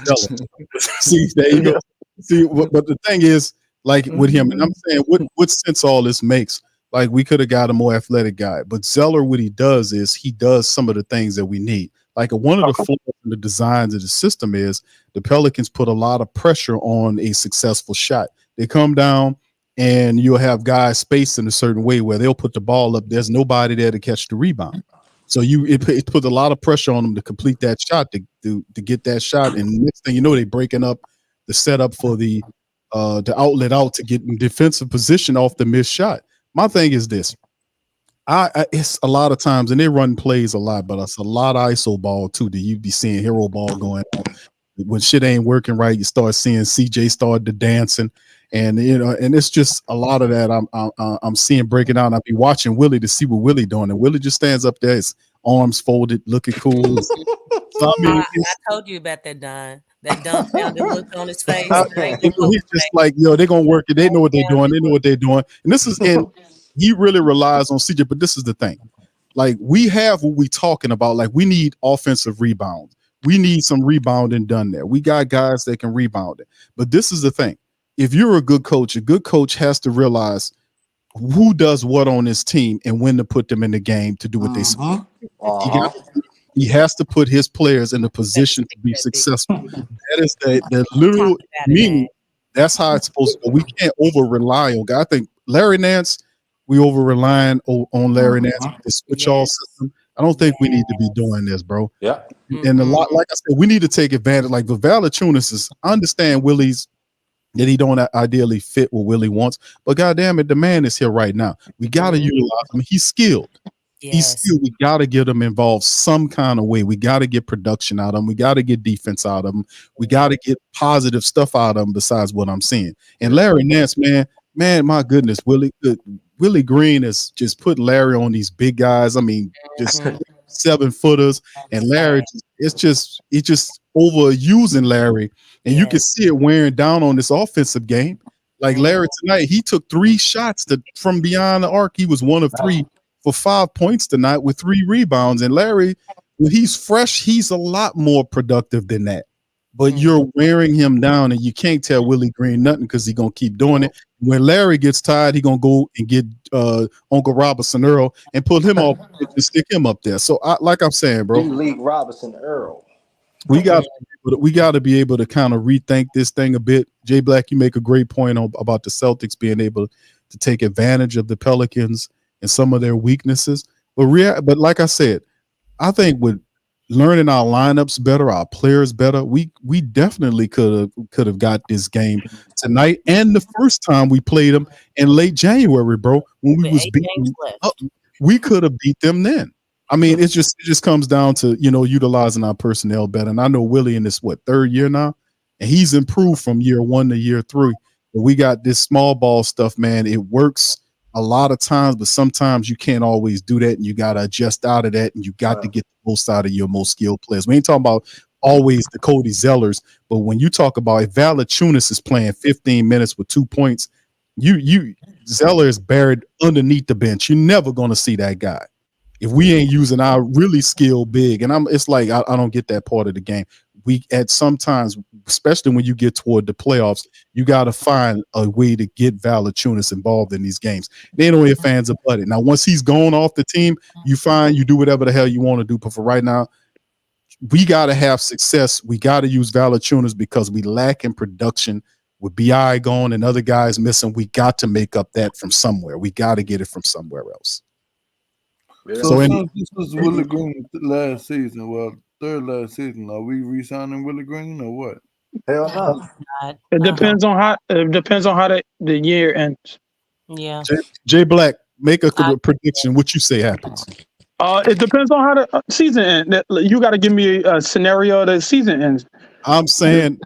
Zeller. See, there you go. See, but the thing is, like with him, and I'm saying, what sense all this makes? Like we could have got a more athletic guy, but Zeller, what he does is he does some of the things that we need. Like one of the flaws in the designs of the system is the Pelicans put a lot of pressure on a successful shot. They come down and you'll have guys spaced in a certain way where they'll put the ball up. There's nobody there to catch the rebound. So it puts a lot of pressure on them to complete that shot, to get that shot. And next thing you know, they're breaking up the setup for the the outlet out to get in defensive position off the missed shot. My thing is this. It's a lot of times, and they run plays a lot, but it's a lot of ISO ball too that you be seeing hero ball going on. When shit ain't working right, you start seeing CJ start to dancing, and and it's just a lot of that I'm seeing breaking out. I'll be watching Willie to see what Willie doing, and Willie just stands up there, his arms folded, looking cool. So, I mean, I told you about that Don. That dumbfounded look on his face. He's just like, they're gonna work it. They know what they're doing. They know what they're doing, and this is and he really relies on CJ. But this is the thing, like we have what we talking about. Like we need offensive rebounds. We need some rebounding done there. We got guys that can rebound it. But this is the thing: if you're a good coach has to realize who does what on his team and when to put them in the game to do what they supposed to do. He has to put his players in a position to be successful. That is the literal meaning. That's how it's supposed to go. We can't over rely on guys. I think Larry Nance, we over relying on Larry Nance with the switch all system. I don't think we need to be doing this, bro. Yeah. And a lot, like I said, we need to take advantage. Like the Valanciunas is, I understand Willie's that he don't ideally fit what Willie wants, but goddamn it, the man is here right now. We got to utilize him. He's skilled. He's skilled. We got to get him involved some kind of way. We got to get production out of him. We got to get defense out of him. We got to get positive stuff out of him besides what I'm seeing. And Larry Nance, man, my goodness, Willie Green is just put Larry on these big guys. I mean, just 7-footers, and Larry, it's just overusing Larry, and you can see it wearing down on this offensive game. Like Larry tonight, he took 3 shots from beyond the arc. He was 1 of 3 for 5 points tonight with 3 rebounds. And Larry, when he's fresh, he's a lot more productive than that. But you're wearing him down, and you can't tell Willie Green nothing because he's gonna keep doing it. When Larry gets tired, he's gonna go and get Uncle Robinson Earl and pull him off and stick him up there. So, like I'm saying, bro, League Robinson Earl. we got to be able to kind of rethink this thing a bit. Jay Black, you make a great point about the Celtics being able to take advantage of the Pelicans and some of their weaknesses. But like I said, I think with learning our lineups better, our players better, we definitely could have got this game tonight. And the first time we played them in late January, bro, when we was beating up, we could have beat them then. I mean, it just comes down to, utilizing our personnel better. And I know Willie in this 3rd year now, and he's improved from year 1 to year 3. But we got this small ball stuff, man. It works a lot of times, but sometimes you can't always do that, and you got to adjust out of that, and you got to get the most out of your most skilled players. We ain't talking about always the Cody Zellers, but when you talk about if Valanciunas is playing 15 minutes with 2 points, Zeller is buried underneath the bench. You're never going to see that guy if we ain't using our really skilled big. And it's like I don't get that part of the game. We at sometimes, especially when you get toward the playoffs, you got to find a way to get Valanciunas involved in these games. They don't hear fans about it. Now, once he's gone off the team, you do whatever the hell you want to do. But for right now, we got to have success. We got to use Valanciunas because we lack in production. With BI gone and other guys missing, we got to make up that from somewhere. We got to get it from somewhere else. So since this was Willie Green last season, third last season, are we re-signing Willie Green or what? Hell no. It depends on how the year ends. Yeah. Jay Black, make a prediction. What you say happens? It depends on how the season ends. You got to give me a scenario that season ends. I'm saying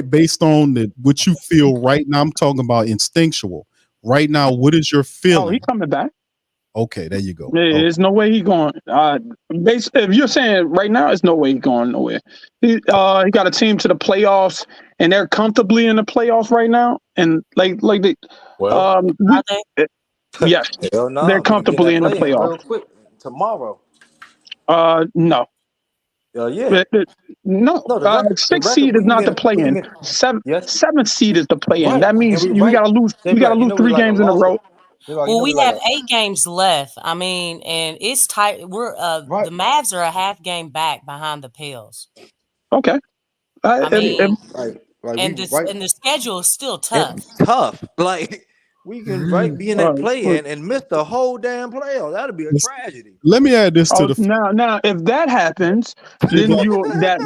based on what you feel right now. I'm talking about instinctual. Right now, what is your feeling? Oh, he coming back. Okay, there you go. There's no way he going. If you're saying right now, there's no way he's going nowhere. He got a team to the playoffs, and they're comfortably in the playoffs right now. And yes, hell no. They're comfortably in the playoffs. Real quick tomorrow. No. Yeah. No. 6 seed is not the play-in. 7 seed is the play-in. Right. That means we got to lose. We got to lose 3 games in a row. Well, we have 8 games left. I mean, and it's tight. We're the Mavs are a half game back behind the Pels. Okay. And the schedule is still tough. It's tough. Like We can be in that play and miss the whole damn playoff. That'd be a tragedy. Let me add this to the now if that happens, then if that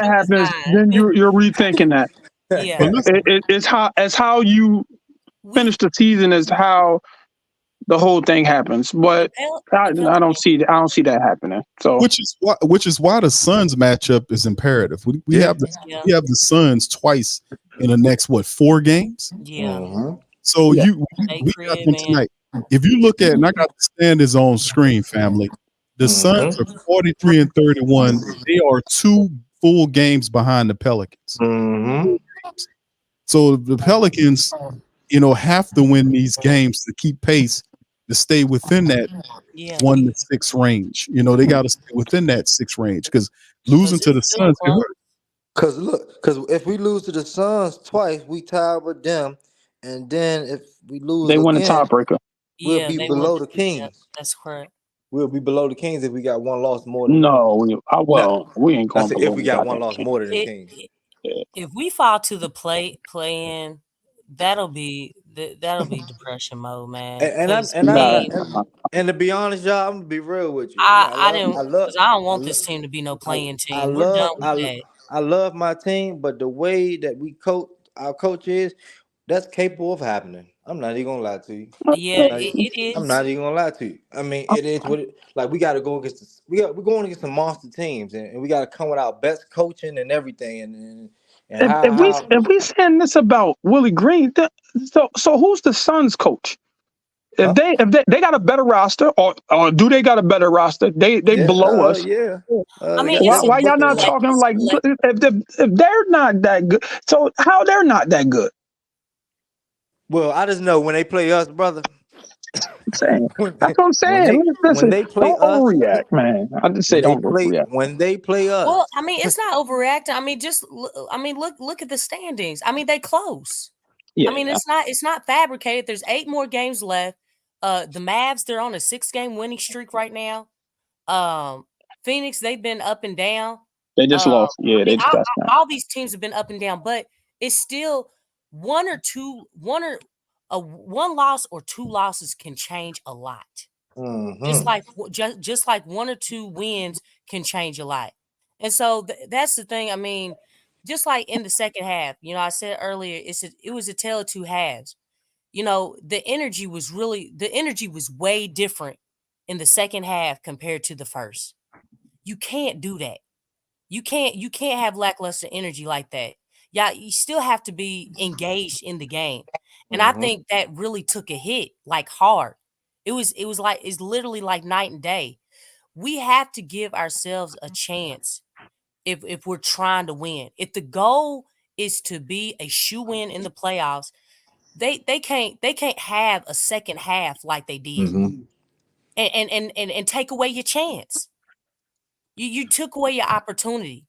happens, then you're rethinking that. Yeah. It's how you finish the season is how the whole thing happens. But I don't see that happening. So which is why the Suns matchup is imperative. We have the Suns twice in the next 4 games. Yeah. So we got them tonight. If you look at, and I got the standings on screen, family, the Suns are 43-31. They are 2 full games behind the Pelicans. So the Pelicans, have to win these games to keep pace, to stay within that 1 to 6 range. They got to stay within that 6 range, because losing to the Suns can hurt. Because if we lose to the Suns twice, we tie with them, and then if we lose, they win a again, tiebreaker. we'll be below the Kings. That's correct. We'll be below the Kings if we got 1 loss more than No, we ain't going. if we got 1 loss more than the Kings. If we fall to the play-in, that'll be depression mode, man. And to be honest, y'all, I'm gonna be real with you. I don't want this team to be no playing team. We're done with that. I love my team, but the way that we coach, our coach is, that's capable of happening. I'm not even gonna lie to you. Yeah, it is. I'm not even gonna lie to you. I mean, it is what it like. We got to go against. We're going against some monster teams, and we got to come with our best coaching and everything. If we saying this about Willie Green, so who's the Suns coach? If they got a better roster, or do they got a better roster? They below us. I mean, why y'all not talking like if they're not that good? So how they're not that good? Well, I just know when they play us, brother. That's what I'm saying. When they play don't us, overreact, man. I just say don't overreact. When they play us. Well, I mean, it's not overreacting. I mean, look at the standings. I mean, they close. Yeah. I mean, it's not fabricated. There's 8 more games left. The Mavs, they're on a 6-game winning streak right now. Phoenix, they've been up and down. They just lost. Yeah, they just all these teams have been up and down, but it's still one loss or 2 losses can change a lot. Just like 1 or 2 wins can change a lot. And so that's the thing. I mean, just like in the second half, I said earlier, it was a tale of 2 halves. The energy was way different in the second half compared to the first. You can't do that. You can't have lackluster energy like that. Yeah, you still have to be engaged in the game. And I think that really took a hit, like hard. It's literally like night and day. We have to give ourselves a chance if we're trying to win. If the goal is to be a shoe-in in the playoffs, they can't have a second half like they did. And take away your chance. You took away your opportunity.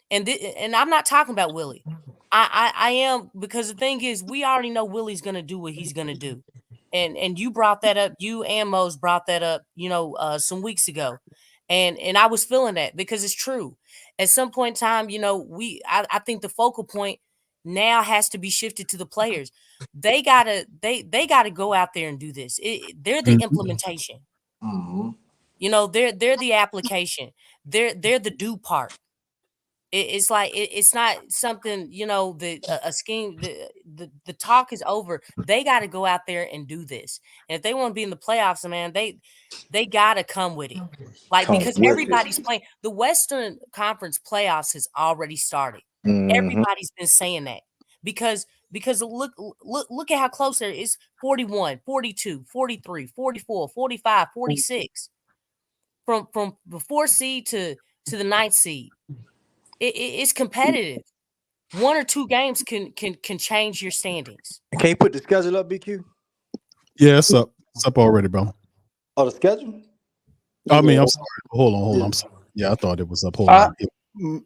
And I'm not talking about Willie. I am, because the thing is, we already know Willie's gonna do what he's gonna do. And you brought that up, you and Mose brought that up, some weeks ago. And I was feeling that because it's true. At some point in time, I think the focal point now has to be shifted to the players. They gotta go out there and do this. They're the implementation. They're the application. They're the do part. It's like it's not something, a scheme. The talk is over. They got to go out there and do this. And if they want to be in the playoffs, man, they got to come with it. Because everybody's playing. The Western Conference playoffs has already started. Everybody's been saying that because look at how close there is. 41, 42, 43, 44, 45, 46. From the 4th seed to the 9th seed. It's competitive. 1 or 2 games can change your standings. Can you put the schedule up, BQ? Yeah, it's up. It's up already, bro. Oh, the schedule? I mean, I'm sorry. Hold on. I'm sorry. Yeah, I thought it was up. Hold on.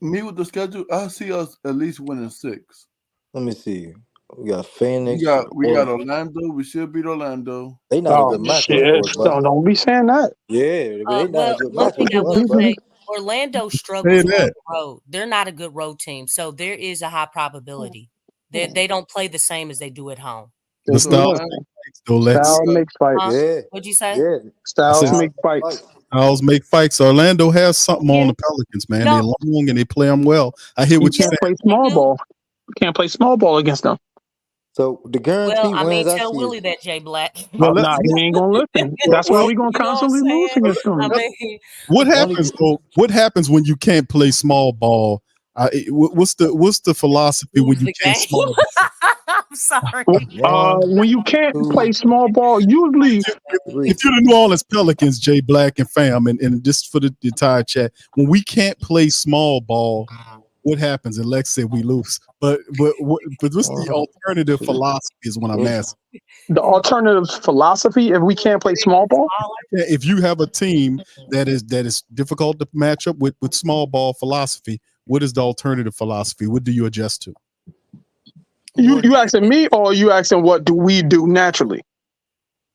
Me with the schedule, I see us at least winning 6. Let me see. We got Phoenix. We got Orlando. We should beat Orlando. They not a good matchup. Don't be saying that. Yeah, they not a good matchup. Orlando struggles on the road. They're not a good road team, so there is a high probability They don't play the same as they do at home. The styles Style makes fights. Yeah. What'd you say? Yeah. Styles make fights. Styles make fights. Orlando has something on the Pelicans, man. They're long and they play them well. I hear what You you're can't saying. play small ball. You can't play small ball against them. So the guarantee Well, I mean, wins I tell see Willie is that, Jay Black. Well, Nah, he ain't gonna listen. That's why we gonna You know what I'm constantly lose saying? against them. I mean, What happens though? What happens when you can't play small ball? What's the philosophy when lose you the can't game. small ball? I'm sorry. When you can't play small ball, usually If you're the New Orleans Pelicans, Jay Black and fam, and just for the entire chat, when we can't play small ball, what happens? And Lex said we lose. But what's the alternative philosophy is what I'm asking. the alternative philosophy, if we can't play small ball, If you have a team that is difficult to match up with small ball philosophy, what is the alternative philosophy? What do you adjust to? you asking me or you asking what do we do naturally?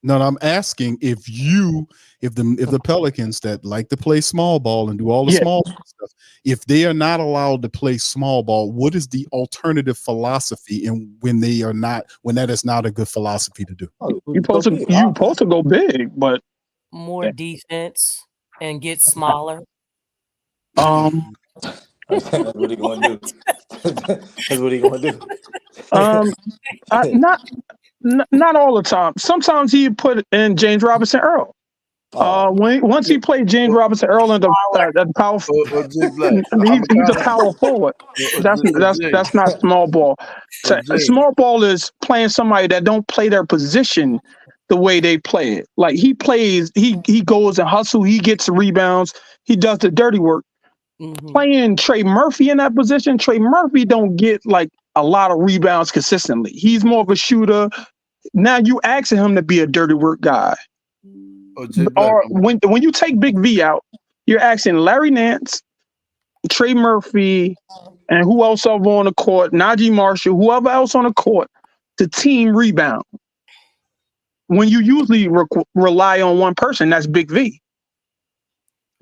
No, I'm asking if the Pelicans that like to play small ball and do all the small ball stuff, if they are not allowed to play small ball, what is the alternative philosophy? And when that is not a good philosophy to do? You supposed to go big, but More defense and get smaller. That's what he gonna do. That's what he gonna do. Not all the time. Sometimes he put in James Robinson Earl. Once he played James Robinson Earl in the power, he's a power forward. That's not small ball. Small ball is playing somebody that don't play their position the way they play it. Like he plays, he goes and hustle. He gets the rebounds. He does the dirty work. Playing Trey Murphy in that position, Trey Murphy don't get like a lot of rebounds consistently. He's more of a shooter. Now you asking him to be a dirty work guy. Or when you take Big V out, you're asking Larry Nance, Trey Murphy, and who else over on the court, Najee Marshall, whoever else on the court, to team rebound. When you usually rely on one person, that's Big V.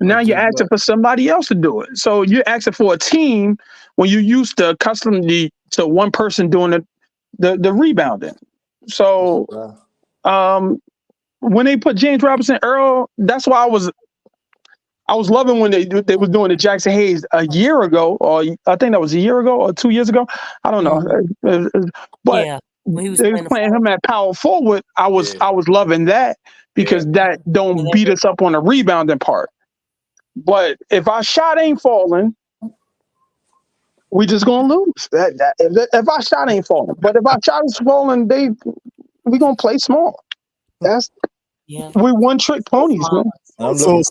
Now you're asking for somebody else to do it. So you're asking for a team when you used to accustom to one person doing the rebounding. So when they put James Robinson Earl, that's why I was loving when they was doing the Jackson Hayes a year ago, or I think that was a year ago or 2 years ago. I don't know. But when he was they was playing him at power forward, I was loving that because that don't beat us up on the rebounding part. But if our shot ain't falling, we just gonna lose. If our shot ain't falling, but if our shot is falling, we gonna play small. We one trick ponies, man. So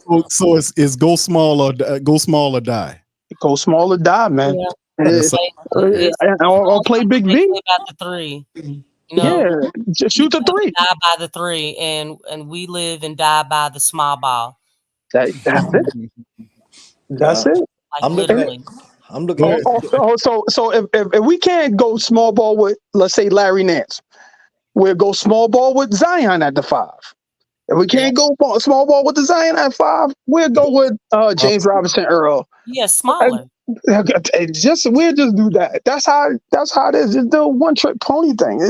it's go small or die. Go small or die, man. Or play Big V. About the three. Just shoot the three. Die by the three, and we live and die by the small ball. That's it. That's it. I'm looking at. So if we can't go small ball with, let's say, Larry Nance, we'll go small ball with Zion at the 5. If we can't go small ball with the Zion at 5, we'll go with James Robinson Earl. Yeah, smaller. We'll just do that. That's how it is. Just the one trick pony thing.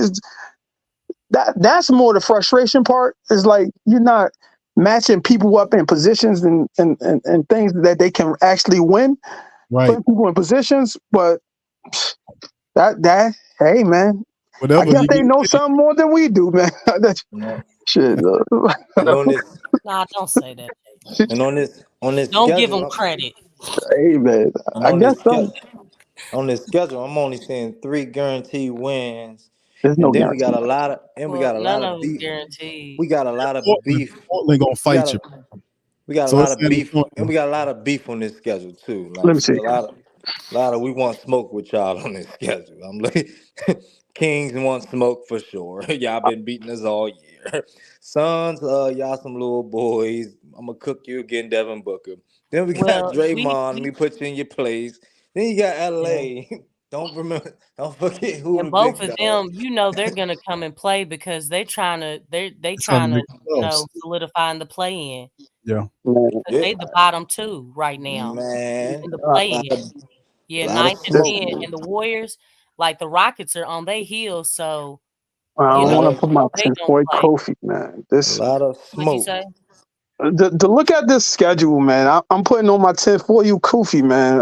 That's more the frustration part. Is like you're not matching people up in positions and things that they can actually win. Right. Putting people in positions, but that hey man, whatever I guess they know something more than we do, man. Shit. Nah, don't say that. And on this don't give them credit. Hey man, I guess so. On this schedule, I'm only seeing 3 guaranteed wins. There's no we got a lot of none of beef. Guaranteed. We got a lot of beef. Portland gonna fight you. We got a lot of beef, and we got a lot of beef on this schedule too. Like, let me see. A lot of we want smoke with y'all on this schedule. I'm like, Kings want smoke for sure. Y'all been beating us all year. Suns, y'all some little boys. I'm gonna cook you again, Devin Booker. Then we got Draymond. Let me put you in your place. Then you got LA. Don't forget who and the both big of dog. them, they're gonna come and play because they trying to solidify in the play in. Yeah. They the bottom 2 right now. Man. In the play in. Yeah, 9 and 10 and the Warriors. Like the Rockets are on their heels, so I don't want to put my they 10 don't boy play. Kofi, man. This A lot of What'd you smoke. say? to look at this schedule, man. I'm putting on my 10 for you, Kofi, man.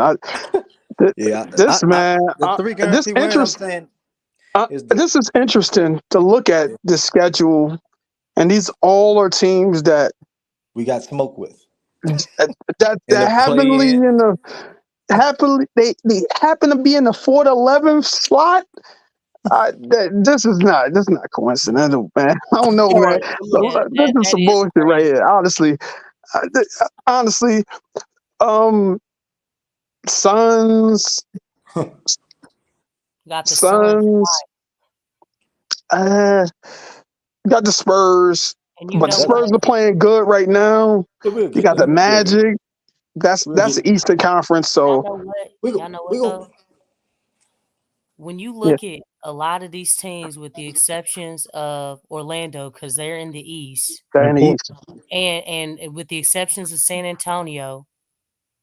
Yeah, This man, the 3 this guarantee wins. I'm saying is the this is interesting to look at the schedule, and these all are teams that we got smoke with that in the happily play-in. in the happily they happen to be in the 4 to 11 slot. This is not coincidental, man. I don't know, man. Yeah, This is that some is bullshit right here. Honestly, honestly, Suns, got the Suns. Got the Spurs, And you but the know Spurs what? are playing good right now. You got the Magic. That's the Eastern Conference. Y'all So know what? Y'all know what though? When you yeah, look at a lot of these teams, with the exceptions of Orlando, because they're in the East, they're in the East. and with the exceptions of San Antonio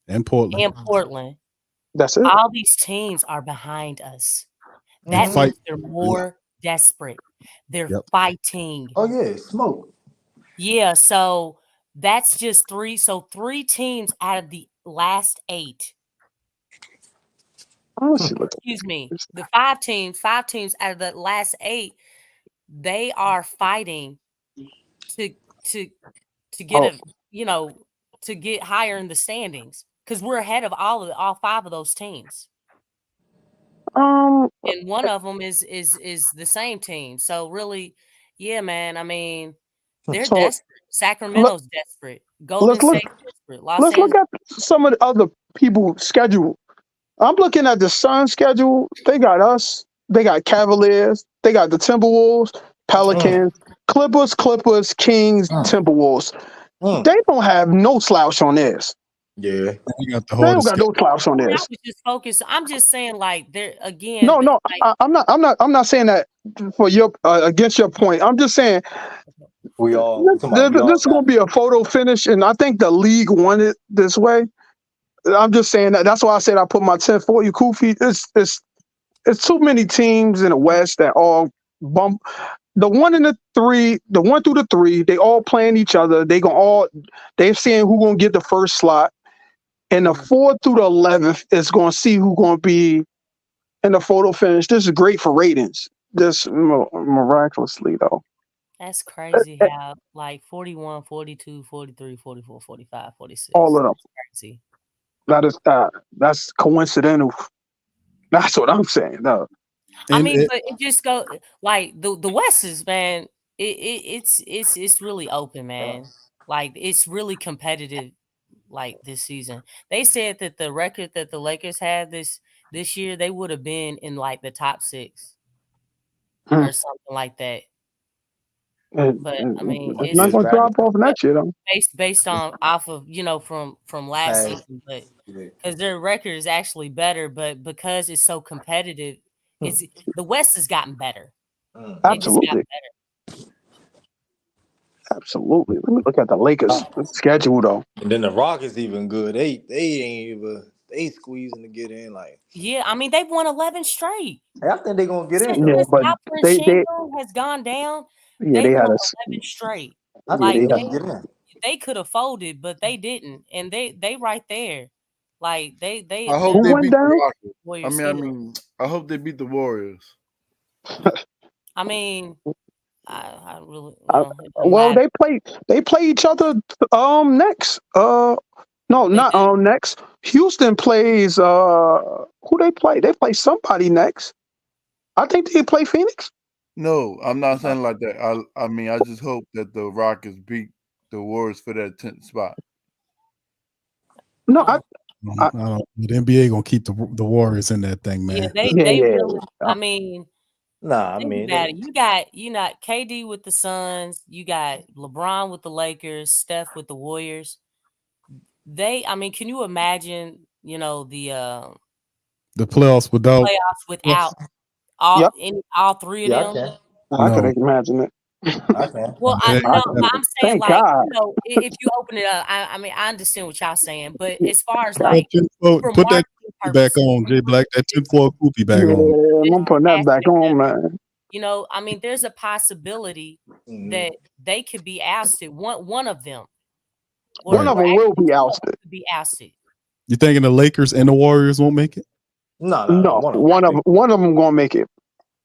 And Portland. and Portland, That's it. all these teams are behind us. And That fight. means they're more desperate. They're Yep. fighting. Oh yeah, smoke. Yeah, so that's just 3. So 3 teams out of the last 8. Excuse me. The 5 teams out of the last 8, they are fighting to get to get higher in the standings, because we're ahead of all 5 of those teams. And one of them is the same team. So really, yeah, man. I mean, they're So desperate. Sacramento's desperate. Golden let's look. State's desperate. Los Let's look Angeles. at some of the other people's schedule. I'm looking at the Suns schedule. They got us. They got Cavaliers. They got the Timberwolves, Pelicans, Clippers, Kings, Timberwolves. They don't have no slouch on theirs. Yeah, You got the They don't hardest got no slouch on I theirs. was just focused. I'm just saying, like, there again. No, like, I'm not saying that for your against your point. I'm just saying we all. this is going to be a photo finish, and I think the league wanted this way. I'm just saying that. That's why I said I put my 10 for you, Kofi. It's too many teams in the West that all bump. The 1 and the 3, the 1 through the 3, they all playing each other. They're seeing who gonna get the first slot, and the 4 through the 11th is gonna see who gonna be in the photo finish. This is great for ratings. This miraculously though. that's crazy how like 41, 42, 43, 44, 45, 46. All of them. That's crazy. That's coincidental. That's what I'm saying. No. I mean, but it just go like the West is, man. It's really open, man. Like it's really competitive. Like this season, they said that the record that the Lakers had this year, they would have been in like the top 6 or something like that. But I mean, it's not going to drop off next year though. Based on off of from last season, but because their record is actually better, but because it's so competitive, it's the West has gotten better. It just got Absolutely. better. Absolutely. Let me look at the Lakers schedule though. And then the Rockets even good. They ain't even squeezing to get in. Like Yeah, I mean they've won 11 straight. I think they're gonna get in. Yeah, but they has gone down. yeah They they had won a 11 straight. They could have folded, but they didn't, and they right there. Like they I hope they beat the Rockets. Warriors I mean, I hope they beat the Warriors. I mean, I really well they play each other next. No, not next. Houston plays who they play? They play somebody next. I think they play Phoenix. No, I'm not saying like that. I mean, I just hope that the Rockets beat the Warriors for that 10th spot. No, I don't. The NBA gonna keep the Warriors in that thing, man. Yeah, they really. I mean, I think mean, about it. You got KD with the Suns. You got LeBron with the Lakers. Steph with the Warriors. I mean, can you imagine? The playoffs without all 3 of them. I could imagine it. I can. Well, Hey, no, but I'm saying Thank like, God. if you open it up, I mean, I understand what y'all saying, but as far as Put that like tinfoil- for put that marketing kufi back purposes, on, Jay Black. That tinfoil kufi back on. Yeah, I'm putting that back aspect on, of it, man. I mean, there's a possibility Mhm. that they could be ousted. One of them, One Right. of them will be ousted. could be ousted. You thinking the Lakers and the Warriors won't make it? No, No, one of them gonna make it.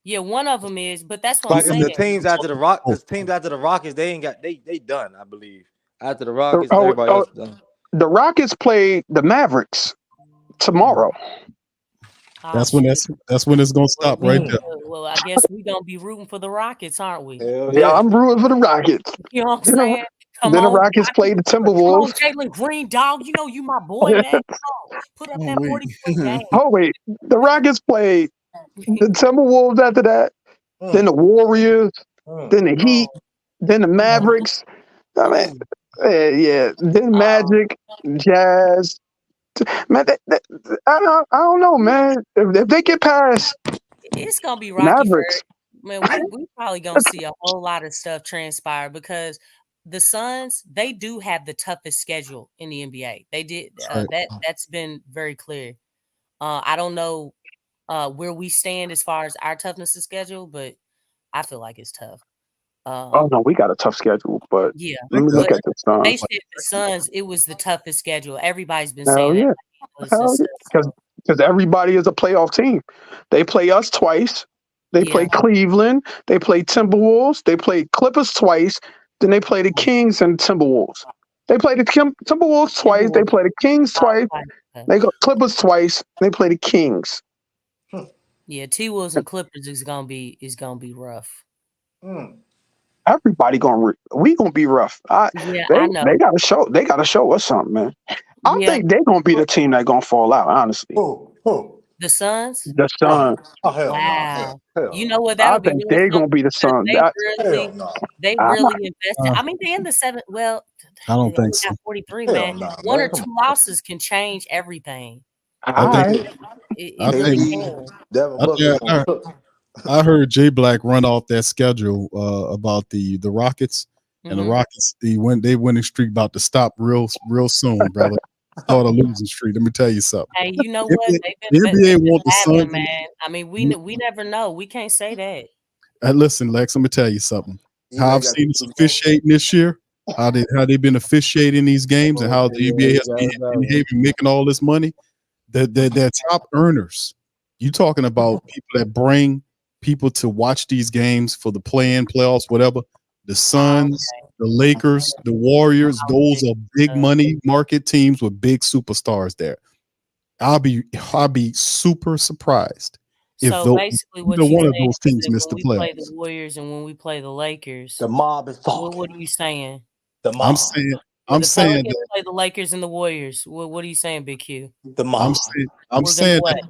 Yeah, one of them is, but that's what I'm Like saying. the teams after the Rock, Oh, the teams after the Rockets, they ain't got they done. I believe after the The, Rockets, oh, everybody oh, else done. the Rockets play the Mavericks tomorrow. that's when it's gonna stop right there. Well, I guess we're gonna be rooting for the Rockets, aren't we? Hell Yeah, yeah. I'm rooting for the Rockets. You know what I'm Then the, saying? Come then the on, Rockets play the come on, Timberwolves. Jalen Green, dog. You know you my boy, man. Come on, put up that 40-point game. Oh wait, the Rockets play the Timberwolves after that. Then the Warriors. Then the Heat. Then the Mavericks. I mean, yeah. Then Magic, Jazz. Man, I don't know, man. If they get past It's gonna be rocky for Mavericks, man. We probably gonna see a whole lot of stuff transpire because the Suns, they do have the toughest schedule in the NBA. They did Right. that's been very clear. I don't know where we stand as far as our toughness of schedule, but I feel like it's tough. oh no, we got a tough schedule. But Yeah, let me look but at the they Suns. said the Suns, it was the toughest schedule. Everybody's been Hell saying that. yeah, hell yeah. Because everybody is a playoff team. They play us twice. They play Cleveland. They play Timberwolves. They play Clippers twice. Then they play the Kings and Timberwolves. They play the Timberwolves twice. They play the Kings twice. They go Clippers twice. They play the Kings. Yeah, T-Wolves and Clippers is gonna be rough. Everybody we gonna be rough. Yeah, They I know. they gotta show us something, man. I Yeah. think they're gonna be the team that gonna fall out. Honestly, The Suns? the Suns. Oh hell Wow. no. You know what? I That'll be think real they're fun gonna be the because Suns. they really invested. I mean, they in the seventh. Well, I don't they think only so. got 43, Hell man. no, One boy. or two losses can change everything. I think It really can. Devin I, Booker think gonna cook. I heard Jay Black run off that schedule about the Rockets and the Mhm. Rockets. They winning streak about to stop real soon, brother. Start a losing streak. Let me tell you something. Hey, you know The what? NBA They've been want the battling, Suns. man. I mean, we never know. We can't say that. Listen, Lex. Let me tell you something. How E-Man I've got seen this the officiating this year, how they been officiating these games, and how the NBA has been behaving, making all this money. They're top earners. You talking about people that bring people to watch these games for the play-in, playoffs, whatever. The Suns, the Lakers, the Warriors, those are big money market teams with big superstars there. I'll be super surprised if So basically, what either you one of saying those is teams that miss when the we play the playoffs. Warriors and when we play the Lakers, The mob is talking. what are you saying? The I'm mob. saying When I'm the saying Pelicans that play the Lakers and the Warriors, what are you saying, Big Q? The mob. I'm We're gonna saying what? that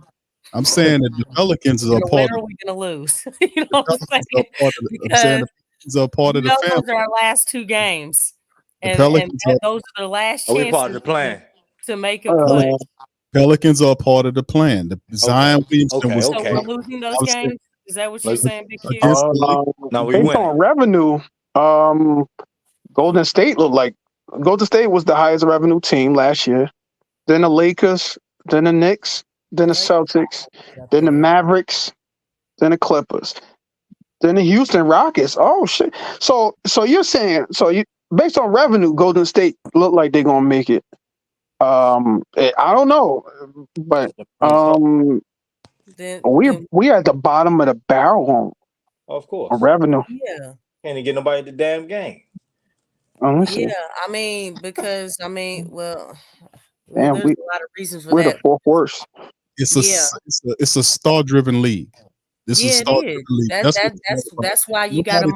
I'm saying that the Pelicans We're are gonna part win or of we're gonna lose. You know what I'm saying? I'm saying Because the Pelicans are part you of the know family. those are our last two games, The and Pelicans are those are the last Are we part chances of the plan? to make a push. Pelicans are part of the plan. The Zion Williamson was So we're losing those I was saying, games. Is that what you're saying, Big Q? against the Lakers. No, we Based winning. on revenue, Golden State looked like Golden State was the highest revenue team last year. Then the Lakers, then the Knicks, then the Celtics, then the Mavericks, then the Clippers, then the Houston Rockets. Oh shit! So you're saying based on revenue, Golden State look like they're gonna make it. I don't know, but Then we at the bottom of the barrel Of on course. revenue. yeah. Can't even get nobody at the damn game. Honestly. Yeah, I mean, because well, Damn, there's a lot of reasons for we're the that. fourth worst. Yeah, it's a star driven league. This is yeah, it star is. driven league. That's what it's all about. That's why you got to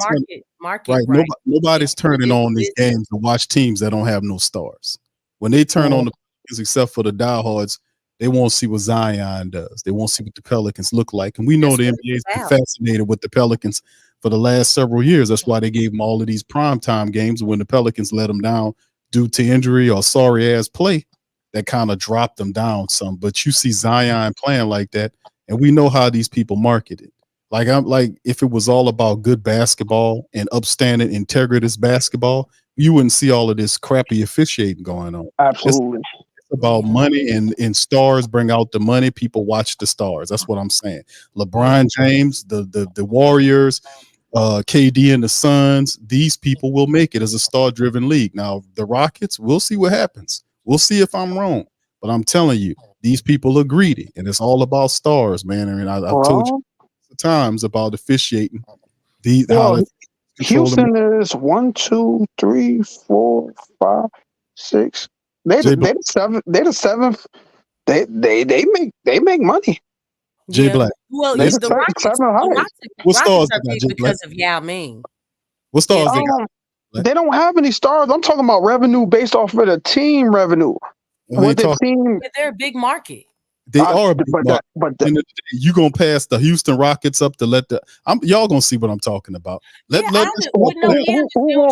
market Right. right. Nobody's turning It's on these business. games to watch teams that don't have no stars. When they turn on the Pelicans, except for the diehards, they won't see what Zion does. They won't see what the Pelicans look like. And we know the NBA's been fascinated with the Pelicans for the last several years. That's why they gave them all of these primetime games. When the Pelicans let them down due to injury or sorry ass play, that kind of dropped them down some. But you see Zion playing like that, and we know how these people market it. Like I'm like, if it was all about good basketball and upstanding, integritous basketball, you wouldn't see all of this crappy officiating going on. Absolutely. It's about money and stars bring out the money. People watch the stars. That's what I'm saying. LeBron James, the Warriors, KD and the Suns, these people will make it as a star-driven league. Now, the Rockets, we'll see what happens. We'll see if I'm wrong. But I'm telling you, these people are greedy, and it's all about stars, man. I mean, I've told you times about officiating. Houston is 1, 2, 3, 4, 5, 6. They the seventh. They the seventh. They make money. Jay Black. Well, They the Rockets are big because of Yao Ming. What stars they got? They don't have any stars. I'm talking about revenue based off of the team revenue. What the team? They're a big market. They are, but you gonna pass the Houston Rockets up to let the y'all gonna see what I'm talking about. Who gonna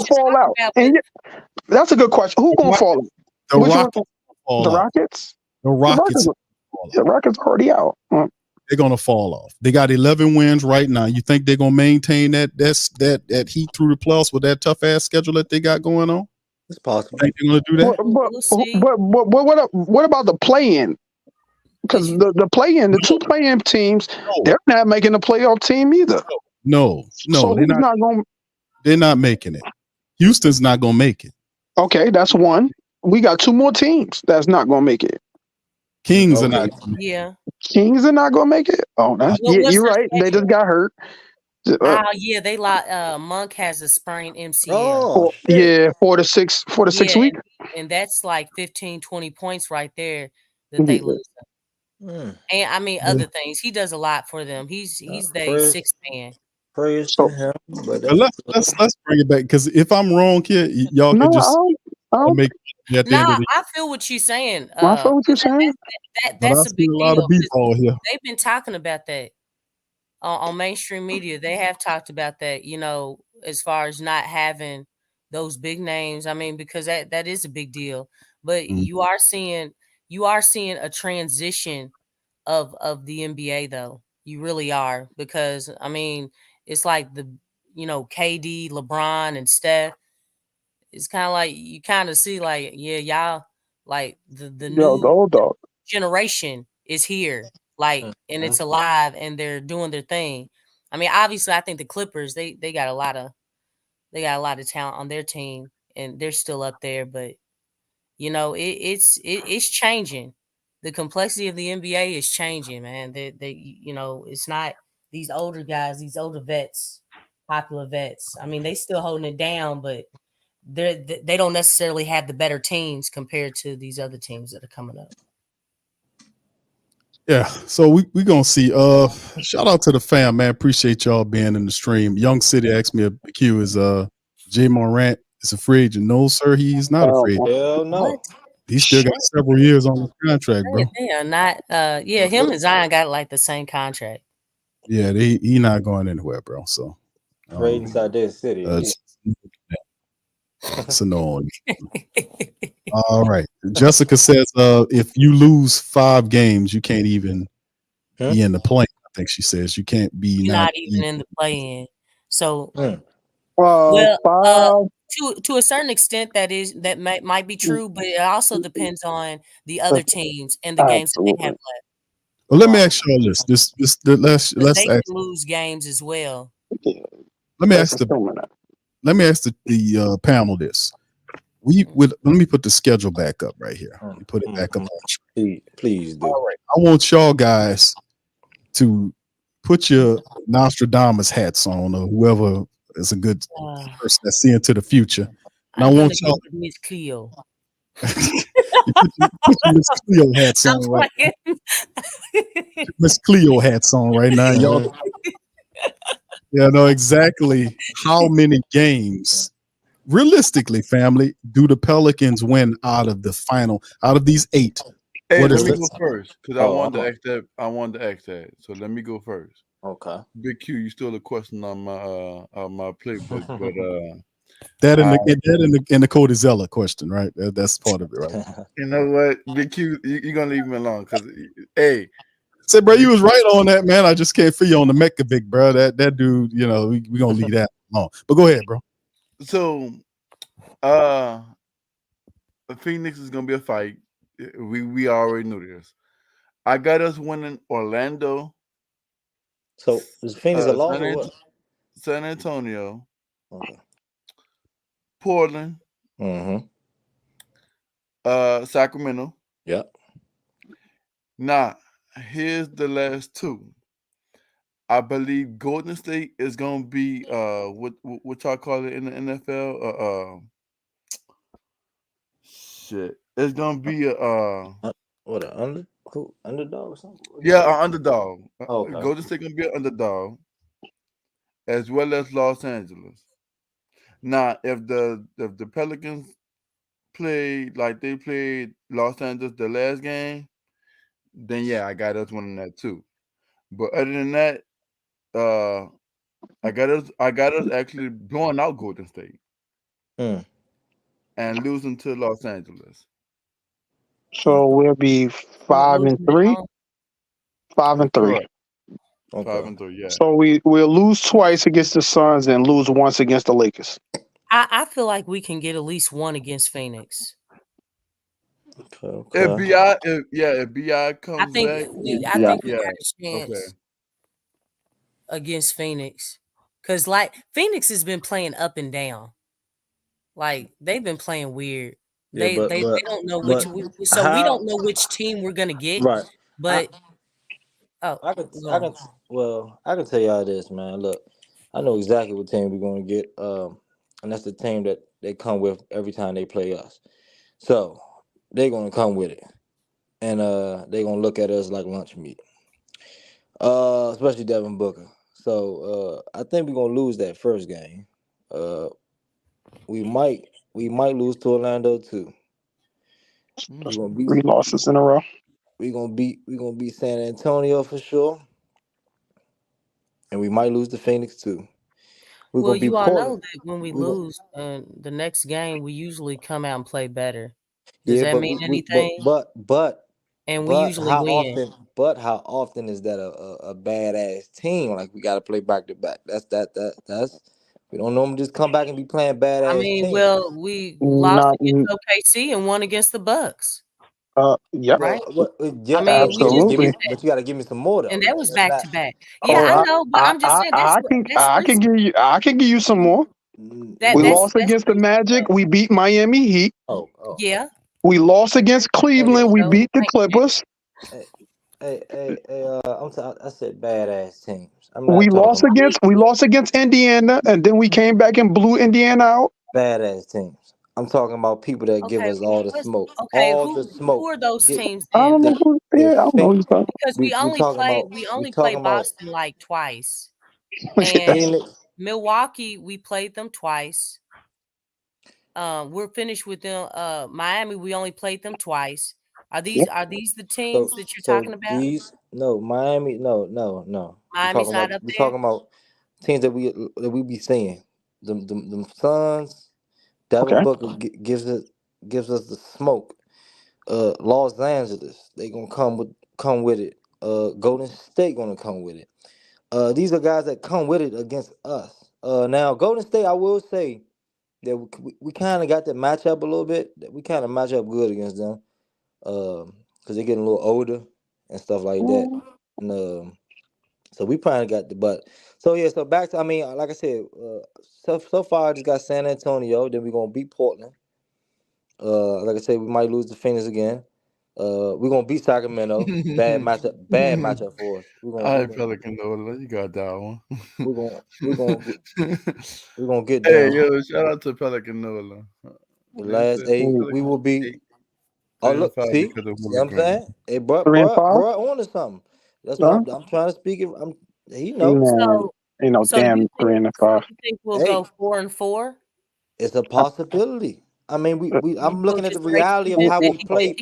fall out? That's a good question. Who gonna fall out? The Rockets. The Rockets. The Rockets. The Rockets already out. They're gonna fall off. They got 11 wins right now. You think they're gonna maintain that heat through the playoffs with that tough ass schedule that they got going on? It's possible. Think they're gonna do that? What about the play-in? Because the play-in, the two play-in teams, they're not making the playoff team either. No, so they're not going. They're not making it. Houston's not gonna make it. Okay, that's one. We got two more teams that's not gonna make it. Kings are not. Yeah. Kings are not gonna make it. Oh, you're right. They just got hurt. Yeah, they Monk has a sprained MCL. 4 to 6 weeks. And that's like 15, 20 points right there that they lose. And I mean other things. He does a lot for them. He's their sixth man. Praise to him. But let's bring it back, because if I'm wrong here, y'all can just make it at the end of the I feel what you're saying. I feel what you're saying. That's a big a lot deal. of b-ball here. They've been talking about that on mainstream media. They have talked about that, as far as not having those big names. I mean, because that is a big deal. But you are seeing a transition of the NBA, though. You really are, because I mean, it's like the KD, LeBron, and Steph. It's kind of like you kind of see like, y'all like the new generation is here, like, and it's alive, and they're doing their thing. I mean, obviously, I think the Clippers they got a lot of talent on their team, and they're still up there, but it's changing. The complexity of the NBA is changing, man. It's not these older guys, these older vets, popular vets. I mean, they still holding it down, but they don't necessarily have the better teams compared to these other teams that are coming up. Yeah, so we gonna see. Shout out to the fam, man. Appreciate y'all being in the stream. Young City asked me a Q is Jay Morant is a free agent. No, sir, he's not a free agent. Hell no. What? He still got several years on his contract, bro. They are not. Him and Zion got like the same contract. Yeah, he not going anywhere, bro. So right inside that city. It's annoying. All right. Jessica says if you lose 5 games, you can't even be in the play. I think she says you can't be not even in the play-in. So well, to a certain extent that might be true, but it also depends on the other teams and the games that they have left. Well, let me ask y'all this. Let's they can ask, lose games as well. let me ask the panel this. Let me put the schedule back up right here. Let me put it back up. Please do. All right. I want y'all guys to put your Nostradamus hats on, or whoever is a good person that's seeing to the future. And I want y'all Miss Cleo. put your Miss Cleo hats on right now. Miss Cleo hats on right now. Y'all know exactly how many games, realistically, family, do the Pelicans win out of these 8? Hey, what let is me that? go first, because I wanted to ask that. So let me go first. Okay. Big Q, you stole a question on my playbook, but that in the Cody Zeller question, right? That's part of it, right? You know what, Big Q, you're gonna leave me alone, because Say, bro, you was right on that, man. I just can't feel you on the Mekavic, bro. That dude, we gonna leave that alone. But go ahead, bro. So, Phoenix is gonna be a fight. We already knew this. I got us winning Orlando. So is Phoenix a loss San, or what? San Antonio. Okay. Portland. Mm-hmm. Sacramento. Yep. Now, here's the last two. I believe Golden State is gonna be what y'all call it in the NFL. Shit, it's gonna be what an underdog or something? Yeah, an underdog. Okay. Golden State gonna be an underdog, as well as Los Angeles. Now, if the Pelicans play like they played Los Angeles the last game, then yeah, I got us winning that too. But other than that, I got us actually blowing out Golden State and losing to Los Angeles. So we'll be 5-3. 5-3. Correct. Okay. 5-3, yeah. So we'll lose twice against the Suns and lose once against the Lakers. I feel like we can get at least one against Phoenix. Okay. If BI comes I think back, we got a chance against Phoenix. Because like Phoenix has been playing up and down. Like they've been playing weird. Yeah, They don't know which we don't know which team we're gonna get. Right. But I can tell y'all this, man. Look, I know exactly what team we're gonna get. And that's the team that they come with every time they play us. So they're gonna come with it. And they're gonna look at us like lunch meat. Especially Devin Booker. So I think we're gonna lose that first game. We might lose to Orlando too. We're gonna beat 3 losses in a row. We're gonna beat San Antonio for sure. And we might lose to Phoenix too. Well, you all know that when we lose the next game, we usually come out and play better. Does that mean anything? And we usually win. How often is that a badass team? Like we got to play back to back. That's we don't normally just come back and be playing badass. I mean, teams. well, we lost against OKC and won against the Bucks. Yep. Right. Yeah, I mean, absolutely. But you got to give me some more though. And that was back to back. Yeah, I know, but I'm just saying I can give you some more. We lost against the Magic. We beat Miami Heat. Yeah. We lost against Cleveland. We beat the Clippers. Hey, I said badass teams. We lost against Indiana, and then we came back and blew Indiana out. Badass teams. I'm talking about people that give us all the smoke. Okay, the smoke. who are those teams? I don't know who. Yeah, I don't know who's talking. Because we only played Boston like twice, and Milwaukee we played them twice. We're finished with them. Miami we only played them twice. Are these the teams that you're talking about? Miami. No. Miami's not up there. We're talking about teams that we be seeing. Them Suns. Devin Booker gives us the smoke. Los Angeles, they gonna come with it. Golden State gonna come with it. These are guys that come with it against us. Now Golden State, I will say that we kind of got to match up a little bit. We kind of match up good against them, because they're getting a little older and stuff like that. And so we probably got the butt. So yeah, so back to like I said, so far I just got San Antonio. Then we're gonna beat Portland. Like I said, we might lose to Phoenix again. We're gonna beat Sacramento. Bad matchup for us. Pelican though, you got that one. We're gonna get Hey, down. yo, shout out to Pelican Nola. The last 8, we will be. Oh look, see what I'm saying? Hey, bro, on to something. That's what I'm trying to speak it. He knows. Ain't no damn 3-5. You think we'll go 4-4? It's a possibility. I mean, I'm looking at the reality of how we play.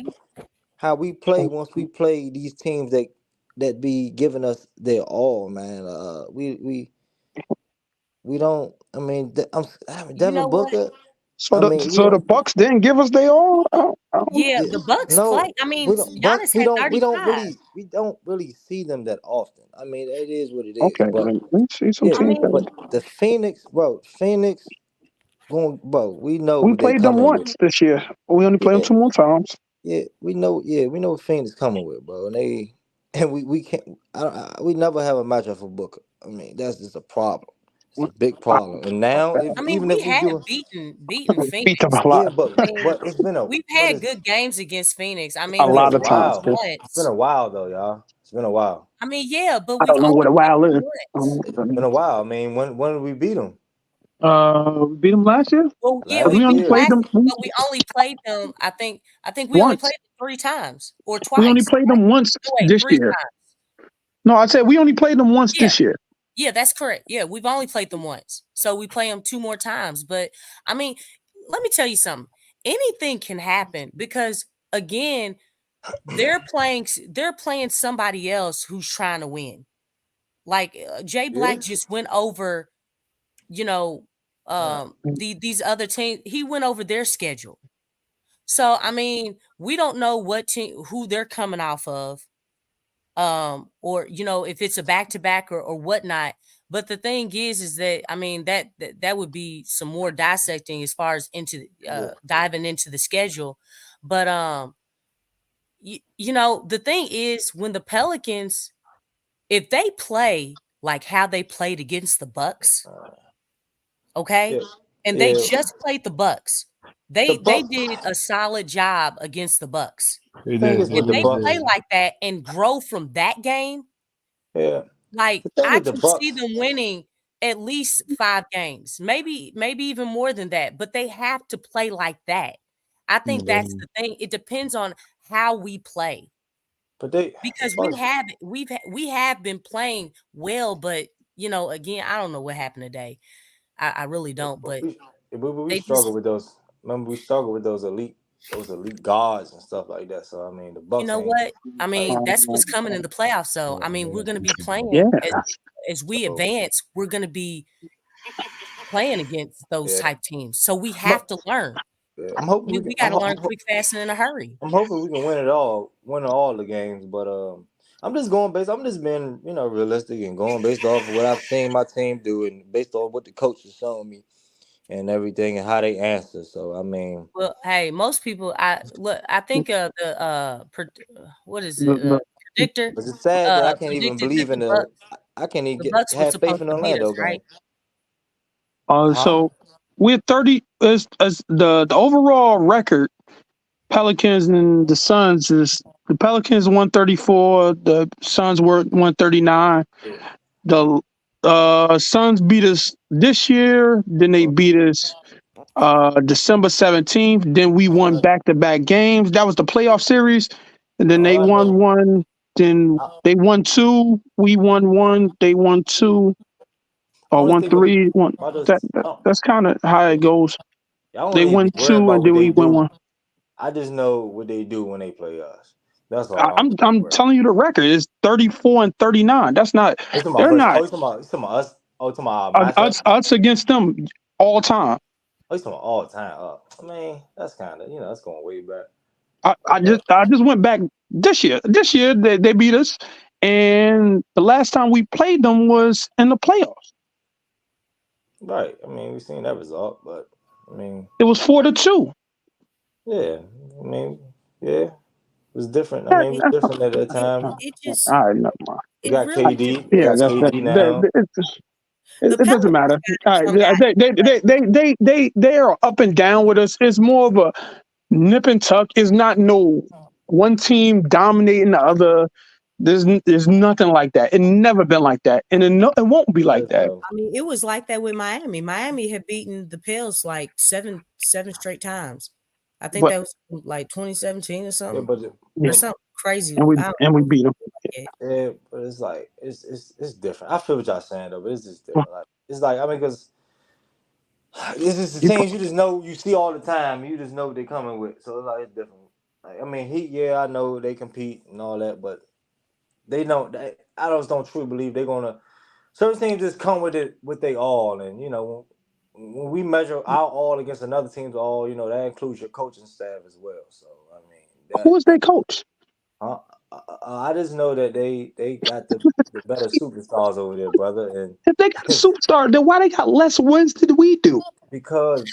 How we play once we play these teams that be giving us their all, man. We don't. I mean, Devin Booker. So I the mean, we so the don't. Bucks didn't give us their all. I don't Yeah, Yeah, the Bucks play. no, I mean, we don't. Bucks. Giannis had We don't 35. really see them that often. I mean, it is what it is. okay. But Let me see some yeah, I teams. mean, but the Phoenix, bro, Phoenix going, bro. We know We what they played them coming with. once this year. We only played them Yeah, 2 more times. yeah, we know. Yeah, we know what Phoenix coming with, bro. And we can't. We never have a matchup for Booker. I mean, that's just a problem. It's a big I, problem. And now, I mean, even we if we have do, beaten beat them Phoenix. a lot, yeah, but I mean, it's been a we've but had good games against Phoenix. I it's mean, a been we've a lot of played times. them while. It's been once. a while though, y'all. It's been a while. I mean, yeah, but I we've don't know only what a played while them is. I don't once. know what that It's been means. a while. I mean, when did we beat them? We beat them last year. Well, yeah, 'Cause we Last we beat only them year. played last them year, but we only played them. I think we only once. played them 3 times or We only twice. played them once No, wait, this 3 year. times. No, I said we only played them once Yeah, this year. yeah, that's correct. Yeah, we've only played them once, so we play them 2 more times. But I mean, let me tell you something. Anything can happen because again, they're playing somebody else who's trying to win. Like Jay Yeah. Black just went over, you know, these other teams. He went over their schedule. So I mean, we don't know what team who they're coming off of, or if it's a back to back or whatnot. But the thing is that I mean that would be some more dissecting as far as into Yeah. diving into the schedule. But the thing is when the Pelicans, if they play like how they played against the Bucks, okay, Yeah. and they Yeah. just played the Bucks, The they Bucks. did a solid job against the Bucks. They Thing did. is They with If the they really play Bucks. did. like that and grow from that game, Yeah. like The thing I with the can see Bucks. them winning at least 5 games, maybe even more than that. But they have to play like that. I think Yeah. that's the thing. It depends on how we play But the because Bucks. we have been playing well, but again, I don't know what happened today. I really don't. But We they just, struggle with those. Remember, we struggle with those elite guards and stuff like that. So I mean, the you Bucks know ain't what? I like mean, that's what's coming in the playoffs. So I mean, we're going to be playing Yeah. as we so. advance. We're going to be playing against those Yeah. type teams. So we I'm, have to learn. yeah. I'm hoping We, we can. we got to learn quick, fast, and in a hurry. I'm hoping we can win all the games. But I'm just being realistic and going based off of what I've seen my team do and based on what the coach has shown me and everything and how they answer. So I mean, Well, hey, most people, I think what is it? The, Predictor, but it's sad that I can't even predicted that believe in the. I can't even The Bucks were have faith supposed in to beat us, Orlando right? game. Huh? So we're 30 as the overall record. Pelicans and the Suns is the Pelicans 134, the Suns were 139. Yeah. The Suns beat us this year, then they beat us December 17th. Then we won back-to-back games. That was the playoff series. And then they All I won know. one, then I, they won two, we won one, they won two, or only won thing three, one. about That, this, that that's kind of how it goes. I don't They really be won worried two about and what then they we won do. one. I just know what they do when they play us. That's all I'm I'm worried. telling you the record is 34 and 39. That's not. Oh, you talking about They're versus? not Oh, you talking about us? Oh, you talking about our matchup? us against them all time. Oh, you talking about all the time? I mean, that's kind of that's going way back. I But just went back this year. This year they beat us, and the last time we played them was in the playoffs. right, I mean, we've seen that result, but I mean, It was 4-2. yeah, I mean, yeah, it was different. I That- mean, it was that's different at that It time. it all just right, never mind. We it got really KD. We Yeah, got that's KD now. the it doesn't Pelicans matter. All right, come back. they are up and down with us. It's more of a nip and tuck. It's not no one team dominating the other. There's nothing like that. It never been like that, and it won't be like that. I mean, it was like that with Miami. Miami had beaten the Pels like seven straight times. I think But that was like 2017 or Yeah, something, yeah, or something crazy. and we I don't and we beat them. know. yeah, but it's like it's different. I feel what y'all saying though, but it's just different. Like it's like I mean, because it's just the You teams you just know you see all the time. You just know what they're coming with. So it's like it's different. Like I mean, Heat, yeah, I know they compete and all that, but they don't. I just don't truly believe they're gonna. Certain teams just come with it with they all, and when we measure our all against another team's all, that includes your coaching staff as well. So I mean, Who is their coach? I just know that they got the better superstars over there, brother, and If they got a superstar, then why they got less wins than we do? because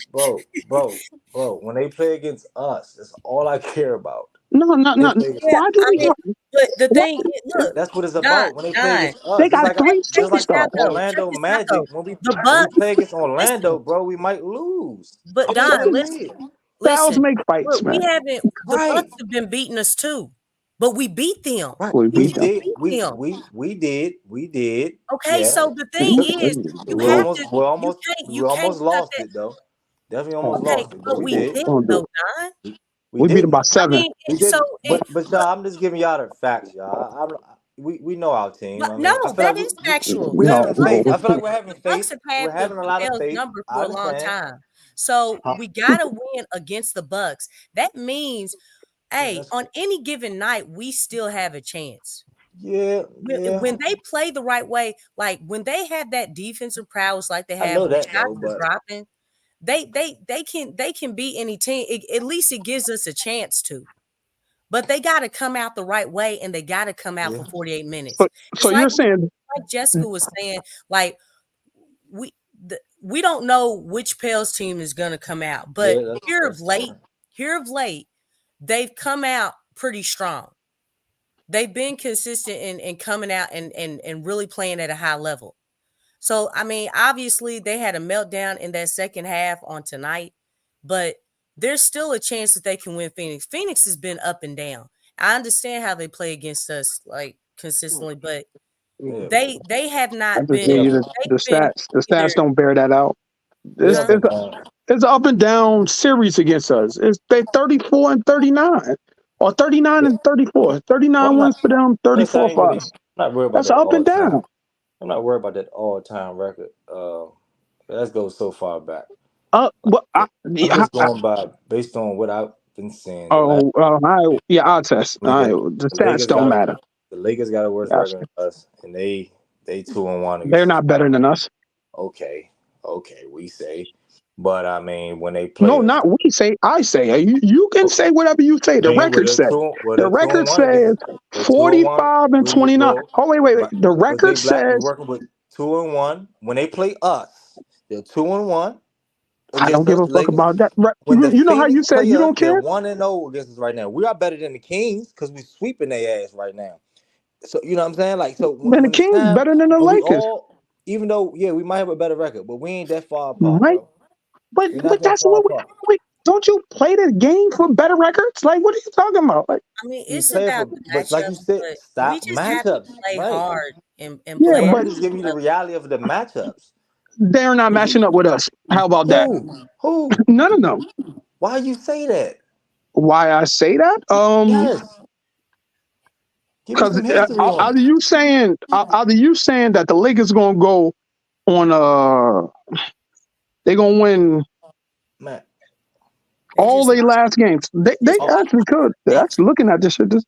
when they play against us, that's all I care about. No. Why do we? But the thing, look, That's what it's Don, about when they play against us. They got three Just like superstars. Orlando Magic. When we play against Orlando, bro, we might lose. But Don, listen, Fouls make fights, look, man. we haven't. The Bucks have been beating us too, but we beat them. Right. We beat them. We did. Okay, Yeah. so the thing is, we almost lost it though. Definitely almost lost it, but we did. Though, Don. We beat them by 7. We did. But y'all, I'm just giving y'all the facts, y'all. We know our team. That is factual. We're having faith. I feel like we're having Bucks faith. have had We're having a lot of Bell's faith. number for a long time. So we gotta win against the Bucks. That means, hey, on any given night, we still have a chance. Yeah. When they play the right way, like when they have that defensive prowess like they have, I know when that, shots though, are but dropping, they can beat any team. At least it gives us a chance to. But they got to come out the right way, and they got to come out for 48 minutes. So you're saying, like Jessica was saying, like we don't know which Pels team is going to come out, but here of late, they've come out pretty strong. They've been consistent in coming out and really playing at a high level. So, I mean, obviously they had a meltdown in that second half on tonight, but there's still a chance that they can win Phoenix. Phoenix has been up and down. I understand how they play against us like consistently, but they have not I just been. gave you the stats. The stats don't bear that out. It's an up and down series against us. They 34 and 39, or 39 and 34. 39 wins for them, 34 for us. Not worried about That's that up and down. I'm not worried about that all-time record. Let's go so far back. I'm just going by based on what I've been seeing. I'll test. The stats don't matter. The Lakers got a worse record than us, and they 2-1. They're not better than us. Okay, we say. But I mean, when they play, no, not we say. I say. You can say whatever you say. The record says. The record says 45 and 29. Oh wait. The record says working with 2-1. When they play us, they're 2-1. I don't give a fuck about that. You know how you said you don't care? They're 1-0 against us right now. We are better than the Kings because we're sweeping their ass right now. So you know what I'm saying? Like so. Man, the Kings better than the Lakers. Even though we might have a better record, but we ain't that far apart. Right. Bro. But that's what we don't you play the game for better records? Like, what are you talking about? Like, I mean, it's about the matchups, like you said, stop we just matchups. have to play hard and play. Yeah, but just give you the reality of the matchups. They're not matching up with us. How about that? Who? None of them. Why you say that? Why I say that? Yes. Because either you saying that the Lakers gonna go on they're gonna win all their last games. They actually could. That's looking at this shit. It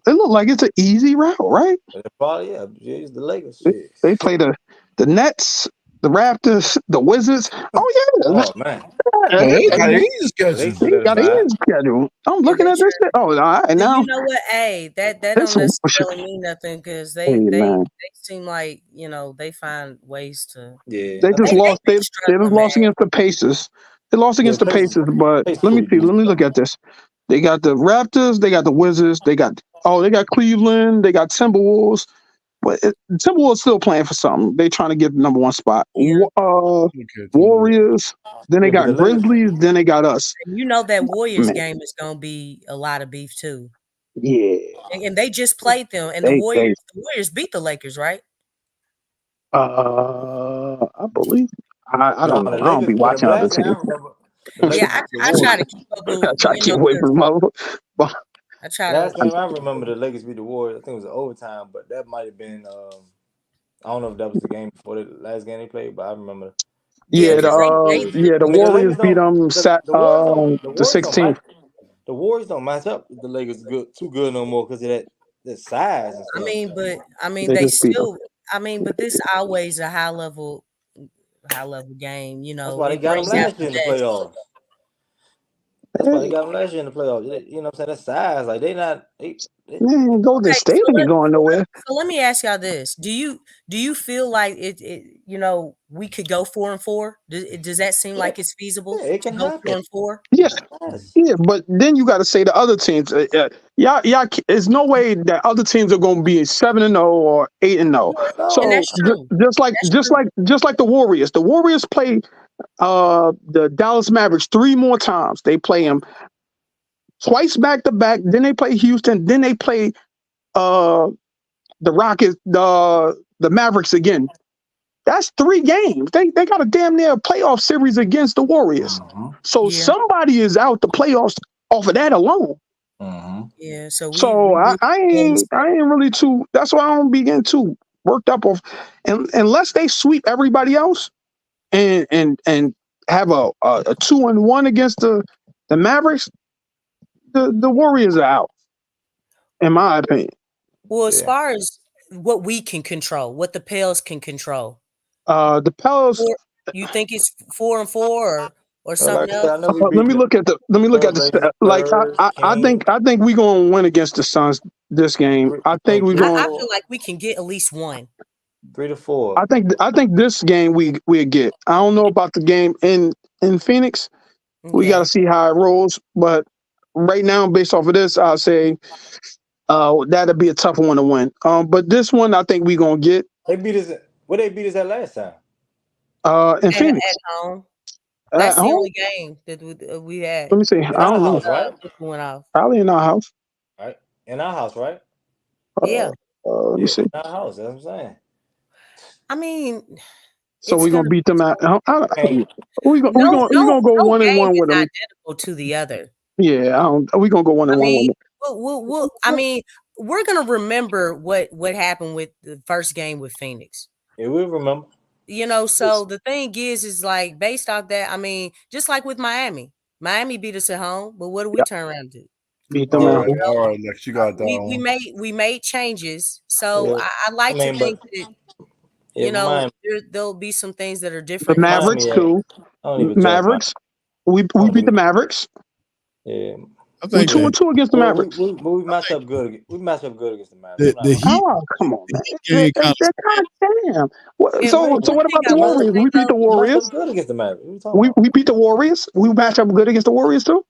look like it's an easy route, right? Probably it's the Lakers. They play the Nets, the Raptors, the Wizards. Oh yeah. Oh man. They got an easy schedule. I'm looking at this shit. Oh, all right, now. You know what? Hey, that don't necessarily mean nothing because they seem like they find ways to. Yeah. They just lost. They just lost against the Pacers. They lost against the Pacers, but let me see. Let me look at this. They got the Raptors. They got the Wizards. They got Cleveland. They got Timberwolves. But Timberwolves still playing for something. They trying to get the number 1 spot. Warriors. Then they got Grizzlies. Then they got us. And you know that Warriors game is going to be a lot of beef too. Yeah. And they just played them, and the Warriors beat the Lakers, right? I believe. I don't know. I don't be watching other teams. I try to keep up with. I try to keep away from motherfuckers. Last game I remember the Lakers beat the Warriors. I think it was an overtime, but that might have been. I don't know if that was the game before the last game they played, but I remember. The Warriors beat them the 16th. The Warriors don't match up with the Lakers too good no more because of that size. And stuff. They still. But this always a high level high level game. You That's know, why they it got him brings out last the year in the best. playoffs. That's why they got him last year in the playoffs. You know what I'm saying? That size, like they not. Man, Golden Okay, State ain't going nowhere. So let me ask y'all this: Do you feel like it? You know, we could go 4-4. Does that seem like it's feasible Yeah, it to can go happen. 4-4? Yeah, yeah, but then you got to say the other teams. Y'all, there's no way that other teams are going to be 7-0 or 8-0. And So that's true. just like the Warriors. The Warriors play the Dallas Mavericks 3 more times. They play them twice back to back. Then they play Houston. Then they play the Rockets, the Mavericks again. That's 3 games. They got a damn near playoff series against the Warriors. So somebody is out the playoffs off of that alone. Yeah. So So we I ain't really too. That's why I don't be getting too worked up off, and unless they sweep everybody else and have a 2-1 against the Mavericks, the Warriors are out, in my opinion. Well, as far as what we can control, what the Pels can control, The Pelicans. you think it's 4-4 or something Like I said, I else? know we beat Let me look at the. Trailblazers, Like Spurs, I think Kings. we gonna win against the Suns this game. I think we I gonna. feel like we can get at least one. 3-4. I think this game we get. I don't know about the game in Phoenix. We got to see how it rolls. But right now, based off of this, I'll say that'll be a tough one to win. But this one, I think we gonna get. They beat us. What they beat us at last time? In Phoenix. At home. At That's the home? only game that we had. Let me see. In I our don't know. house, right? Went off. Probably in our house. Right. In our house, right? Yeah. Let me see. In our house. That's what I'm saying. I mean, So we're gonna beat them at. We gonna no go 1-1 game with is them. identical to the other. Yeah, we gonna go 1-1 I mean, with we'll I mean, we're gonna remember what happened with the first game with Phoenix. Yeah, we remember. You know, so the thing is like based off that. I mean, just like with Miami beat us at home, but what do we turn around to? Beat them at home. All right, Lex, you got that We one. made changes, so Yeah. I like to think that Yeah, you know Miami. there'll be some things that are The different. Mavericks too. I don't even trust Mavericks. We beat the Mavericks. Yeah. I We think 2-2 against the Mavericks. We match up good. We match up good against the Mavericks. the Heat Oh, come on, man. game kind of God damn. So one what thing about I the will Warriors? say We beat the though, We match Warriors. up good against the Mavericks. What are you talking about? We beat the Warriors. We match up good against the Warriors too.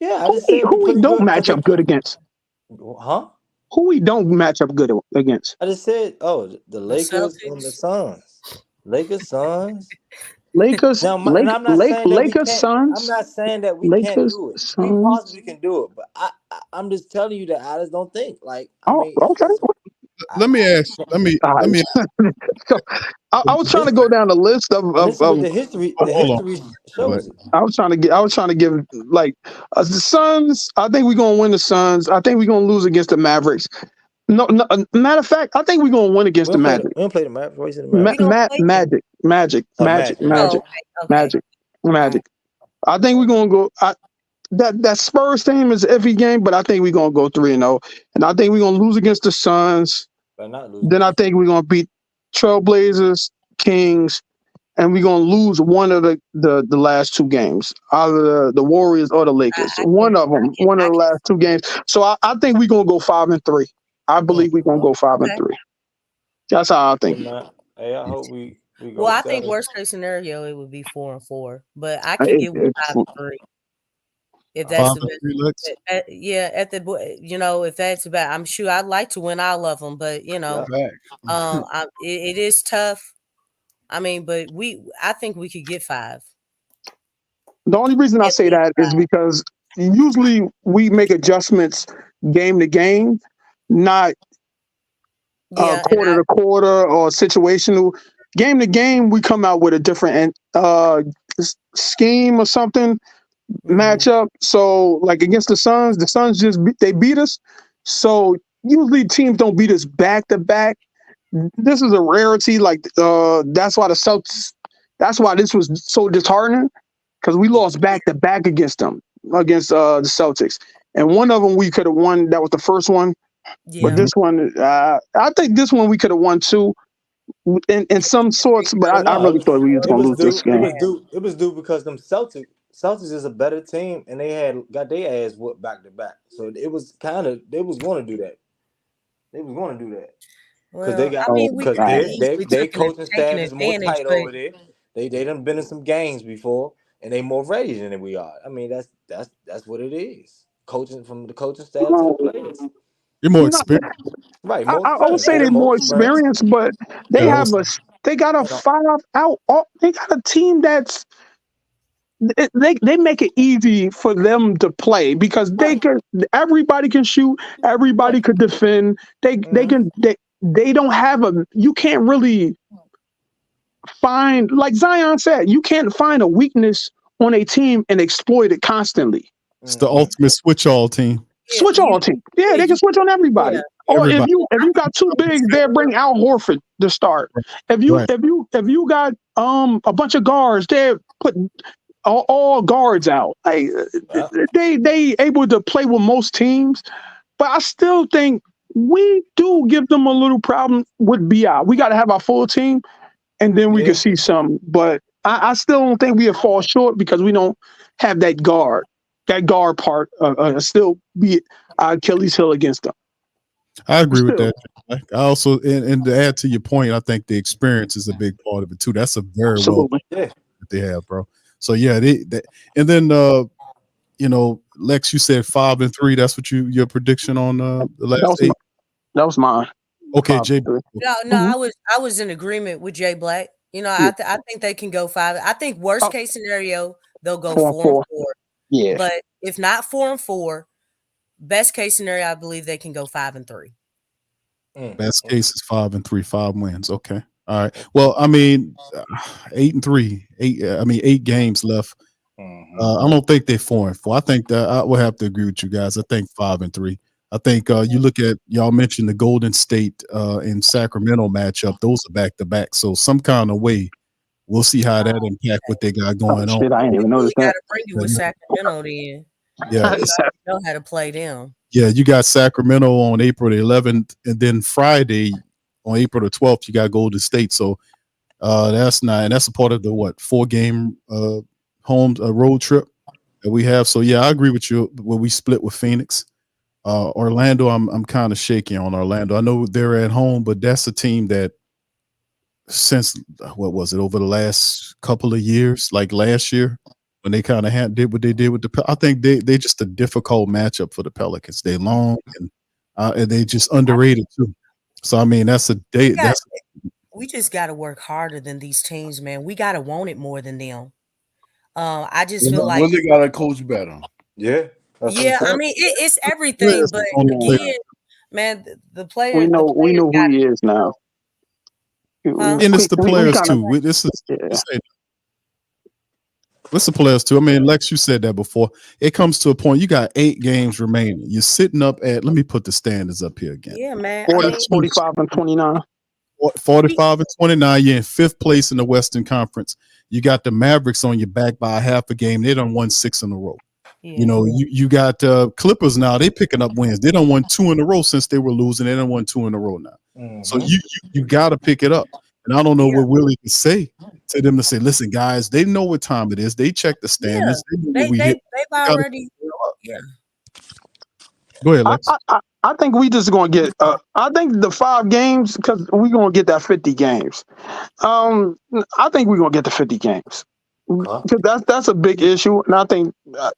Yeah, I just said we Who we play don't good match because up good against? Huh? Who we don't match up good against? I just said, the Lakers and the Suns. Lakers, Suns. Lakers, Now, and I'm not saying that we Lakers, can't. I'm Suns, not saying that we can't Lakers, do it. We Suns. possibly can do it, but I'm just telling you that I just don't think. Like, I Oh, mean, it's okay. just, let me ask. Let me. All right. So, I was trying to go down the list of and this is what the history hold on. shows it. I was trying to give like the Suns. I think we're gonna win the Suns. I think we're gonna lose against the Mavericks. No, matter of fact, I think we're gonna win against the Magic. We don't play the Mavericks. What you say the Mavericks? Magic. I think we're gonna go. That Spurs team is every game, but I think we're gonna go 3-0, and I think we're gonna lose against the Suns. But not lose. Then I think we're gonna beat Trailblazers, Kings, and we're gonna lose one of the last 2 games, either the Warriors or the Lakers. One of the last 2 games. So I think we're gonna go 5-3. I believe we're gonna go 5-3. That's how I think. Hey, I hope we go. Well, I think 7. worst case scenario it would be 4-4, but I can give 5-3 if that's the best. Yeah, at the if that's about, I'm sure I'd like to win all of them, but it is tough. I mean, but I think we could get 5. The only reason I say that is because usually we make adjustments game to game, not quarter to quarter or situational. Game to game, we come out with a different scheme or something, matchup. So, like against the Suns just they beat us. So usually teams don't beat us back to back. This is a rarity. Like that's why the Celtics. That's why this was so disheartening, because we lost back to back against them, against the Celtics, and one of them we could have won. That was the first one. But this one, I think this one we could have won too. in some sorts, but I Nah, really thought we was it gonna was lose this due. It game. was due. It was due because them Celtics is a better team, and they had got their ass whooped back to back. So it was kind of they was going to do that. They was going to do that because they Well, got I mean, we because could have they easily they coaching taken staff is more advantage, tight but over there. They done been in some games before, and they more ready than we are. I mean, that's what it is. Coaching from the coaching staff to the players. You're more No, experienced. Right, more I would experience. say Yeah, they're more more experience. experienced, but they Yeah, I have was, they got a And, 5 out. They got a team that's they make it easy for them to play because everybody can shoot, everybody could defend. They don't have you can't really find, like Zion said, you can't find a weakness on a team and exploit it constantly. it's the ultimate switch all team. Switch on team. Yeah, they can switch on everybody. Or if Everybody. you got two bigs there, bring Al Horford to start. If you Right. if you got a bunch of guards there, put all guards out. Like they able to play with most teams, but I still think we do give them a little problem with BI. We got to have our full team, and then we can see some. But I still don't think we fall short because we don't have that guard. That guard part still be Achilles heel against them. I agree with that. I also, and to add to your point, I think the experience is a big part of it too. That's a very well that they have, bro. So yeah, and then Lex, you said 5-3. That's what your prediction on the last 8. That was mine. Okay, Jay. No, I was in agreement with Jay Black. I think they can go 5. I think worst case scenario they'll go 4-4. Yeah. But if not 4-4, best case scenario I believe they can go 5-3. Best case is 5-3, 5 wins. Okay. All right. Well, I mean, 8-3, 8 games left. I don't think they're 4-4. I think that I will have to agree with you guys. I think 5-3. I think you look at, y'all mentioned the Golden State and Sacramento matchup. Those are back to back. So some kind of way, we'll see how that impact what they got going on. I didn't even notice that. Got to bring you with Sacramento then. Yeah, you know how to play them. Yeah, you got Sacramento on April the 11th, and then Friday on April the 12th, you got Golden State. So that's a part of the 4-game road trip that we have. So yeah, I agree with you. When we split with Phoenix, Orlando, I'm kind of shaky on Orlando. I know they're at home, but that's a team that since over the last couple of years, like last year, when they kind of did what they did with I think they just a difficult matchup for the Pelicans. They long and they just underrated too. So I mean, we just got to work harder than these teams, man. We got to want it more than them. I just feel like Willie got to coach better. Yeah. I mean it's everything, but again, man, the player. We know who he is now. And it's the players too. It's the players too. I mean, Lex, you said that before. It comes to a point. You got 8 games remaining. You're sitting up at. Let me put the standards up here again. Yeah, man. 45-29. 45-29. You're in 5th place in the Western Conference. You got the Mavericks on your back by a half a game. They done won 6 in a row. Yeah. You got Clippers now. They picking up wins. They done won 2 in a row since they were losing. They done won 2 in a row now. Mm-hmm. So you got to pick it up. And I don't know what Willie can say to them to say, listen, guys, they know what time it is. They check the standards. They've already. Yeah. Go ahead, Lex. I think we just going to get I think the 5 games, because we're going to get that 50 games. I think we're going to get the 50 games. Because that's a big issue. And I think,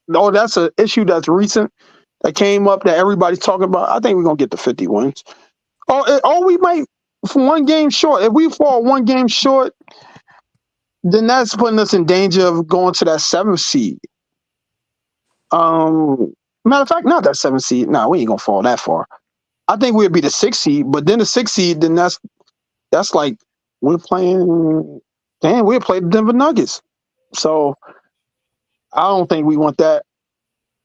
that's an issue that's recent that came up that everybody's talking about. I think we're going to get the 50 wins. Or we might, for 1 game short. If we fall 1 game short, then that's putting us in danger of going to that 7th seed. Matter of fact, not that 7th seed. No, we ain't gonna fall that far. I think we'd be the 6th seed, but then the 6th seed, then that's like we're playing. Damn, we'll play the Denver Nuggets. So I don't think we want that.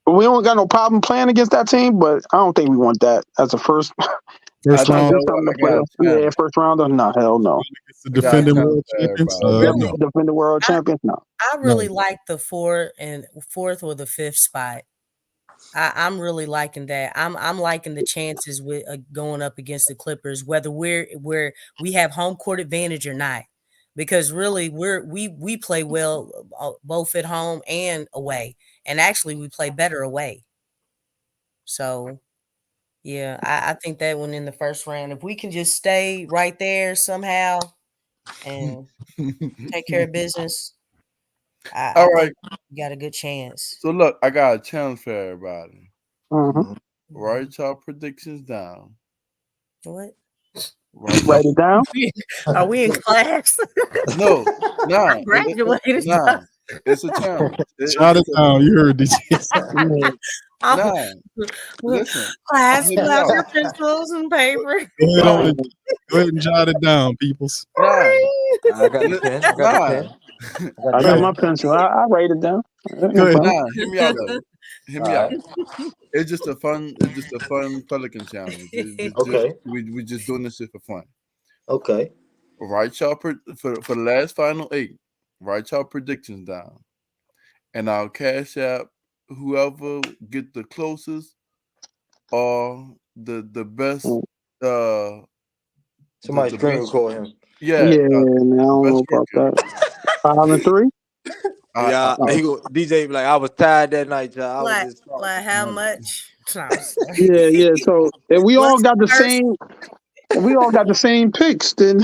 We don't got no problem playing against that team, but I don't think we want that as a first round. Yeah, first rounder. No, hell no. The defending world champions. Defending world champions. No. I really like the 4th or the 5th spot. I'm really liking that. I'm liking the chances with going up against the Clippers, whether we have home court advantage or not, because really we play well both at home and away, and actually we play better away. So yeah, I think that one in the first round, if we can just stay right there somehow and take care of business, I All think right. we got a good chance. So look, I got a challenge for everybody. Uh-huh. Write your predictions down. What? Write it down. Are we in class? No, nah, I graduated. nah. It's a challenge. Jot it down. You heard DJ. Nah, listen. Class, Hear me pull out out. your pencils and paper. Go ahead and jot it down, peoples. Nah, I got the pen. I got the pen. I got my pencil. I write it down. Go ahead. Nah, hear me out though. Hear me out. Alright. It's just a fun Pelican challenge. Okay. We just doing this shit for fun. Okay. Write y'all for the last final 8. Write y'all predictions down, and I'll cash out whoever get the closest or the best. Somebody the screen best- record him. Yeah, man. I don't know about that. 5 and 3. Yeah, he go, DJ be like, I was tired that night, y'all. I was Like, just like how much? Yeah. So if we all got the same, if we all got the same picks, then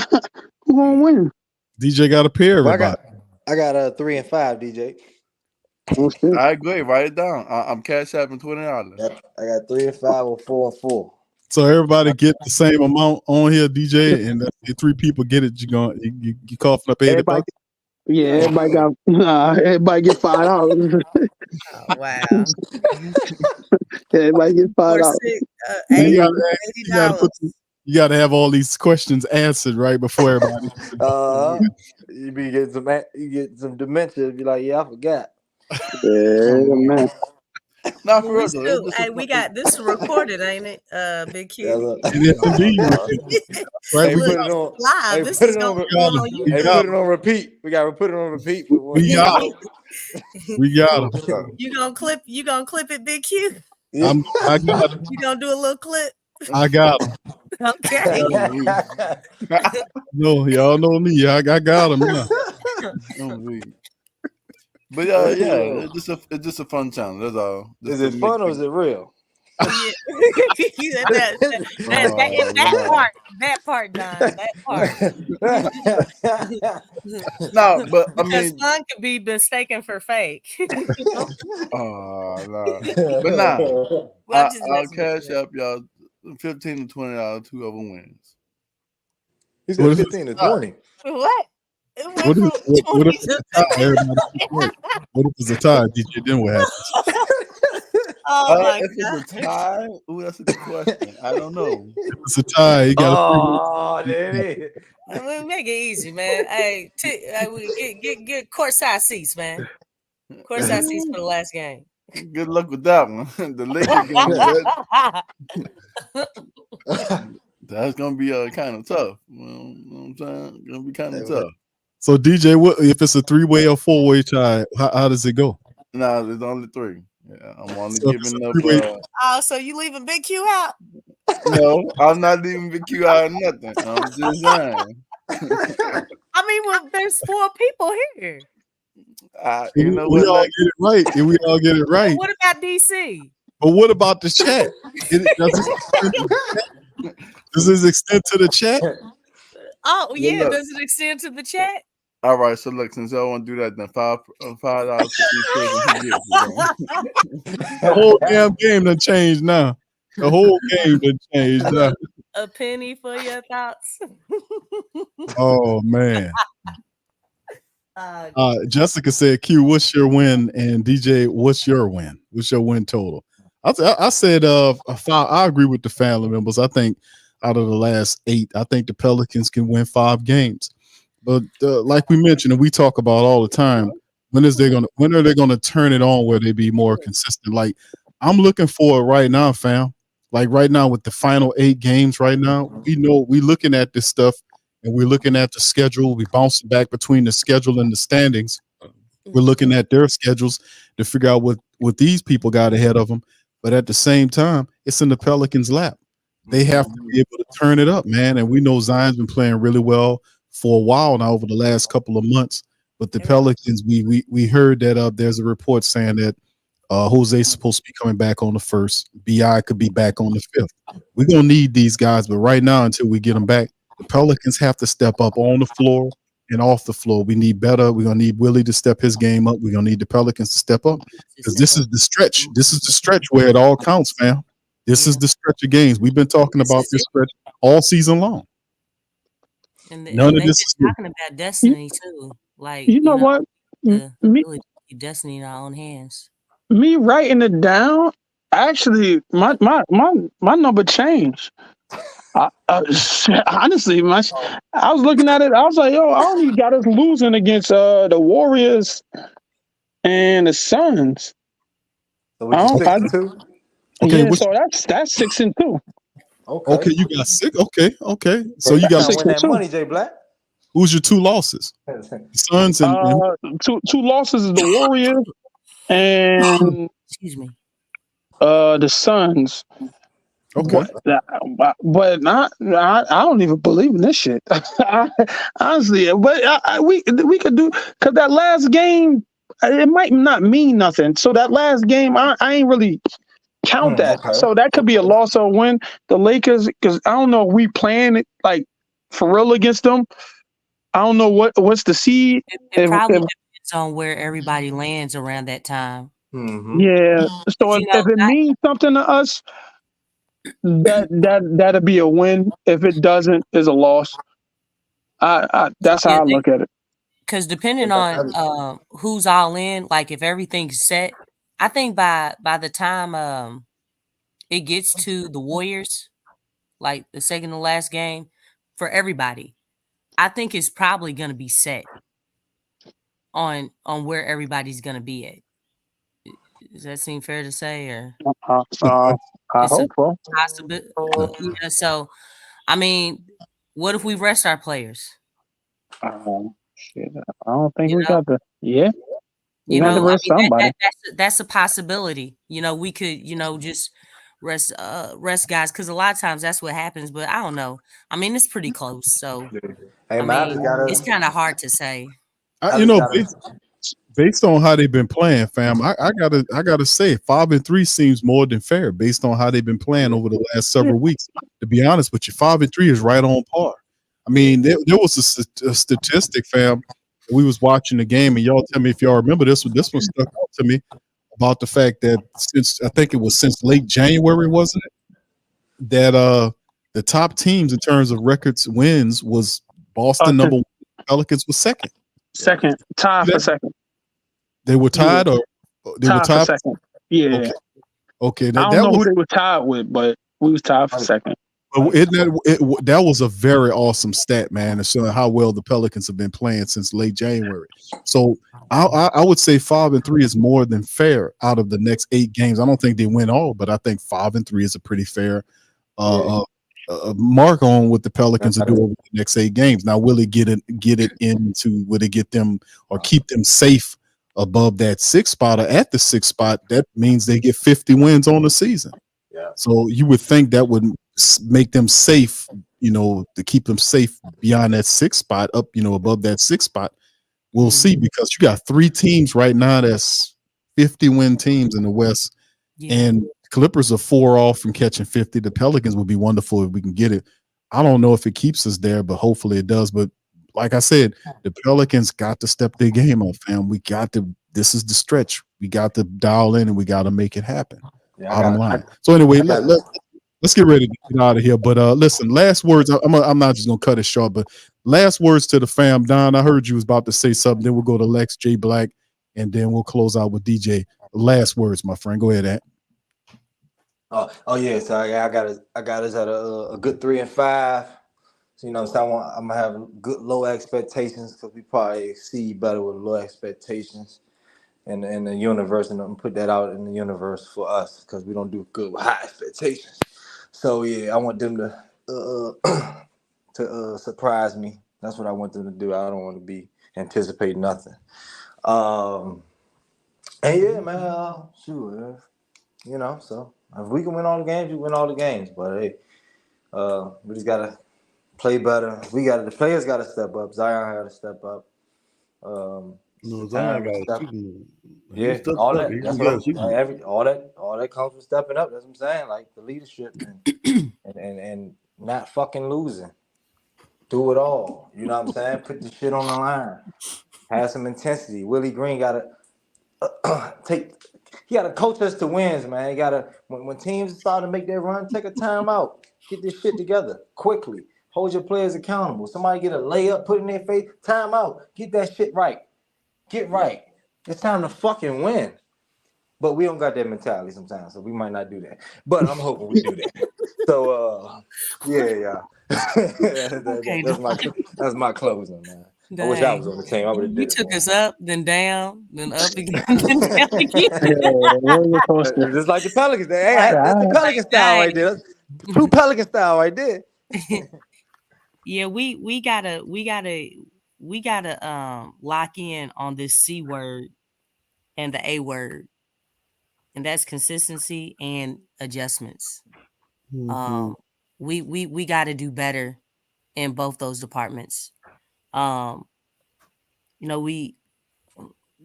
who gonna win? DJ got a pair, Well, everybody. I got 3 and 5, DJ. All right, great. Write it down. I'm cash apping $20. I got 3 and 5 or 4 and 4. So everybody get the same amount on here, DJ, and if 3 people get it, you coughing up $80. Yeah, everybody got. Everybody get $5. Oh, wow. Everybody get $5. You got to have all these questions answered right before everybody. You be getting some dementia. Be like, yeah, I forgot. Yeah, man. Not for real. Hey, we got this recorded, ain't it? Big Q. Right, we Look, put it on live. Hey, This put is it on. gonna be on Hey, YouTube. put it on repeat. We got to put it on repeat. We got it. We got him. You gonna clip it, Big Q? I got it. You gonna do a little clip? I got him. Okay. No, y'all know me. I got him now. But yeah, it's just a fun challenge. That's all. Is it fun or is it real? that part, Don. That part. No, but I Because mean, fun could be mistaken for fake. oh no, but nah, Well, just I'll messing with cash you. up y'all $15 to $20. Whoever wins. He said 15 to 20. What? It What went if, from what 20 if it's to a tie? What if it's a tie, DJ? Then what happens? Oh my If it's a tie, ooh, that's a good question. I don't know. If it's a tie, you got Oh, there it is. We make it easy, man. Hey, we get courtside seats, man. Courtside seats for the last game. Good luck with that one. The Lakers game. That's gonna be kind of tough. You know what I'm saying? Gonna be kind of tough. So DJ, what if it's a 3-way or 4-way tie? How does it go? No, there's only 3. Yeah, I'm only So if it's giving a up. 3-way. Oh, so you leaving Big Q out? No, I'm not leaving Big Q out of nothing. I'm just saying. I mean, well, there's 4 people here. You know we what? all get it right. And we all get it right. What about DC? But what about the chat? Does this extend to the chat? Oh, yeah. look. Does it extend to the chat? All right, so look, since y'all want to do that, then $5 for each person who gets it. The whole damn game done changed now. The whole game done changed now. A penny for your thoughts. Oh man. Jessica said, "Q, what's your win?" And DJ, what's your win? What's your win total? I said, a 5. I agree with the family members. I think out of the last 8, I think the Pelicans can win 5 games. But like we mentioned, and we talk about all the time, when are they gonna turn it on where they be more consistent? Like I'm looking for it right now, fam. Like right now with the final 8 games right now, we know we looking at this stuff and we're looking at the schedule. We bouncing back between the schedule and the standings. We're looking at their schedules to figure out what these people got ahead of them. but at the same time, it's in the Pelicans' lap. They have to be able to turn it up, man. And we know Zion's been playing really well for a while now over the last couple of months. But the Pelicans, we heard that there's a report saying that Jose's supposed to be coming back on the 1st. BI could be back on the 5th. We're gonna need these guys, but right now, until we get them back, the Pelicans have to step up on the floor and off the floor. We need better. We're gonna need Willie to step his game up. We're gonna need the Pelicans to step up because this is the stretch. This is the stretch where it all counts, fam. This is the stretch of games. We've been talking about this stretch all season long. And None of they've this is been new. talking about destiny too. Like, You know what? the Me, really keep destiny in our own hands. me writing it down. Actually, my number changed. Honestly, I was looking at it. I was like, yo, I only got us losing against the Warriors and the Suns. So we just 6-2. Okay, Yeah, so that's 6-2. Okay, you got 6. Okay. So you got win that money, Jay Black. Who's your 2 losses? The Suns and two losses is the Warriors and excuse me, the Suns. Okay. But I don't even believe in this shit. Honestly, but we could do, because that last game, it might not mean nothing. So that last game, I ain't really count that. Okay. So that could be a loss or a win. The Lakers, because I don't know if we playing it like for real against them. I don't know what's the seed. It probably depends on where everybody lands around that time. Yeah. So if it means something to us, that'll be a win. If it doesn't, is a loss. That's how I look at it. Because depending on who's all in, like if everything's set, I think by the time it gets to the Warriors, like the second to last game, for everybody, I think it's probably going to be set on where everybody's going to be at. Does that seem fair to say, or I hope so. possibility? Yeah. So, I mean, what if we rest our players? Shit, I don't think we got the. Yeah. You got to know, I rest mean, somebody. that's a possibility. You know, we could, just rest guys, because a lot of times that's what happens. But I don't know. I mean, it's pretty close. So, Hey, man, it's kind of hard to say. Based on how they've been playing, fam, I gotta say 5-3 seems more than fair based on how they've been playing over the last several weeks. To be honest with you, 5-3 is right on par. I mean, there was a statistic, fam. We was watching the game, and y'all tell me if y'all remember this one. This one stuck out to me about the fact that since late January, wasn't it? That the top teams in terms of records wins was Boston number 1, Pelicans was second. Second, tied for second. They were tied, or they were tied for second. Yeah. Okay. I don't know who they were tied with, but we was tied for second. But that was a very awesome stat, man, and showing how well the Pelicans have been playing since late January. So I would say 5-3 is more than fair out of the next 8 games. I don't think they win all, but I think 5-3 is a pretty fair mark on what the Pelicans will do over the next 8 games. Now, will it get it into? Will it get them or keep them safe above that 6th spot or at the 6th spot? That means they get 50 wins on the season. Yeah. So you would think that would make them safe, to keep them safe beyond that 6th spot, up, above that 6th spot. We'll see, because you got 3 teams right now that's 50-win teams in the West, and Clippers are 4 off from catching 50. The Pelicans would be wonderful if we can get it. I don't know if it keeps us there, but hopefully it does. But like I said, the Pelicans got to step their game up, fam. This is the stretch. We got to dial in and we got to make it happen. Bottom line. So anyway, let's get ready to get out of here. But listen, last words. I'm not just gonna cut it short, but last words to the fam. Don, I heard you was about to say something. Then we'll go to Lex, J Black, and then we'll close out with DJ. Last words, my friend. Go ahead, Ant. Oh yeah. So I got us at a good 3 and 5. So I'm gonna have good low expectations, because we probably see better with low expectations in the universe, and I'm put that out in the universe for us, because we don't do good with high expectations. So yeah, I want them to surprise me. That's what I want them to do. I don't want to be anticipating nothing. And yeah, man, sure. You know, so if we can win all the games, we win all the games. But hey, we just gotta play better. The players gotta step up. Zion gotta step up. No, Zion Time got to step. shoot. He Yeah, stepped all up. that. He That's just what got I'm to shoot. all that comes from stepping up. That's what I'm saying. Like the leadership and not fucking losing. Do it all. You know what I'm saying? Put the shit on the line. Have some intensity. Willie Green gotta he gotta coach us to wins, man. He gotta when teams start to make their run, take a timeout. Get this shit together quickly. Hold your players accountable. Somebody get a layup, put in their face, timeout. Get that shit right. Get right. It's time to fucking win. But we don't got that mentality sometimes, so we might not do that. But I'm hoping we do that. So yeah. Okay, That's my closing, man. I wish I dang. was on the team. I would have You did it took for us him. up, then down, then up again, then down again. roller coaster. Just like the Pelicans. Hey, that's the Like, Pelican style right there. That's true Pelican style right there. Yeah, we gotta lock in on this C word and the A word, and that's consistency and adjustments. Mm-hmm. We got to do better in both those departments. You know, we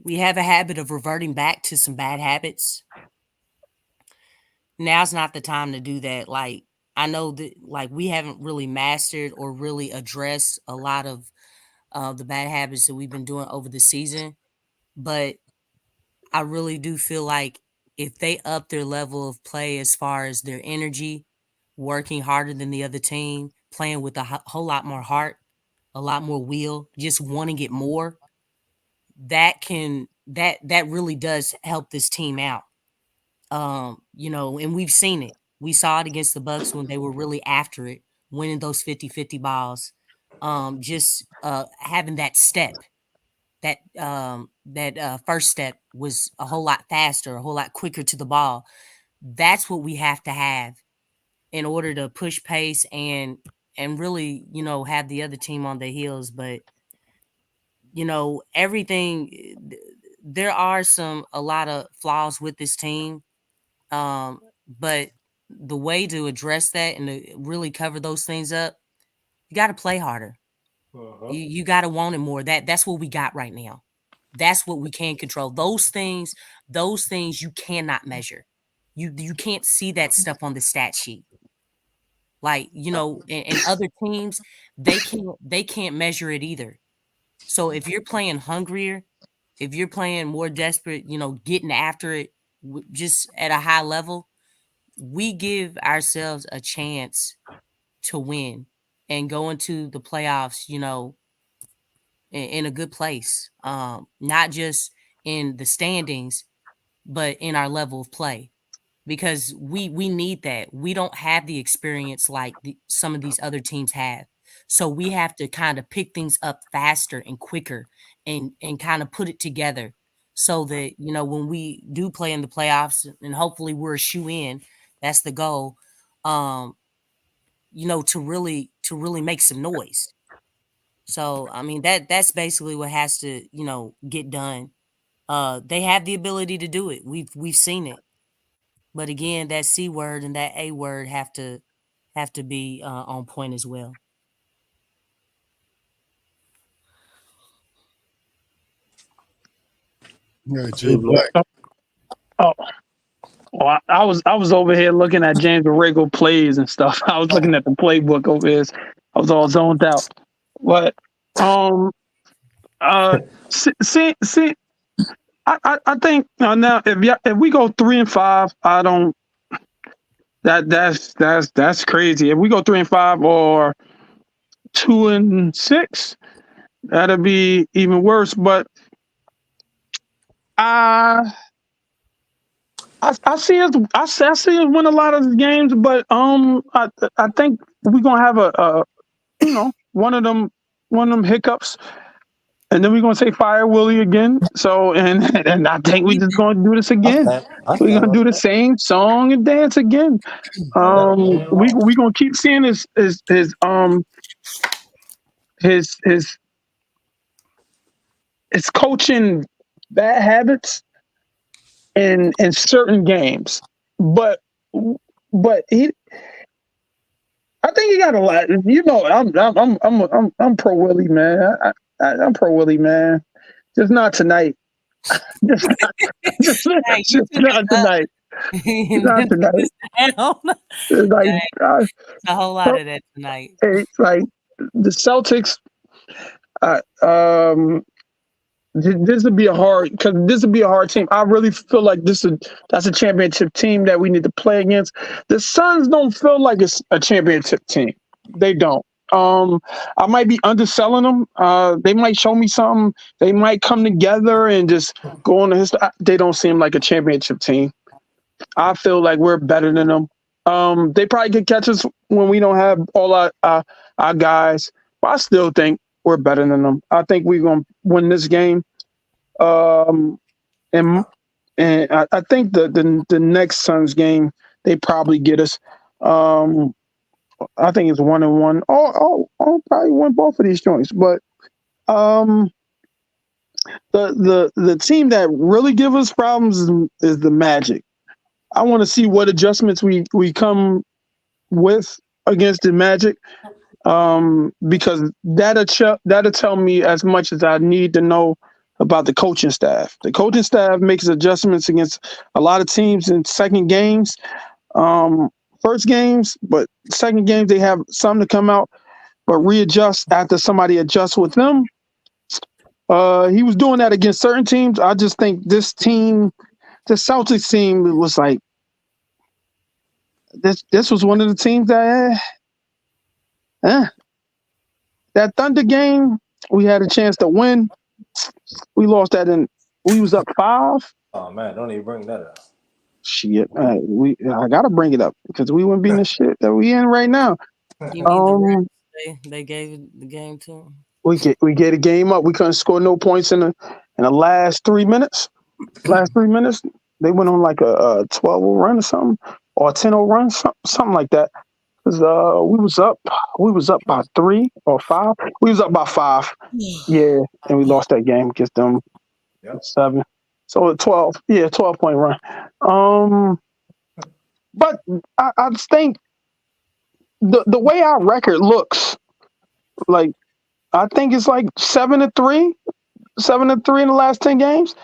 have a habit of reverting back to some bad habits. Now's not the time to do that. Like, I know that like we haven't really mastered or really addressed a lot of the bad habits that we've been doing over the season, but I really do feel like if they up their level of play as far as their energy, working harder than the other team, playing with a whole lot more heart, a lot more will, just wanting it more, that really does help this team out. You know, and we've seen it. We saw it against the Bucks when they were really after it, winning those 50-50 balls. Just having that step, that first step was a whole lot faster, a whole lot quicker to the ball. That's what we have to have in order to push pace and really, you know, have the other team on their heels. But you know, everything, there are a lot of flaws with this team. But the way to address that and to really cover those things up, you got to play harder. You got to want it more. That's what we got right now. That's what we can control. Those things you cannot measure. You can't see that stuff on the stat sheet. Like, you know, and other teams, they can't measure it either. So if you're playing hungrier, if you're playing more desperate, you know, getting after it just at a high level, we give ourselves a chance to win and go into the playoffs, you know, in a good place. Not just in the standings, but in our level of play. Because we need that. We don't have the experience like some of these other teams have. So we have to kind of pick things up faster and quicker and kind of put it together so that, you know, when we do play in the playoffs and hopefully we're a shoe in, that's the goal. You know, to really make some noise. So, I mean, that's basically what has to, you know, get done. They have the ability to do it. We've seen it. But again, that C word and that A word have to be on point as well. Yeah, Jay Black. Oh, well, I was over here looking at James Borrego plays and stuff. I was looking at the playbook over here. I was all zoned out. But see, I think now if we go 3-5, I don't. That's crazy. If we go 3-5 or 2-6, that'd be even worse. But I see us. I see us win a lot of the games, but I think we're gonna have a you know one of them hiccups, and then we're gonna say fire Willie again. So and I think we're just gonna do this again. We're gonna do the same song and dance again. We gonna keep seeing his coaching bad habits in certain games. but he. I think he got a lot. You know, I'm pro Willie, man. I'm pro Willie, man. Just not tonight. just Hey, you took not it up. tonight. Not tonight. It's like Dang, a whole lot of that tonight. it's like the Celtics. This would be a hard team. I really feel like that's a championship team that we need to play against. The Suns don't feel like it's a championship team. They don't. I might be underselling them. They might show me something. They might come together and just go on the history. They don't seem like a championship team. I feel like we're better than them. They probably can catch us when we don't have all our guys, but I still think we're better than them. I think we're gonna win this game. And I think the next Suns game they probably get us. I think it's 1-1. I'll probably win both of these joints, but the team that really give us problems is the Magic. I want to see what adjustments we come with against the Magic, because that'll tell me as much as I need to know about the coaching staff. The coaching staff makes adjustments against a lot of teams in second games, first games, but second games they have some to come out, but readjust after somebody adjusts with them. He was doing that against certain teams. I just think this team, the Celtics team, was like this was one of the teams that that Thunder game we had a chance to win. We lost that we was up 5. Oh man, don't even bring that up. Shit, I gotta bring it up because we wouldn't be in the shit that we in right now. You mean they gave the game to him? We get a game up. We couldn't score no points in the last 3 minutes. Last 3 minutes, they went on like a 12-0 run or something, or a 10-0 run, something like that. Cause we was up by 3 or 5. We was up by 5. Yeah, and we lost that game against them 7. So 12 point run. But I just think the way our record looks, like I think it's like 7-3 in the last 10 games.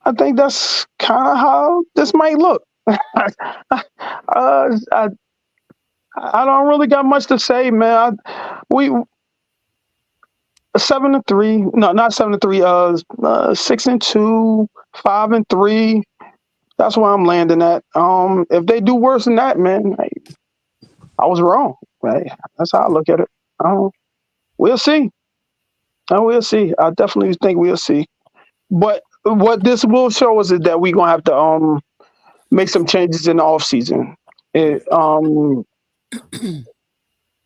I think that's kind of how this might look. I don't really got much to say, man. We 7-3. No, not 7-3. 6-2, 5-3. That's where I'm landing at. If they do worse than that, man, I was wrong. Right? That's how I look at it. We'll see. We'll see. I definitely think we'll see. But what this will show us is that we're gonna have to make some changes in the offseason.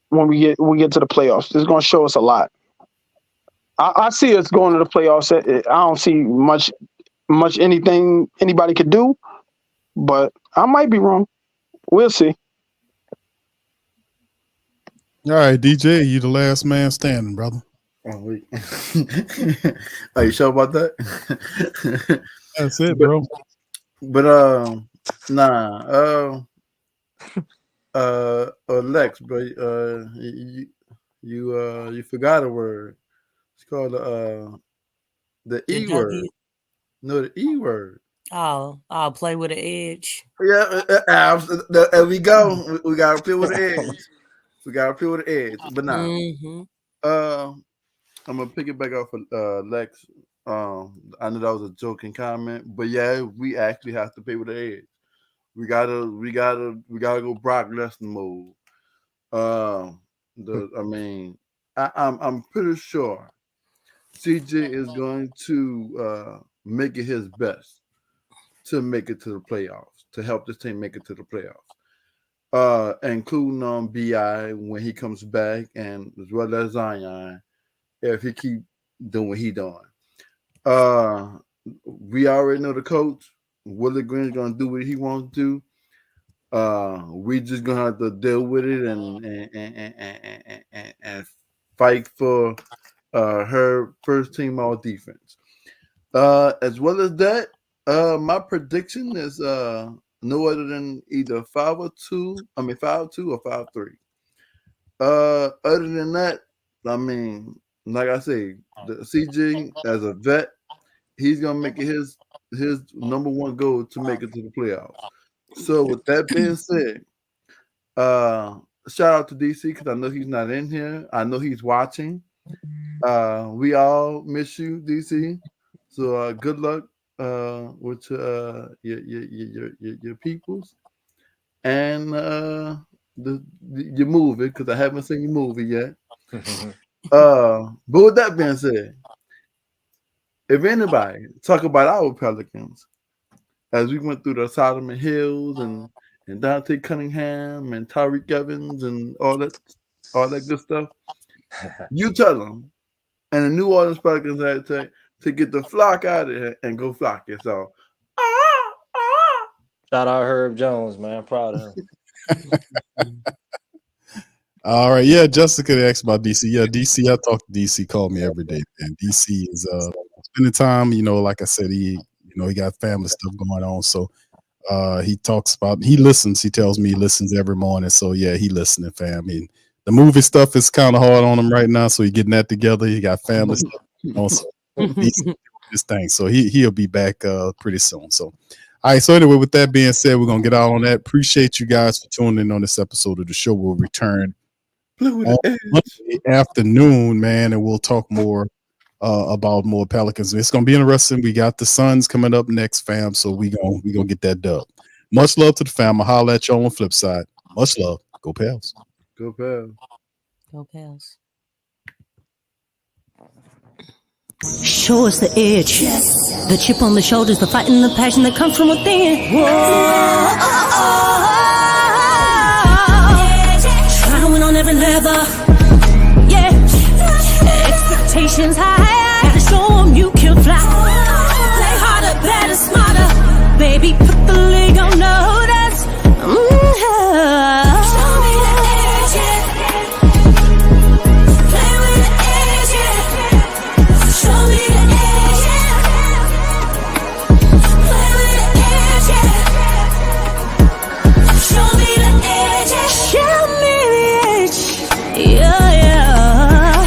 When we get to the playoffs, it's gonna show us a lot. I see us going to the playoffs. I don't see much anything anybody could do, but I might be wrong. We'll see. All right, DJ, you the last man standing, brother. Oh, wait. Are you sure about that? That's it, bro. But Lex, bro, you forgot a word. It's called the E word. No, the E word. Oh, I'll play with an edge. Yeah, there we go. We gotta play with the edge. We gotta play with the edge. But now, I'm gonna pick it back up for Lex. I know that was a joking comment, but yeah, we actually have to play with the edge. We gotta go Brock Lesnar mode. I'm pretty sure CJ is going to make it his best to make it to the playoffs, to help this team make it to the playoffs, including on BI when he comes back, and as well as Zion if he keep doing what he doing. We already know the coach. Willie Green's gonna do what he wants to do. We just gonna have to deal with it and fight for her first team all defense. As well as that, my prediction is no other than either 5-2 or 5-3. Other than that, I mean, like I say, the CJ as a vet, he's gonna make it his number one goal to make it to the playoffs. So with that being said, shout out to DC because I know he's not in here. I know he's watching. We all miss you, DC. So good luck with your peoples and your movie because I haven't seen your movie yet. But with that being said, if anybody talk about our Pelicans, as we went through the Solomon Hills and Dante Cunningham and Tyreek Evans and all that good stuff, you tell them. And the New Orleans Pelicans had to get the flock out of here and go flock it. So, Shout out Herb Jones, man. Proud of him. All right. Yeah, Jessica asked about DC. Yeah, DC, I talk to DC, call me every day. And DC is spending time, like I said, he got family stuff going on. So he listens. He tells me he listens every morning. So yeah, he listening, fam. I mean, the movie stuff is kind of hard on him right now. So he getting that together. He got family stuff on. So he's doing his thing. So he'll be back pretty soon. So all right. So anyway, with that being said, we're gonna get out on that. Appreciate you guys for tuning in on this episode of the show. We'll return on Monday afternoon, man, and we'll talk more about more Pelicans. It's gonna be interesting. We got the Suns coming up next, fam. So we gonna get that dub. Much love to the fam. I'll holler at y'all on the flip side. Much love. Go Pels. Go Pels. Go Pels. Show us the edge, the chip on the shoulders, the fight and the passion that comes from within. Whoa. Try to win on every level, yeah. Expectations high, gotta show 'em you can fly. Play harder, better, smarter, baby. Put the league on notice. Show me the edge, play with the edge, show me the edge, play with the edge, show me the edge, show me the edge, yeah.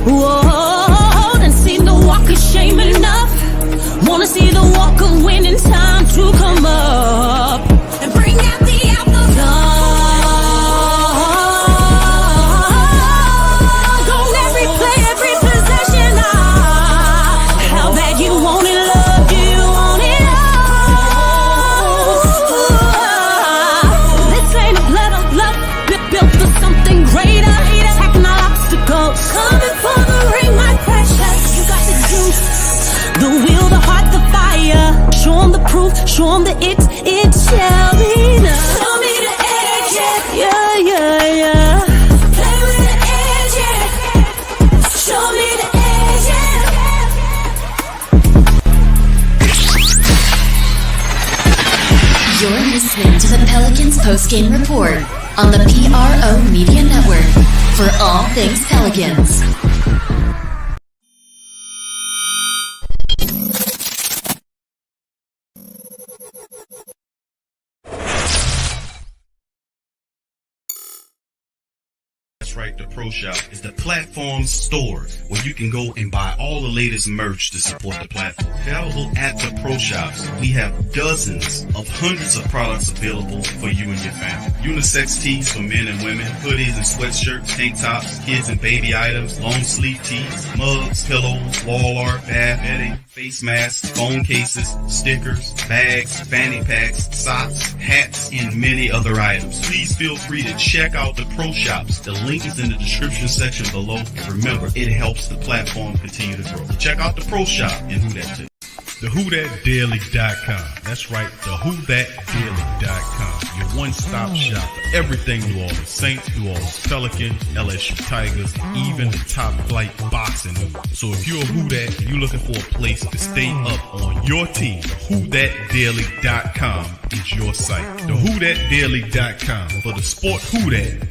Whoa, done seen the walk of shame enough. Wanna see the walk of winning, time to come up and bring out the coming for the ring, my precious. You got the juice, the will, the heart, the fire. Show 'em the proof, show 'em that it shall be done. Show me the edge, yeah. Play with the edge, show me the edge, You're listening to the Pelicans Postgame Report on the PRO Media Network for all things Pelicans. That's right, the Pro Shop is the platform store where you can go and buy all the latest merch to support the platform. Available at the Pro Shops, we have dozens of hundreds of products available for you and your family. Unisex tees for men and women, hoodies and sweatshirts, tank tops, kids and baby items, long sleeve tees, mugs, pillows, wall art, bath bedding, face masks, phone cases, stickers, bags, fanny packs, socks, hats, and many other items. Please feel free to check out the Pro Shops. The link is in the description section below. And remember, it helps the platform continue to grow. Check out the Pro Shop and Who That too. TheWhoThatDaily.com. That's right, TheWhoThatDaily.com. Your one-stop shop for everything New Orleans Saints, New Orleans Pelicans, LSU Tigers, even the top flight boxing news. So if you're a Who That and you're looking for a place to stay up on your team, TheWhoThatDaily.com is your site. TheWhoThatDaily.com for the sport Who That.